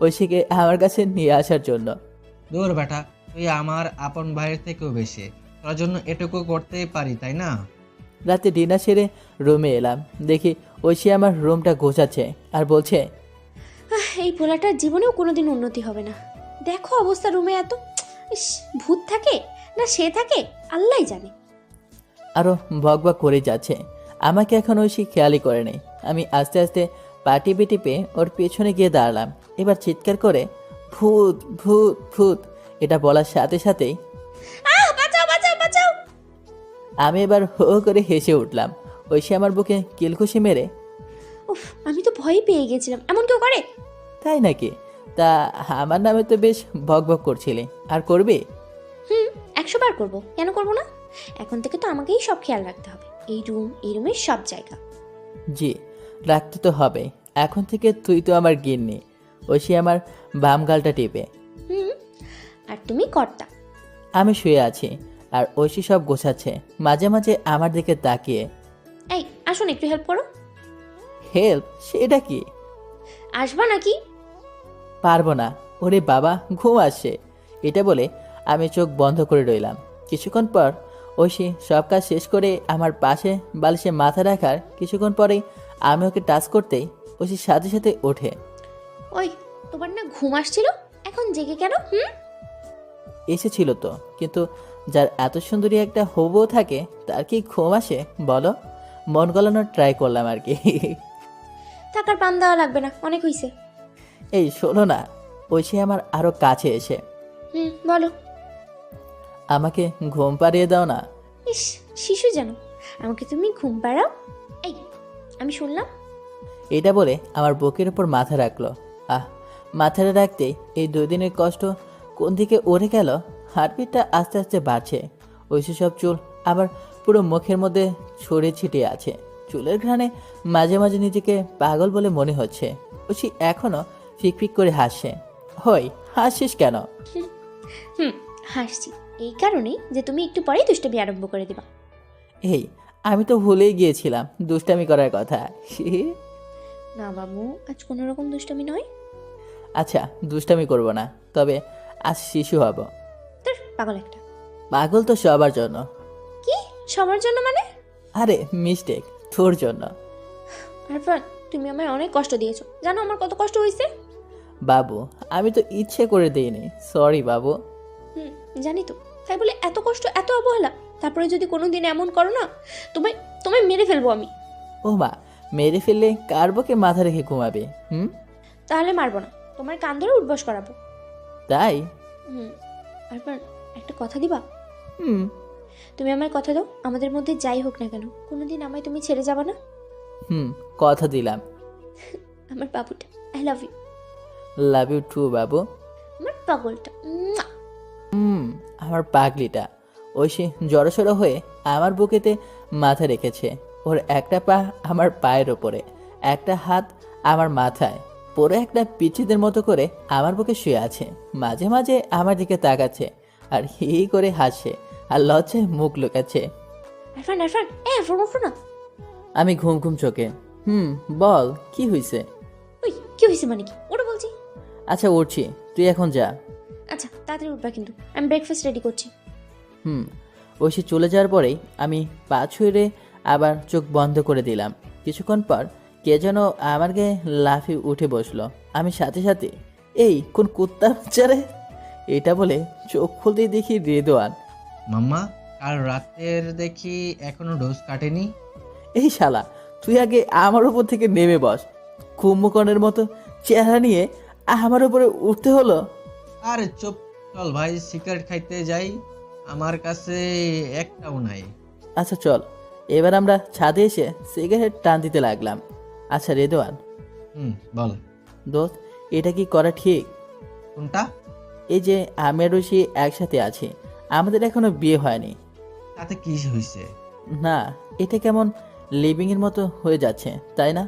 ঐশীকে আমার কাছে নিয়ে আসার জন্য। দূর বেটা, তুই আমার আপন ভাইয়ের থেকেও বেশি, তোর জন্য এটুকু করতেই পারি, তাই না? রাতে ডিনার সেরে রুমে এলাম। দেখি ঐশী আমার রুমটা গোছাচ্ছে আর বলছে, এই পোলাটার জীবনেও কোনোদিন উন্নতি হবে না। দেখো অবস্থা রুমে এত। ইস, ভূত থাকে না সে থাকে আল্লাহই জানে। আরও বকবক করে যাচ্ছে। আমাকে এখন ঐশী খেয়ালই করে নেই। আমি আস্তে আস্তে পা টিপে টিপে ওর পেছনে গিয়ে দাঁড়ালাম। এবার চিৎকার করে ভূত ভূত ভূত এটা বলার সাথে সাথেই বাঁচাও বাঁচাও বাঁচাও! আমি এবার হো হো করে হেসে উঠলাম। ঐশী আমার বুকে কিলঘুষি মেরে, উফ, আমি তো ভয়ই পেয়ে গেছিলাম। এমন কেউ করে? তাই নাকি? তা আমার নামে তো বেশ বকবক করছিলে, আর করবে? 100 বার করবো, কেন করবো না? এখন থেকে তো আমাকেই সব খেয়াল রাখতে হবে। এই রুমের সব জায়গা। জি, রাখতে তো হবে। এখন থেকে তুই তো আমার গিন্নি। ঐশী আমার বাম গালটা টিপে। হুম, আর তুমি কর্তা। আমি শুয়ে আছি আর ঐশী সব গোছাচ্ছে, মাঝে মাঝে আমার দিকে তাকিয়ে। এই আসুন একটু হেল্প করো। হেল্প? সেটা কি? আসবা নাকি? পারবো না। ওরে বাবা, ঘুম আসছে। এটা বলে আমি চোখ বন্ধ করে রইলাম। কিছুক্ষণ পর ঐশী সব কাজ শেষ করে আমার পাশে বালিশে মাথা রাখার কিছুক্ষণ পরেই আমি ওকে টাচ করতেই ঐশীর সাথে সাথে ওঠে। ওই, তোমার না ঘুম আসছিল, এখন জেগে কেন? এসেছিল তো, কিন্তু যার এত সুন্দরী একটা হবু থাকে তার কি ঘুম আসে বলো? মন গলানোর ট্রাই করলাম আর কি। থাকার পান দেওয়া লাগবে না, অনেক হইছে। এই শোনো না। ঐশী আমার আরো কাছে এসে, বলো। আমাকে ঘুম পাড়িয়ে দাও না। ইস, শিশু যেন। আমাকে তুমি ঘুম পাড়াও? এই, আমি শুনলাম। এটা বলে আমার বুকের উপর মাথা রাখলো। মাথাটা রাখতে এই 2 দিনের কষ্ট কোন দিকে উড়ে গেল। হার্টবিটটা আস্তে আস্তে বাড়ছে। ঐশী সব চুল আবার পুরো মুখের মধ্যে ছড়িয়ে ছিটিয়ে আছে। চুলের ঘ্রাণে মাঝে মাঝে নিজেকে পাগল বলে মনে হচ্ছে। ঐশী এখনো ফিকফিক করে হাসছে। হই, হাসছিস কেন? হাসছি এই কারণেই যে তুমি একটু পরেই দুষ্টামি আরম্ভ করে দিবা। এই, আমি তো ভুলেই গিয়েছিলাম দুষ্টামি করার কথা। না বাবু, আজ কোনো রকম দুষ্টামি নয়। আচ্ছা, দুষ্টামি করব না, তবে আজ শিশু হব। তোর পাগল একটা। পাগল তো সবার জন্য। কি সবার জন্য মানে? আরে মিস্টেক, তোর জন্য। আরফান, তুমি আমায় অনেক কষ্ট দিয়েছো, জানো আমার কত কষ্ট হয়েছে? বাবু, আমি তো ইচ্ছে করে দিইনি, সরি বাবু। জানি তো, তাই বলে এত কষ্ট, এত অবহেলা। তারপরে যদি কোনোদিন এমন করো না, তোমায় তোমায় মেরে ফেলবো আমি। ও মা, মেরে ফেললে কার বুকে মাথা রেখে ঘুমাবে? তাহলে মারবো না, তোমার কান ধরে উঠবস করাবো। তাই? আরফান, একটা কথা দিবা? হুম। তুমি আমায় কথা দাও, আমাদের মধ্যে যাই হোক না কেন কোনোদিন আমায় তুমি ছেড়ে যাবা না? কথা দিলাম। আমার বাবুটা, I love you. Love you too বাবু। আমার পাগলটা। আমার পাগলিটা। ঐশী জড়সড় হয়ে আমার বুকেতে মাথা রেখেছে। ওর একটা পা আমার পায়ের ওপরে, একটা হাত আমার মাথায়, পুরো একটা পিচ্ছিদের মতো করে আমার বুকে শুয়ে আছে। মাঝে মাঝে আমার দিকে তাকাচ্ছে আর হি করে হাসছে আর লজ্জায় মুখ লুকাচ্ছে। আরফান, আরফান, আরফান ওঠো না। আমি ঘুম ঘুম চোখে। বল, কি হয়েছে? ওই, কি হয়েছে মানে কি? ওটা বলছি। আচ্ছা উঠছি, তুই এখন যা। আচ্ছা তাড়াতাড়ি উঠবা কিন্তু, আমি ব্রেকফাস্ট রেডি করছি। ঐশী চলে যাওয়ার পরেই আমি পা ছুঁড়ে আবার চোখ বন্ধ করে দিলাম। কিছুক্ষণ পর কে যেন আমার গায়ে লাফিয়ে উঠে বসলো। আমি সাথে সাথে, এই কোন কুত্তা বাচ্চারে? এটা বলে চোখ খুলতেই দেখি রেদওয়ান। মাম্মা, কাল রাতের দেখি এখনো ডোজ কাটেনি। এই শালা, তুই আগে আমার উপর থেকে নেমে বস। কুম্ভকর্ণের মতো চেহারা নিয়ে আমার উপরে উঠতে হলো। আরে চুপ, চল ভাই সিগারেট খাইতে যাই, আমার কাছে একটাও নাই। আচ্ছা চল। এবার আমরা ছাদে এসে সিগারেট টান দিতে লাগলাম। আচ্ছা রেদওয়ান, বল। দোস্ত, এটা কি করা ঠিক? কোনটা? এই যে আমি আর ঐশী একসাথে আছি, আমাদের এখনো বিয়ে হয়নি। তাতে কি হয়েছে? না, এটা কেমন লিভিং এর মতো হয়ে যাচ্ছে, তাই না?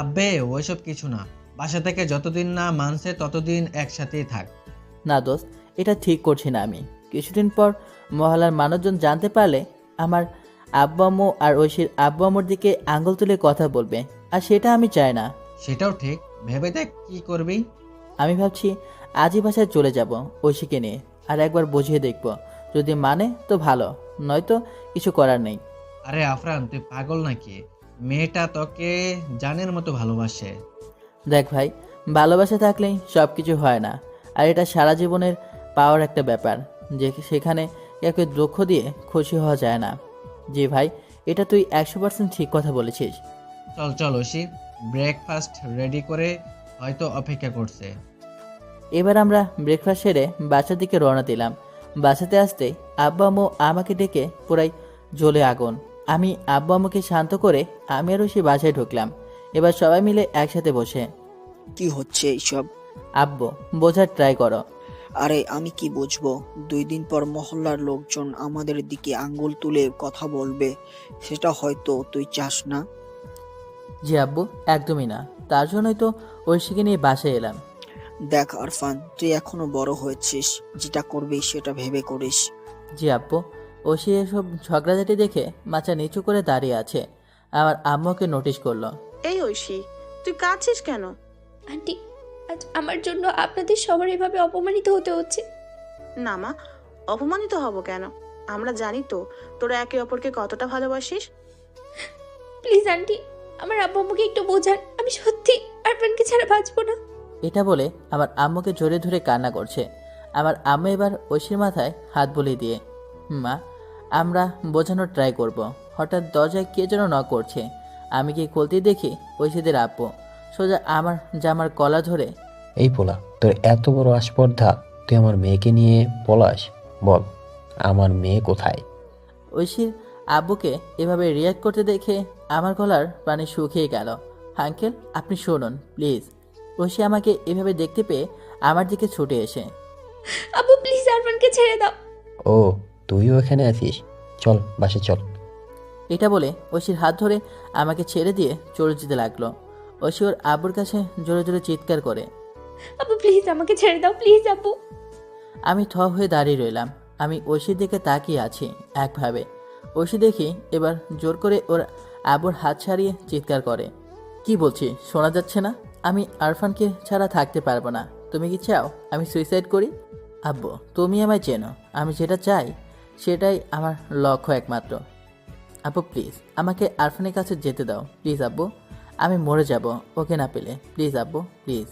আব্বে ওইসব কিছু না, বাসা থেকে যতদিন না মানছে ততদিন একসাথেই থাক। না দোস্ত, এটা ঠিক করছি না আমি। কিছুদিন পর মহল্লার মানুষজন জানতে পারলে আমার আব্বু আম্মু আর ঐশীর আব্বু আম্মুর দিকে আঙুল তুলে কথা বলবে, আর সেটা আমি চাই না। সেটাও ঠিক, ভেবে দেখ কি করবি। আমি ভাবছি আজই বাসায় চলে যাব ঐশীকে নিয়ে, আর একবার বুঝিয়ে দেখব। যদি মানে তো ভালো, নয়তো কিছু করার নেই। আরে আফরান, তুই পাগল নাকি? মেয়েটা তোকে জানের মতো ভালোবাসে। দেখ ভাই, ভালোবাসা থাকলেই সব কিছু হয় না, আর এটা সারা জীবনের পাওয়ার একটা ব্যাপার, যে সেখানে কাউকে দুঃখ দিয়ে খুশি হওয়া যায় না। জি ভাই, এটা তুই 100% ঠিক কথা বলেছিস। চল চল ঐশী, ব্রেকফাস্ট রেডি করে হয়তো অপেক্ষা করছে। এবার আমরা ব্রেকফাস্ট সেরে বাসার দিকে রওনা দিলাম। বাসাতে আসতে আব্বু আম্মু আমাকে ডেকে পুরাই জ্বলে আগুন। আমি আব্বু আম্মুকে শান্ত করে আমি আর ঐশী বাসায় ঢুকলাম। এবার সবাই মিলে একসাথে বসে। কি হচ্ছে এইসব? আব্বু, বোঝার ট্রাই করো। আরে আমি কি বুঝবো? 2 দিন পর মহল্লার লোকজন আমাদের দিকে আঙ্গুল তুলে কথা বলবে, সেটা হয়তো তুই চাস না। জি আব্বু, একদমই না। তার জন্যই তো ঐশীকে নিয়ে বাসায় এলাম। দেখ আরফান, তুই এখনো বড় হয়েছিস, যেটা করবি সেটা ভেবে করিস। জি আব্বু। ঐশী এসব ঝগড়াঝাটি দেখে মাথা নিচু করে দাঁড়িয়ে আছে। আমার আম্মুকে নোটিশ করলো। এই ঐশী, তুই কাঁদছিস কেন? আন্টি, আজ আমার জন্য আপনাদের সবার এভাবে অপমানিত হতে হচ্ছে। না মা, অপমানিত হব কেন? আমরা জানি তো তোরা একে অপরকে কতটা ভালোবাসিস। প্লিজ আন্টি, আমার আব্বু আম্মুকে একটু বোঝান। আমি সত্যি আরফানকে ছাড়া বাঁচবো না। এটা বলে আমার আম্মুকে জোরে ধরে কান্না করছে। আমার আম্মু এবার ঐশীর মাথায় হাত বুলিয়ে দিয়ে, মা, আমরা বোঝানোর ট্রাই করব। হঠাৎ দরজায় কে যেন নক করছে। আমি কি খুলতে দেখি ঐশীদের আব্বু সোজা আমার জামার কলা ধরে, এই পোলা, তোর এত বড় আস্পর্ধা, তুই আমার মেয়েকে নিয়ে পলাস? বল, আমার মেয়ে কোথায়? ঐশীর আব্বুকে এভাবে রিয়াক্ট করতে দেখে আমার গলার পানি শুকিয়ে গেল। আঙ্কেল, আপনি শুনুন প্লিজ। ঐশী আমাকে এভাবে দেখতে পেয়ে আমার দিকে ছুটে এসে, আব্বু প্লিজ আরফানকে ছেড়ে দাও। ও, তুইও এখানে আছিস? চল বাসে চল। এটা বলে ঐশীর হাত ধরে আমাকে ছেড়ে দিয়ে চলে যেতে লাগলো। ঐশী ওর আব্বুর কাছে জোরে জোরে চিৎকার করে। আব্বু প্লিজ আমাকে ছেড়ে দাও, প্লিজ আব্বু। আমি থ হয়ে দাঁড়িয়ে রইলাম। আমি ঐশীর দিকে তাকিয়ে আছি একভাবে। ঐশী দেখি এবার জোর করে ওর আব্বুর হাত ছাড়িয়ে চিৎকার করে, কি বলছি শোনা যাচ্ছে না? আমি আরফানকে ছাড়া থাকতে পারবো না। তুমি কি চাও আমি সুইসাইড করি? আব্বু, তুমি আমায় চেনো, আমি যেটা চাই সেটাই আমার লক্ষ্য একমাত্র। আব্বু প্লিজ আমাকে আরফানের কাছে যেতে দাও, প্লিজ আব্বু। আমি মরে যাব ওকে না পেলে, প্লিজ আব্বু প্লিজ।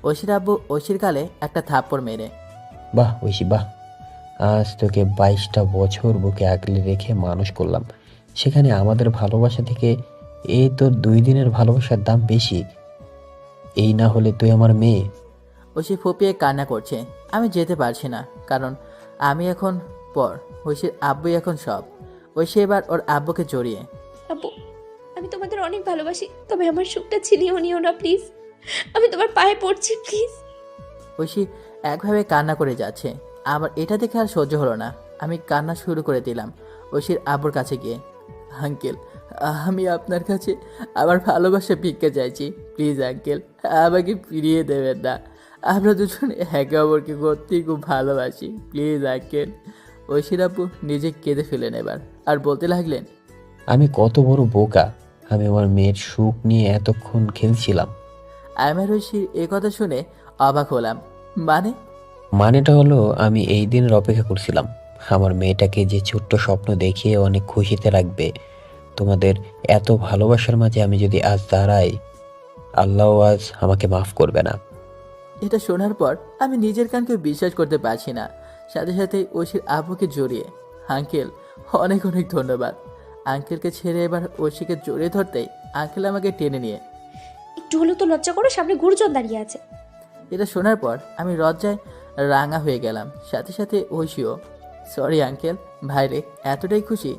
ঐশীর আব্বু ঐশীর গালে একটা থাপ্পড় মেরে, বাহ ঐশী বাহ, আজ তোকে 22টা বছর বুকে আগলে রেখে মানুষ করলাম, সেখানে আমাদের ভালোবাসা থেকে এই তোর 2 দিনের ভালোবাসার দাম বেশি। এই না হলে তুই আমার মেয়ে। ঐশী ফুপিয়ে কান্না করছে। আমি যেতে পারছি না, কারণ আমি এখন পর, ঐশীর আব্বুই এখন সব। ঐশী এবার ওর আব্বুকে জড়িয়ে, আব্বু, আমি তোমাদের অনেক ভালোবাসি, তবে আমার সুখটা ছিনিয়ে নিও না প্লিজ। আমি তোমার পায়ে পড়ছি প্লিজ। ঐশী একভাবে কান্না করে যাচ্ছে। আমার এটা দেখে আর সহ্য হলো না। আমি কান্না শুরু করে দিলাম ঐশীর আব্বুর কাছে গিয়ে, আঙ্কেল, আমি আপনার কাছে আমার ভালোবাসা ভিক্ষা চাইছি, প্লিজ আঙ্কেল, আমাকে ফিরিয়ে দেবেন না। আমরা দুজনে একে অপরকে সত্যি খুব ভালোবাসি, প্লিজ আঙ্কেল। ঐশীর আব্বু নিজে কেঁদে ফেলেন এবার, আর বলতে লাগলেন, আমি কত বড় বোকা, আমি আমার মেয়ের সুখ নিয়ে এতক্ষণ খেলছিলাম। আমার ঐশীর এ কথা শুনে অবাক হলাম। মানেটা হলো আমি এই দিনের অপেক্ষা করছিলাম, আমার মেয়েটাকে যে ছোট্ট স্বপ্ন দেখিয়ে অনেক খুশিতে রাখবে। তোমাদের এত ভালোবাসার মাঝে আমি যদি আজ দাঁড়াই, আল্লাহ আজ আমাকে মাফ করবে না। এটা শোনার পর আমি নিজের কানকে বিশ্বাস করতে পারছি না। সাথে সাথে ঐশীর আব্বুকে জড়িয়ে, আঙ্কেল অনেক অনেক ধন্যবাদ। আঙ্কেলকে ছেড়ে এবার ঐশীকে জড়িয়ে ধরতেই আঙ্কেল আমাকে টেনে নিয়ে, একটু হলেও তো লজ্জা করো, সামনে গুরুজন দাঁড়িয়ে আছে। এটা শোনার পর আমি লজ্জায় রাঙা হয়ে গেলাম, সাথে সাথে ঐশীও। Sorry uncle. ভাইরে এতটাই খুশি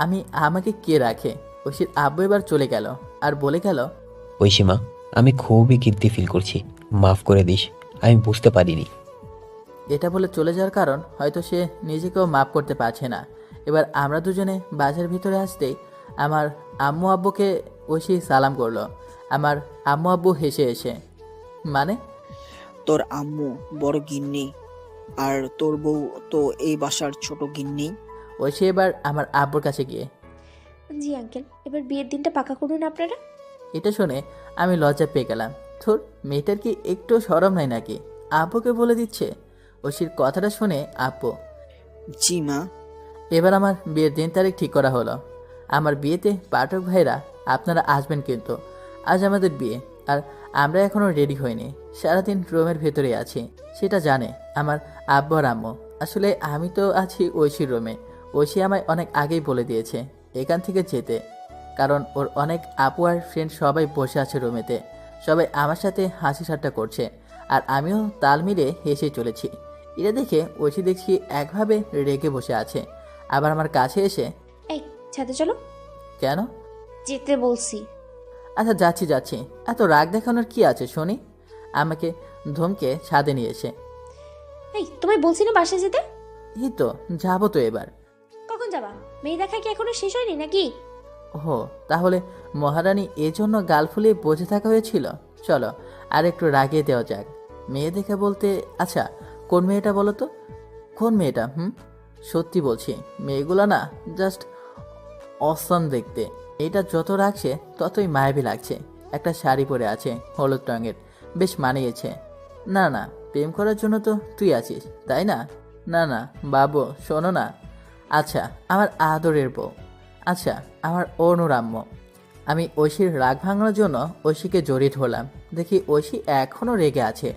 আমি, আমাকে কে রাখে। ঐশীর আব্বু এবার চলে গেল আর বলে গেল, ঐশীমা, আমি খুবই গিল্টি ফিল করছি, মাফ করে দিস, আমি বুঝতে পারিনি। এটা বলে চলে যাওয়ার কারণ হয়তো সে নিজেকেও মাপ করতে পারছে না। এবার আমরা দুজনে বাজার ভিতরে আসতেই আমার আম্মু আব্বুকে ঐশী সালাম করলো। আমার আম্মু আব্বু হেসে এসে, মানে? তোর আম্মু বড় গিন্নি, আর তোর বউ তো এই বাসার ছোট গিন্নি। ঐশী এবার আমার আব্বুর কাছে গিয়ে, জি আঙ্কেল, এবার বিয়ের দিনটা পাকা করুন আপনারা। এটা শুনে আমি লজ্জা পেয়ে গেলাম। থুর, মেয়েটার কি একটু শরম নাই নাকি? আব্বুকে বলে দিচ্ছে। ঐশীর কথাটা শুনে আব্বু, জি মা। এবার আমার বিয়ের দিন তারিখ ঠিক করা হলো। আমার বিয়েতে পাঠক ভাইরা আপনারা আসবেন, কিন্তু আজ আমাদের বিয়ে আর আমরা এখনও রেডি হইনি। সারাদিন রুমের ভেতরে আছি, সেটা জানে আমার আব্বু আর আম্মু। আসলে আমি তো আছি ঐশীর রুমে। ঐশী আমায় অনেক আগেই বলে দিয়েছে এখান থেকে যেতে, কারণ ওর অনেক আপু আর ফ্রেন্ড সবাই বসে আছে রুমেতে। সবাই আমার সাথে হাসি ঠাট্টা করছে আর আমিও তাল মিলে হেসে চলেছি। এটা দেখে ঐশী দেখছি একভাবে রেগে বসে আছে, আবার আমার কাছে এসে, এই ছাদে চলো। কেন? যেতে বলছি। আচ্ছা যাচ্ছি যাচ্ছি, এত রাগ দেখানোর কি আছে শুনি? আমাকে ধমকে ছাদে নিয়ে এসে, এই তোমায় বলছি না বাসায় যেতে। এই তো যাবো তো এবার। কখন যাবা? মেয়ে দেখা কি এখনো শেষ হয়নি নাকি? ওহো, তাহলে মহারানী এজন্য গাল ফুলিয়ে বসে থাকা হয়েছিল। চলো আর একটু রাগিয়ে দেওয়া যাক। মেয়ে দেখে বলতে, আচ্ছা কোন মেয়েটা বলো তো? কোন মেয়েটা? সত্যি বলছি, মেয়েগুলো না জাস্ট অসম দেখতে। এটা যত রাখছে ততই মায়াবী লাগছে। একটা শাড়ি পরে আছে হলুদ রঙের, বেশ মানিয়েছে। না না, প্রেম করার জন্য তো তুই আছিস, তাই না? না না বাবু, শোনো না। আচ্ছা আমার আদরের বউ, আচ্ছা আমার অনুরাম্য। আমি ঐশীর রাগ ভাঙানোর জন্য ঐশীকে জড়িয়ে ধরলাম। দেখি ঐশী এখনও রেগে আছে,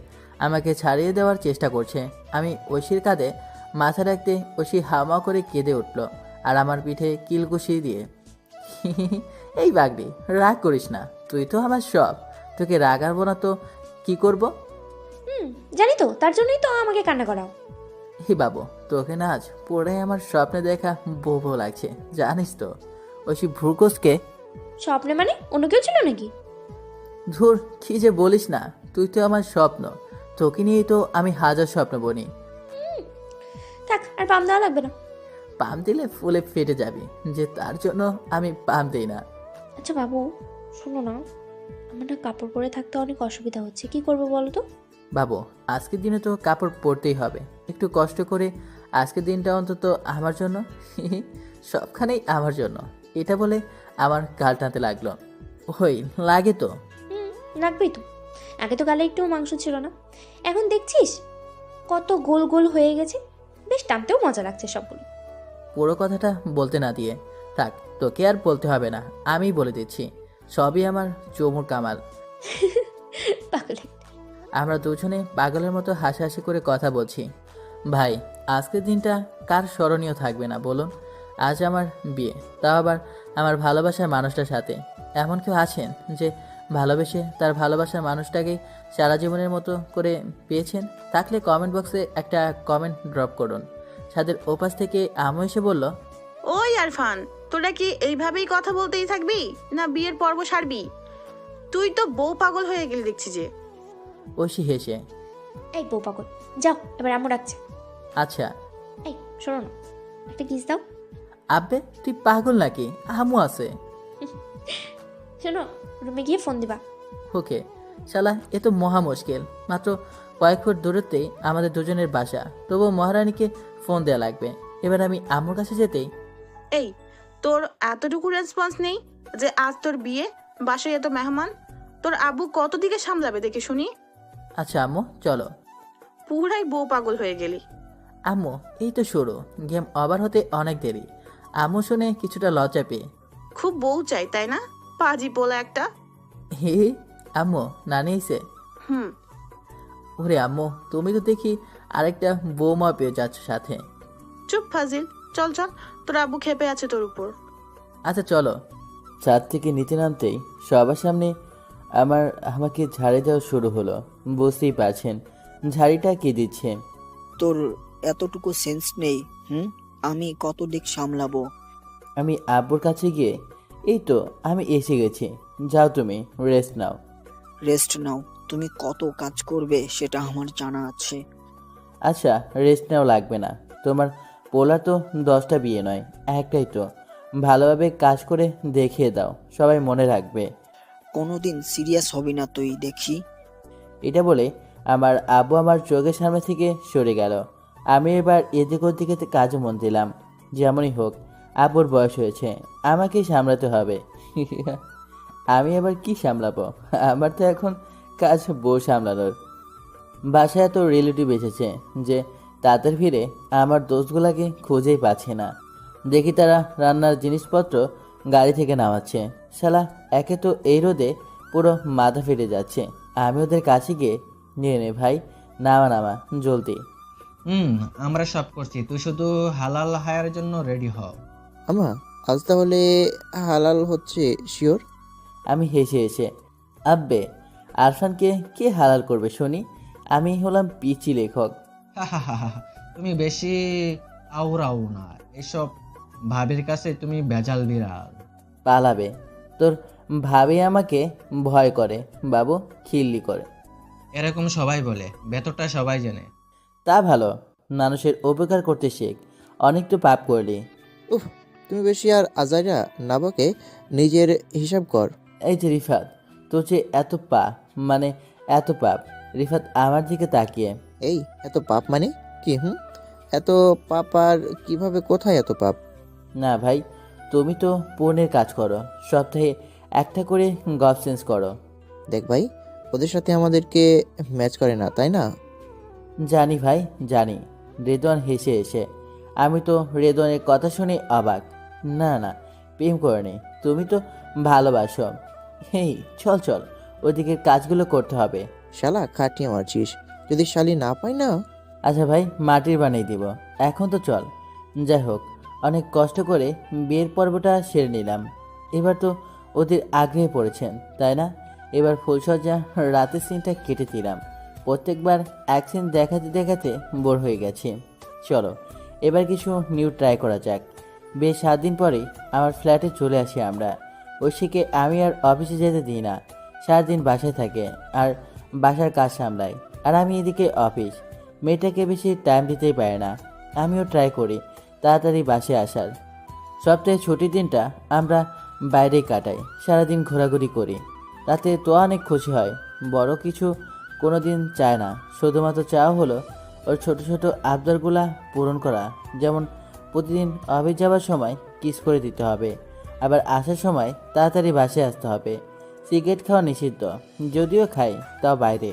আমাকে ছাড়িয়ে দেওয়ার চেষ্টা করছে। আমি ঐশীর কাঁধে মাথা রাখতে ঐশী হামা করে কেঁদে উঠল আর আমার পিঠে কিলকুশি দিয়ে, এই বাগড়ি রাগ করিস না, তুই তো আমার সব। তোকে রাগাবো না তো কি করব? জানি তো, তার জন্যই তো আমাকে কান্না করাও। হি বাবু, তোকে না আজ পরে আমার স্বপ্নে দেখা বউ বউ লাগছে, জানিস তো। ঐশী ভ্রুকোসকে, স্বপ্নে মানে অন্য কেউ ছিল নাকি? ধুর কি যে বলিস না, তুই তো আমার স্বপ্ন। তোকে নিয়েই তো আমি হাজার স্বপ্ন বনি। থাক, আর পাম দেওয়া লাগবে না। পাম দিলে ফুলে ফেটে যাবি, যে তার জন্য আমি পাম দিই না। আচ্ছা বাবু, শোনো না, আমার না কাপড় পরে থাকতে অনেক অসুবিধা হচ্ছে, কি করবো বলো তো? বাবু, আজকের দিনে তো কাপড় পরতেই হবে। একটু কষ্ট করে আজকের দিনটা অন্তত আমার জন্য, সবখানেই আমার জন্য। এটা বলে আমার গাল টানতে লাগলো। ওই লাগে তো। লাগবেই তো। আগে তো গালে একটু মাংস ছিল না, এখন দেখছিস কত গোল গোল হয়ে গেছে। বেশ টানতেও মজা লাগছে সবগুলো। পুরো কথাটা বলতে না দিয়ে থাক, তোকে আর বলতে হবে না, আমি বলে দিচ্ছি। সবই আমার চমুর কামাল। পাগল। আমরা দুজনে পাগলের মতো হাসাহাসি করে কথা বলছি। ভাই, আজকের দিনটা কার স্মরণীয় থাকবে না বলুন? আজ আমার বিয়ে, তাও আবার আমার ভালোবাসার মানুষটার সাথে। এমন কেউ আছেন যে ভালোবেসে তার ভালোবাসার মানুষটাকেই সারা জীবনের মতো করে পেয়েছেন? থাকলে কমেন্ট বক্সে একটা কমেন্ট ড্রপ করুন। ছাদের ওপাশ থেকে আমু এসে বলল, ওই আরফান, তোরা কি এইভাবেই কথা বলতেই থাকবি না বিয়ের পর্ব সারবি? তুই তো বউ পাগল হয়ে গেলি দেখছি যে। ঐশী হেসে, এই বউ পাগল, যাও এবার আম্মু ডাকছে। আচ্ছা। এই শোনো না, একটা কিস দাও। আব্বে তুই পাগল নাকি? আমু আছে। শোনো, রুমে গিয়ে ফোন দিবা। ওকে। শালা এ তো মহা মুশকিল, মাত্র কয়েক ফুট দূরত্বেই আমাদের দুজনের বাসা, তবুও মহারানীকে ফোন দেওয়া লাগবে। এবার আমি আম্মুর কাছে যেতেই, এই তোর এতটুকু রেসপন্স নেই যে আজ তোর বিয়ে, বাসায় এত মেহমান, তোর আব্বু কত দিকে সামলাবে দেখে শুনি। আচ্ছা আম্মু চলো। পুরাই বউ পাগল হয়ে গেলি। আম্মু এই তো শুরু, গেম ওভার হতে অনেক দেরি। আম্মু শুনে কিছুটা লজ্জা পেয়ে, খুব বউ চাই তাই না? পাজি পোলা একটা। হে আম্মু, নানি এসে। হুম। ওরে আম্মু, তুমি তো দেখি আরেকটা বৌমা পেয়ে যাচ্ছ সাথে। চুপ ফাজিল, চল চল, তোর আব্বু খেপে আছে তোর উপর। আচ্ছা চলো। ছাদ থেকে নিচে নামতেই সবার সামনে আমাকে ঝাড়ি দেওয়া শুরু হলো। বুঝতেই পারছেন ঝাড়িটা কে দিচ্ছে। তোর এতটুকু সেন্স নেই? আমি কত দিক সামলাবো? আমি আব্বুর কাছে গিয়ে, এই তো আমি এসে গেছি, যাও তুমি রেস্ট নাও। রেস্ট নাও? তুমি কত কাজ করবে সেটা আমার জানা আছে। আচ্ছা রেস্ট নাও লাগবে না, তোমার পোলার তো 10টা বিয়ে নয়, একটাই তো। ভালোভাবে কাজ করে দেখিয়ে দাও, সবাই মনে রাখবে। কোনোদিন সিরিয়াস হবি না তুই দেখি। এটা বলে আমার আব্বু আমার চোখের সামনে থেকে সরে গেল। আমি এবার এদিক ওদিকে কাজে মন দিলাম। যেমনই হোক, আব্বুর বয়স হয়েছে, আমাকেই সামলাতে হবে। আমি আবার কি সামলাবো? আমার তো এখন কাজ বউ সামলানোর। বাসায় এত রিলেটিভ এসেছে যে তাদের ভিড়ে আমার দোস্তগুলাকে খুঁজেই পাচ্ছি না। দেখি তারা রান্নার জিনিসপত্র গাড়ি থেকে নামাচ্ছে। শালা একে তো এই রোদে পুরো মাথা ফেটে যাচ্ছে। আমি ওদের কাছে গিয়ে, নিয়ে নে ভাই, নামা নামা জলদি। আমরা সব করছি, তুই শুধু হালাল হায়ার জন্য রেডি হ। আমা, আজ তাহলে হালাল হচ্ছে শিওর? আমি হেসে হেসে, আব্বে আরফানকে কে হালাল করবে শুনি? আমি হলাম পিচি লেখক। তুমি বেশি আউরাও না, এসব ভাবির কাছে তুমি বেজাল বিড়াল। পালাবে তোর ভাবি আমাকে ভয় করে বাবু, খিল্লি করে। এরকম সবাই বলে, ভেতরটা সবাই জানে। তা ভালো, মানুষের উপকার করতে শেখ, অনেক তো পাপ করলি। উফ, তুমি বেশি আর আজাইরা না বকে নিজের হিসাব কর। এই যে রিফাত, তোর যে এত মানে এত পাপ। রিফাত আমার দিকে তাকিয়ে, এই এত পাপ মানে কি? এত পাপ আর কিভাবে, কোথায় এত পাপ? না ভাই, তুমি তো পণ্যের কাজ করো, সপ্তাহে একটা করে গভ চেঞ্জ করো। দেখ ভাই, ওদের সাথে আমাদেরকে ম্যাচ করে না, তাই না? জানি ভাই জানি। রেদওয়ান হেসে এসে, আমি তো রেদওয়ানের কথা শুনে অবাক। না না, প্রেম করেনি, তুমি তো ভালোবাসো। হেই চল চল, ওদিকের কাজগুলো করতে হবে। শালা খাটিয়ে মারছিস, যদি শালি না পাই না। আচ্ছা ভাই, মাটির বানিয়ে দিব, এখন তো চল। যাই হোক, অনেক কষ্ট করে বিয়ের পর্বটা সেরে নিলাম। এবার তো ওদের আগ্রহে পড়েছেন, তাই না? এবার ফুলসজ্জা রাতের সিনটা কেটে দিলাম। প্রত্যেকবার এক সিন দেখাতে দেখাতে বোর হয়ে গেছি। চলো এবার কিছু নিউ ট্রাই করা যাক। বেশ 7 দিন পরেই আমার ফ্ল্যাটে চলে আসি আমরা। ঐশীকে আমি আর অফিসে যেতে দিই না, সারাদিন বাসায় থাকে আর বাসার কাজ সামলায়, আর আমি এদিকে অফিস। মেয়েটাকে বেশি টাইম দিতেই পারে না। আমিও ট্রাই করি তাড়াতাড়ি বাসায় আসার। সপ্তাহে ছুটির দিনটা আমরা বাইরেই কাটাই, সারাদিন ঘোরাঘুরি করি। তাতে তো অনেক খুশি হয়। বড় কিছু কোনো দিন চায় না, শুধুমাত্র চাওয়া হলো ওর ছোট ছোট আবদারগুলা পূরণ করা। যেমন প্রতিদিন অফিস যাওয়ার সময় কিস করে দিতে হবে, আবার আসার সময় তাড়াতাড়ি বাসায় আসতে হবে। সিগারেট খাওয়া নিষিদ্ধ, যদিও খাই তাও বাইরে।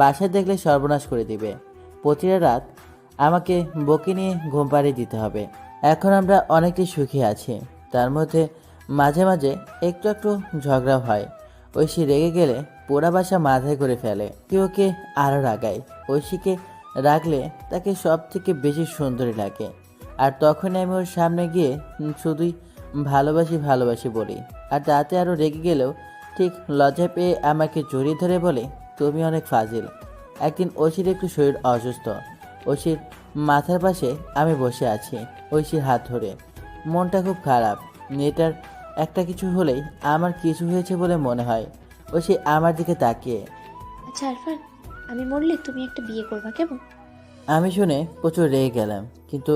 বাসায় দেখলে সর্বনাশ করে দিবে। প্রতিটা রাত আমাকে বকে নিয়ে ঘুম পাড়িয়ে দিতে হবে। এখন আমরা অনেকটাই সুখী আছি, তার মধ্যে মাঝে মাঝে একটু একটু ঝগড়া হয়। ঐশী রেগে গেলে পোড়া বাসা মাথায় করে ফেলে, কেউ ওকে আরও রাগায়। ঐশীকে রাখলে তাকে সব থেকে বেশি সুন্দরী লাগে, আর তখন আমি ওর সামনে গিয়ে শুধুই ভালোবাসি ভালোবাসি বলি। আর তাতে আরও রেগে গেলেও ঠিক লজ্জা পেয়ে আমাকে জড়িয়ে ধরে বলে, তুমি অনেক ফাজিল। একদিন ঐশীর একটু শরীর অসুস্থ, ঐশীর মাথার পাশে আমি বসে আছি ঐশীর হাত ধরে। মনটা খুব খারাপ, মেয়েটার একটা কিছু হলেই আমার কিছু হয়েছে বলে মনে হয়। ঐশী আমার দিকে তাকিয়ে, আচ্ছা আরফান, আমি মরলে তুমি একটা বিয়ে করবা কেমন? আমি শুনে প্রচুর রেগে গেলাম, কিন্তু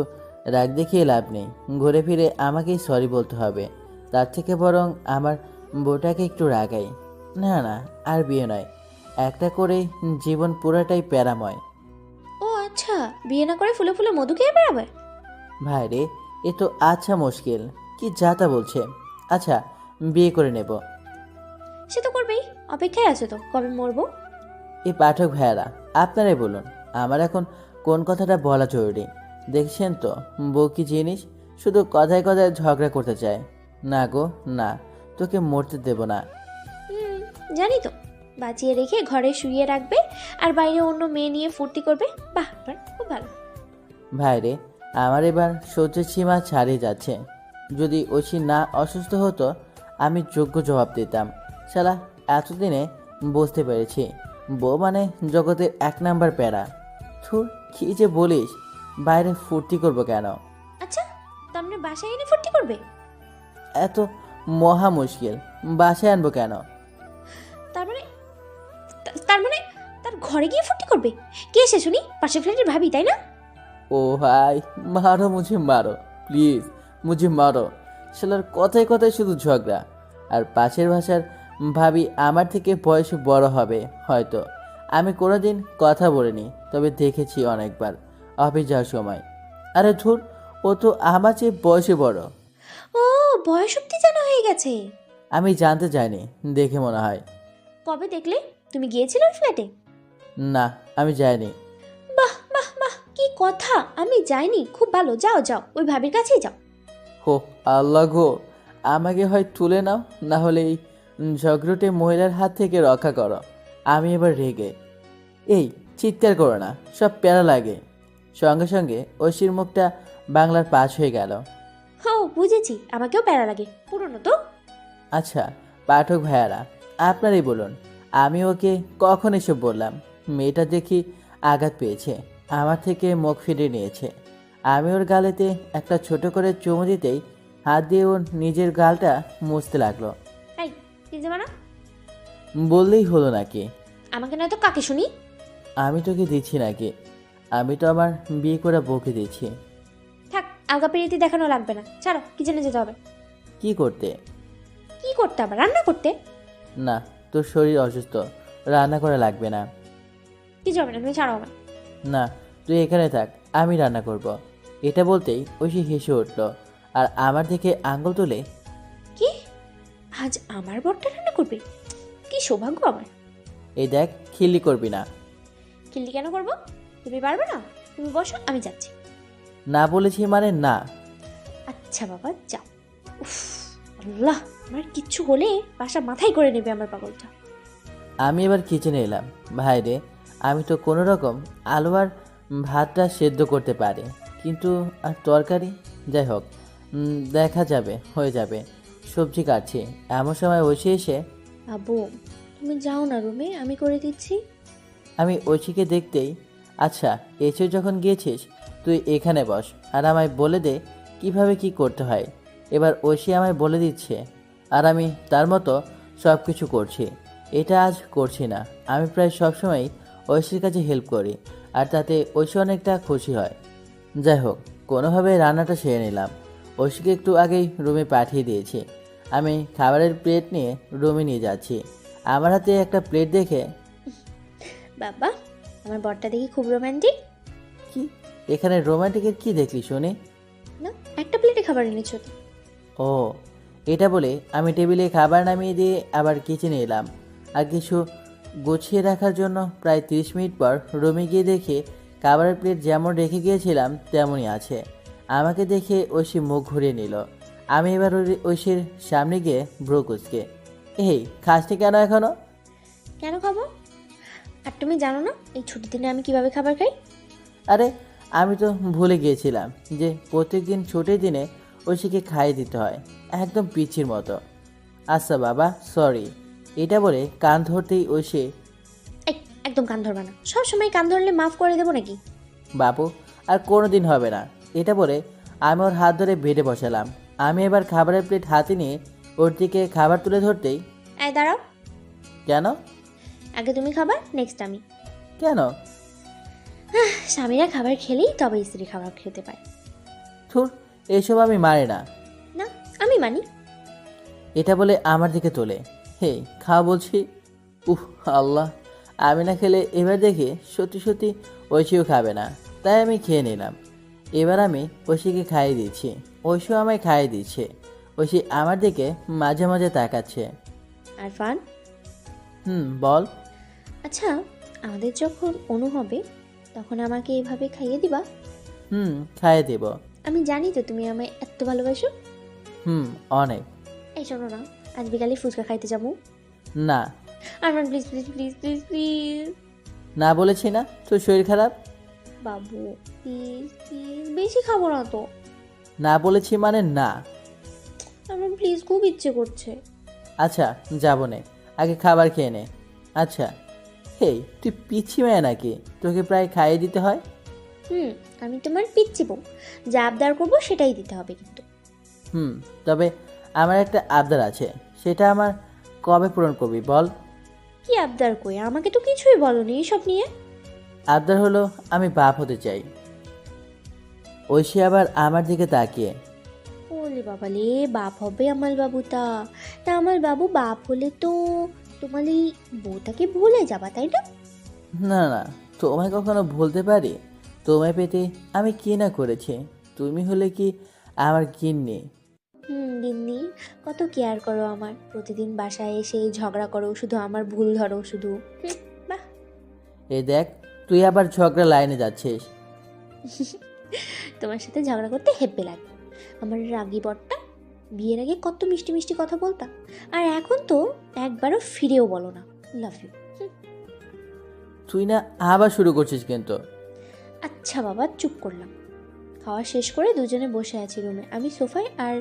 রাগ দেখিয়ে লাভ নেই। ঘুরে ফিরে আমাকেই সরি বলতে হবে। তার থেকে বরং আমার বউটাকে একটু রাগাই। না না, আর বিয়ে নয়, একটা করে জীবন পুরাটাই প্যারাময়। ও আচ্ছা, বিয়ে না করে ফুলে ফুলে মধু খেয়ে বেড়াবে? ভাই রে, এ তো আচ্ছা মুশকিল, কি যাতা বলছে। আচ্ছা, বিয়ে করে নেব। সে তো করবেই, অপেক্ষায় আছে তো, কবে মরবো? এই পাঠক ভাইয়ারা, আপনারাই বলুন, আমার এখন কোন কথাটা বলা জরুরি? দেখছেন তো বউ কি জিনিস, শুধু কথায় কথায় ঝগড়া করতে চায়। না গো না, তোকে মরতে দেব না। জানি তো, বাঁচিয়ে রেখে ঘরে শুইয়ে রাখবে আর বাইরে অন্য মেয়ে নিয়ে ফুর্তি করবে। বাহ বাহ, খুব ভালো। ভাই রে, আমার এবার সহ্যের সীমা ছাড়িয়ে যাচ্ছে। যদি ঐশী না অসুস্থ হতো, আমি যোগ্য জবাব দিতাম। শালা এতদিনে বুঝতে পেরেছি, বউ মানে জগতের 1 নাম্বার প্যারা। থুর, কি যে বলিস, বাইরে ফুর্তি করব কেন? আচ্ছা, তো আমরা বাসায় এনে ফুর্তি করবে? এত মহা মুশকিল, বাসায় আনবো কেন? তার মানে তার মানে তার ঘরে গিয়ে ফুর্তি করবে? কে এসে শুনি? পাশের ফ্ল্যাটের ভাবি, তাই না? ও ভাই, মারো মুঝে মারো, প্লিজ মুঝে মারো। শালার কথায় কথায় শুধু ঝগড়া। আর পাশের ভাষার ভাবি আমার থেকে বয়সে বড় হবে হয়তো, আমি কোনোদিন কথা বলিনি, তবে দেখেছি অনেকবার অফিস যাওয়ার সময়। আরে ধুর, ও তো আমার চেয়ে বয়সে বড়। ও, বয়স অব্দি জানা হয়ে গেছে। আমি জানতে চাইনি, দেখে মনে হয়। কবে দেখলে? তুমি গিয়েছিলে ওই ফ্ল্যাটে? না, আমি যাইনি। বাহ বাহ বাহ, কি কথা! আমি যাইনি, খুব ভালো। যাও যাও, ওই ভাবির কাছেই যাও। হো আল্লাহ গো, আমাকে হয় তুলে নাও, না হলে এই ঝগড়টে মহিলার হাত থেকে রক্ষা করো। আমি এবার রেগে। এই চিৎকার করো না, সব প্যারা লাগে। সঙ্গে সঙ্গে ঐশীর মুখটা বাংলার পাশ হয়ে গেল। ও বুঝেছি, আমাকেও প্যারা লাগে, পুরনো তো। আচ্ছা পাঠক ভাইয়ারা, আপনারই বলুন, আমি ওকে কখন এসব বললাম? মেয়েটা দেখি আঘাত পেয়েছে, আমার থেকে মুখ ফিরিয়ে নিয়েছে। আমি ওর গালেতে একটা ছোট করে চুমু দিতেই হাত দিয়ে ওর নিজের গালটা মুছতে লাগলো। এই, কি যাবে না? বললেই হলো নাকি? আমাকে নয়তো কাকে শুনি? আমি তোকে দিচ্ছি নাকি? আমি তো আমার বিয়ে করে বউকে দিচ্ছি। থাক, আলগা পেরিতে দেখানো লাগবে না, ছাড়ো। কিচেনে যেতে হবে। কি করতে? কি করতে? আবার রান্না করতে? না, তোর শরীর অসুস্থ, রান্না করা লাগবে না। কিছু হবে না, তুমি ছাড়ো আমার। না, তুই এখানে থাক, আমি রান্না করব। এটা বলতেই ঐশী হেসে উঠল আর আমার দিকে আঙ্গুল তুলে। কি? আজ আমার বরটা রান্না করবে? কি সৌভাগ্য আমার। এই দেখ, খিল্লি করবি না। কিল্লি কেন করবো? তুমি পারবে না? তুমি বসো, আমি যাচ্ছি। না বলেছি মানে না। আচ্ছা বাবা, যাও। উফ, আল্লাহ, আমার কিচ্ছু হলে বাসা মাথায় করে নেবে আমার পাগলটা। আমি এবার কিচেনে এলাম। ভাই রে, আমি তো কোনো রকম আলু আর ভাতটা সেদ্ধ করতে পারি, কিন্তু আর তরকারি? যাই হোক, দেখা যাবে, হয়ে যাবে। সবজি কাটছি, এমন সময় ঐশী এসে। আবু, তুমি যাও না রুমে, আমি করে দিচ্ছি। আমি ঐশীকে দেখতেই, আচ্ছা এসে যখন গিয়েছিস তুই এখানে বস আর আমায় বলে দে কিভাবে কি করতে হয়। এবার ঐশী আমায় বলে দিচ্ছে আর আমি তার মতো সব কিছু করছি। এটা আজ করছি না, আমি প্রায় সবসময় ঐশীর কাছে হেল্প করি আর তাতে ঐশী অনেকটা খুশি হয়। যাই হোক, কোনোভাবে রান্নাটা সেরে নিলাম। ঐশীকে একটু আগেই রুমে পাঠিয়ে দিয়েছি। আমি খাবারের প্লেট নিয়ে রুমে নিয়ে যাচ্ছি। আমার হাতে একটা প্লেট দেখে। বাবা, আমার বরটা দেখি খুব রোমান্টিক। কি? এখানে রোমান্টিকের কি দেখলি শুনি? না, একটা প্লেটে খাবার এনেছো তো। ও, এটা বলে আমি টেবিলে খাবার নামিয়ে দিয়ে আবার কিচেনে এলাম। আর কিছু গুছিয়ে রাখার জন্য প্রায় 30 মিনিট পর রুমে গিয়ে দেখে খাবারের প্লেট যেমন রেখে গিয়েছিলাম তেমনই আছে। আমাকে দেখে ঐশী মুখ ঘুরিয়ে নিল। আমি এবার ঐশীর সামনে গিয়ে ভ্রু কুঁচকে, এই খাসনি কেন এখনো? কেন খাবো? আর তুমি জানো না এই ছুটির দিনে আমি কিভাবে খাবার খাই? আরে আমি তো ভুলে গিয়েছিলাম যে প্রত্যেকদিন ছুটির দিনে ঐশীকে খাইয়ে দিতে হয়, একদম পিচ্ছির মতো। আচ্ছা বাবা, সরি। এটা বলে কান ধরতেই ঐশী। এই, একদম কান ধরবা না, সব সময় কান ধরলে মাফ করে দেবো নাকি? বাবু, আর কোনো দিন হবে না। এটা বলে আমি ওর হাত ধরে বেডে বসালাম। আমি এবার খাবারের প্লেট হাতে নিয়ে ওর দিকে খাবার তুলে ধরতেই। এই দাঁড়াও, কেন? আগে তুমি খাবার, নেক্সট আমি। কেন? স্বামীরা খাবার খেলেই তবে স্ত্রী খাবার খেতে পায়। থুর, এসব আমি মানি না। না, আমি মানি। এটা বলে আমার দিকে তোলে। হে, খাওয়া বলছি। উহ আল্লাহ, আমি না খেলে এবার দেখে সত্যি সত্যি ঐশীও খাবে না, তাই আমি খেয়ে নিলাম। এবার আমি ঐশীকে খাইয়ে দিচ্ছি, ঐশীও আমায় খাইয়ে দিচ্ছে। ঐশী আমার দিকে মাঝে মাঝে তাকাচ্ছে। আরফান, বল। আচ্ছা, আমাদের যখন অনু হবে তখন আমাকে এভাবে খাইয়ে দিবা? খাইয়ে দেব। আমি জানি তো তুমি আমায় এত ভালোবাসো। অনেক। এই শোনো না, আজ বিকালে ফুচকা খাইতে যাবো। না। Arman please please please please please. না বলেছি না, তোর শরীর খারাপ? বাবু প্লিজ প্লিজ, বেশি খাবো না তো। না বলেছি মানে না। আমার প্লিজ খুব ইচ্ছে করছে। আচ্ছা যাবো নে, আগে খাবার খেয়ে নে। আচ্ছা, হেই তুই পিচ্ছি মেয়ে নাকি, তোকে প্রায় খাইয়ে দিতে হয়? আমি তোমার পিচ্ছি বউ, যা আবদার করবো সেটাই দিতে হবে কিন্তু। তবে আমার একটা আবদার আছে, সেটা আমার কবে পূরণ করবি বল? কি আবদার কই? আমাকে তো কিছুই বলনি এইসব নিয়ে। আবদার হলো আমি বাপ হতে চাই। ঐশী আবার আমার দিকে তাকিয়ে। ওলে বাবালে, বাপ হবে আমার বাবুটা? তা আমার বাবু বাপ হলে তো তোমার এই বউটাকে ভুলে যাবা, তাই না? না না, তোমায় কখনো ভুলতে পারি? তোমায় পেতে আমি কি না করেছি। তুমি হলে কি আমার গিন্নি। গিন্নি, কত কেয়ার করো আমার, প্রতিদিন বাসায় এসে ঝগড়া করো, শুধু আমার ভুল ধরো শুধু। বাহ। এই দেখ, তুই আবার ঝগড়া লাইনে যাচ্ছিস। তোমার সাথে ঝগড়া করতে হেব্বে লাগে। আমার রাগী বরটা বিয়ের আগে কত মিষ্টি মিষ্টি কথা বলতাম, আর এখন তো একবারও ফিরেও বলো না লাভ ইউ। তুই না আবার শুরু করছিস কিন্তু। আচ্ছা বাবা, চুপ করলাম। খাওয়া শেষ করে দুজনে বসে আছি রুমে, আমি সোফায় আর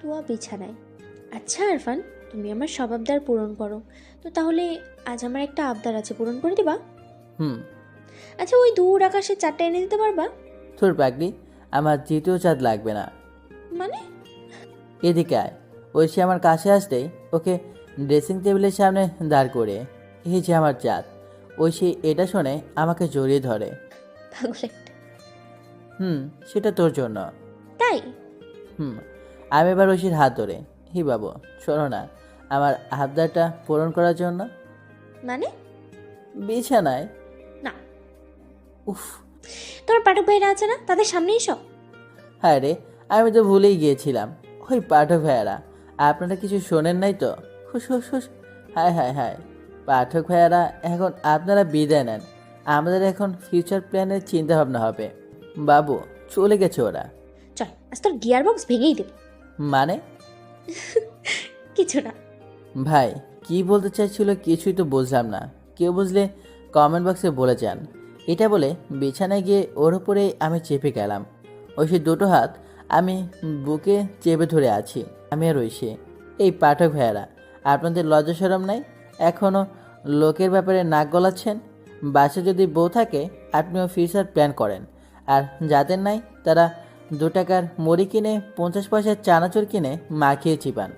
তুয়া বিছানায়। আচ্ছা আরফান, তুমি আমার সব আবদার পূরণ করো, তো তাহলে আজ আমার একটা আবদার আছে, পূরণ করে দিবা? হুম। আচ্ছা, ওই দূর আকাশে চারটা এনে দিতে পারবা? তোর পাগলি, আমার দ্বিতীয় চাঁদ লাগবে না। মানে? এদিকে আয়। ওই সে আমার কাছে আসতেই ওকে ড্রেসিং টেবিলের সামনে দাঁড় করে, এই যে আমার চাঁদ। ওই সে এটা শুনে আমাকে জড়িয়ে ধরে। পাগল একটা। সেটা তোর জন্য। তাই? আমি এবার ঐশীর হাত ধরে, হি বাবু শোনো না, আমার আবদারটা পূরণ করার জন্য। মানে? বিছানায়। না। উফ। তোমার পাঠক ভাইরা আছে না, তাদের সামনে এসো। হ্যাঁ রে, আমি তো ভুলেই গিয়েছিলাম। ওই পাঠক ভাইয়ারা, আপনারা কিছু শোনেন নাই তো? হুস হুস হুস। হায় হায় হায়। পাঠক ভাইয়ারা, এখন আপনারা বিদায় নেন। আমাদের এখন ফিউচার প্ল্যানের চিন্তা ভাবনা হবে। বাবু, চলে গেছে ওরা। চল, আজ তোর গিয়ার বক্স ভেঙেই দেব। মানে? কিছু না। ভাই, কি বলতে চাইছিল কিছুই তো বুঝলাম না। কেউ বুঝলে কমেন্ট বক্সে বলে যান। এটা বলে বিছানায় গিয়ে ওর উপরে আমি চেপে গেলাম। ঐশী দুটো হাত আমি বুকে চেপে ধরে আছি। আমি আর ঐশী। এই পাঠক ভাইয়ারা, আপনাদের লজ্জা শরম নাই? এখনও লোকের ব্যাপারে নাক গলাচ্ছেন? বাসে যদি বউ থাকে আপনিও ফিউচার প্ল্যান করেন, আর যাদের নাই তারা 2 টাকার মুড়ি কিনে 50 পয়সার চানাচুর কিনে মাখিয়ে চিপান।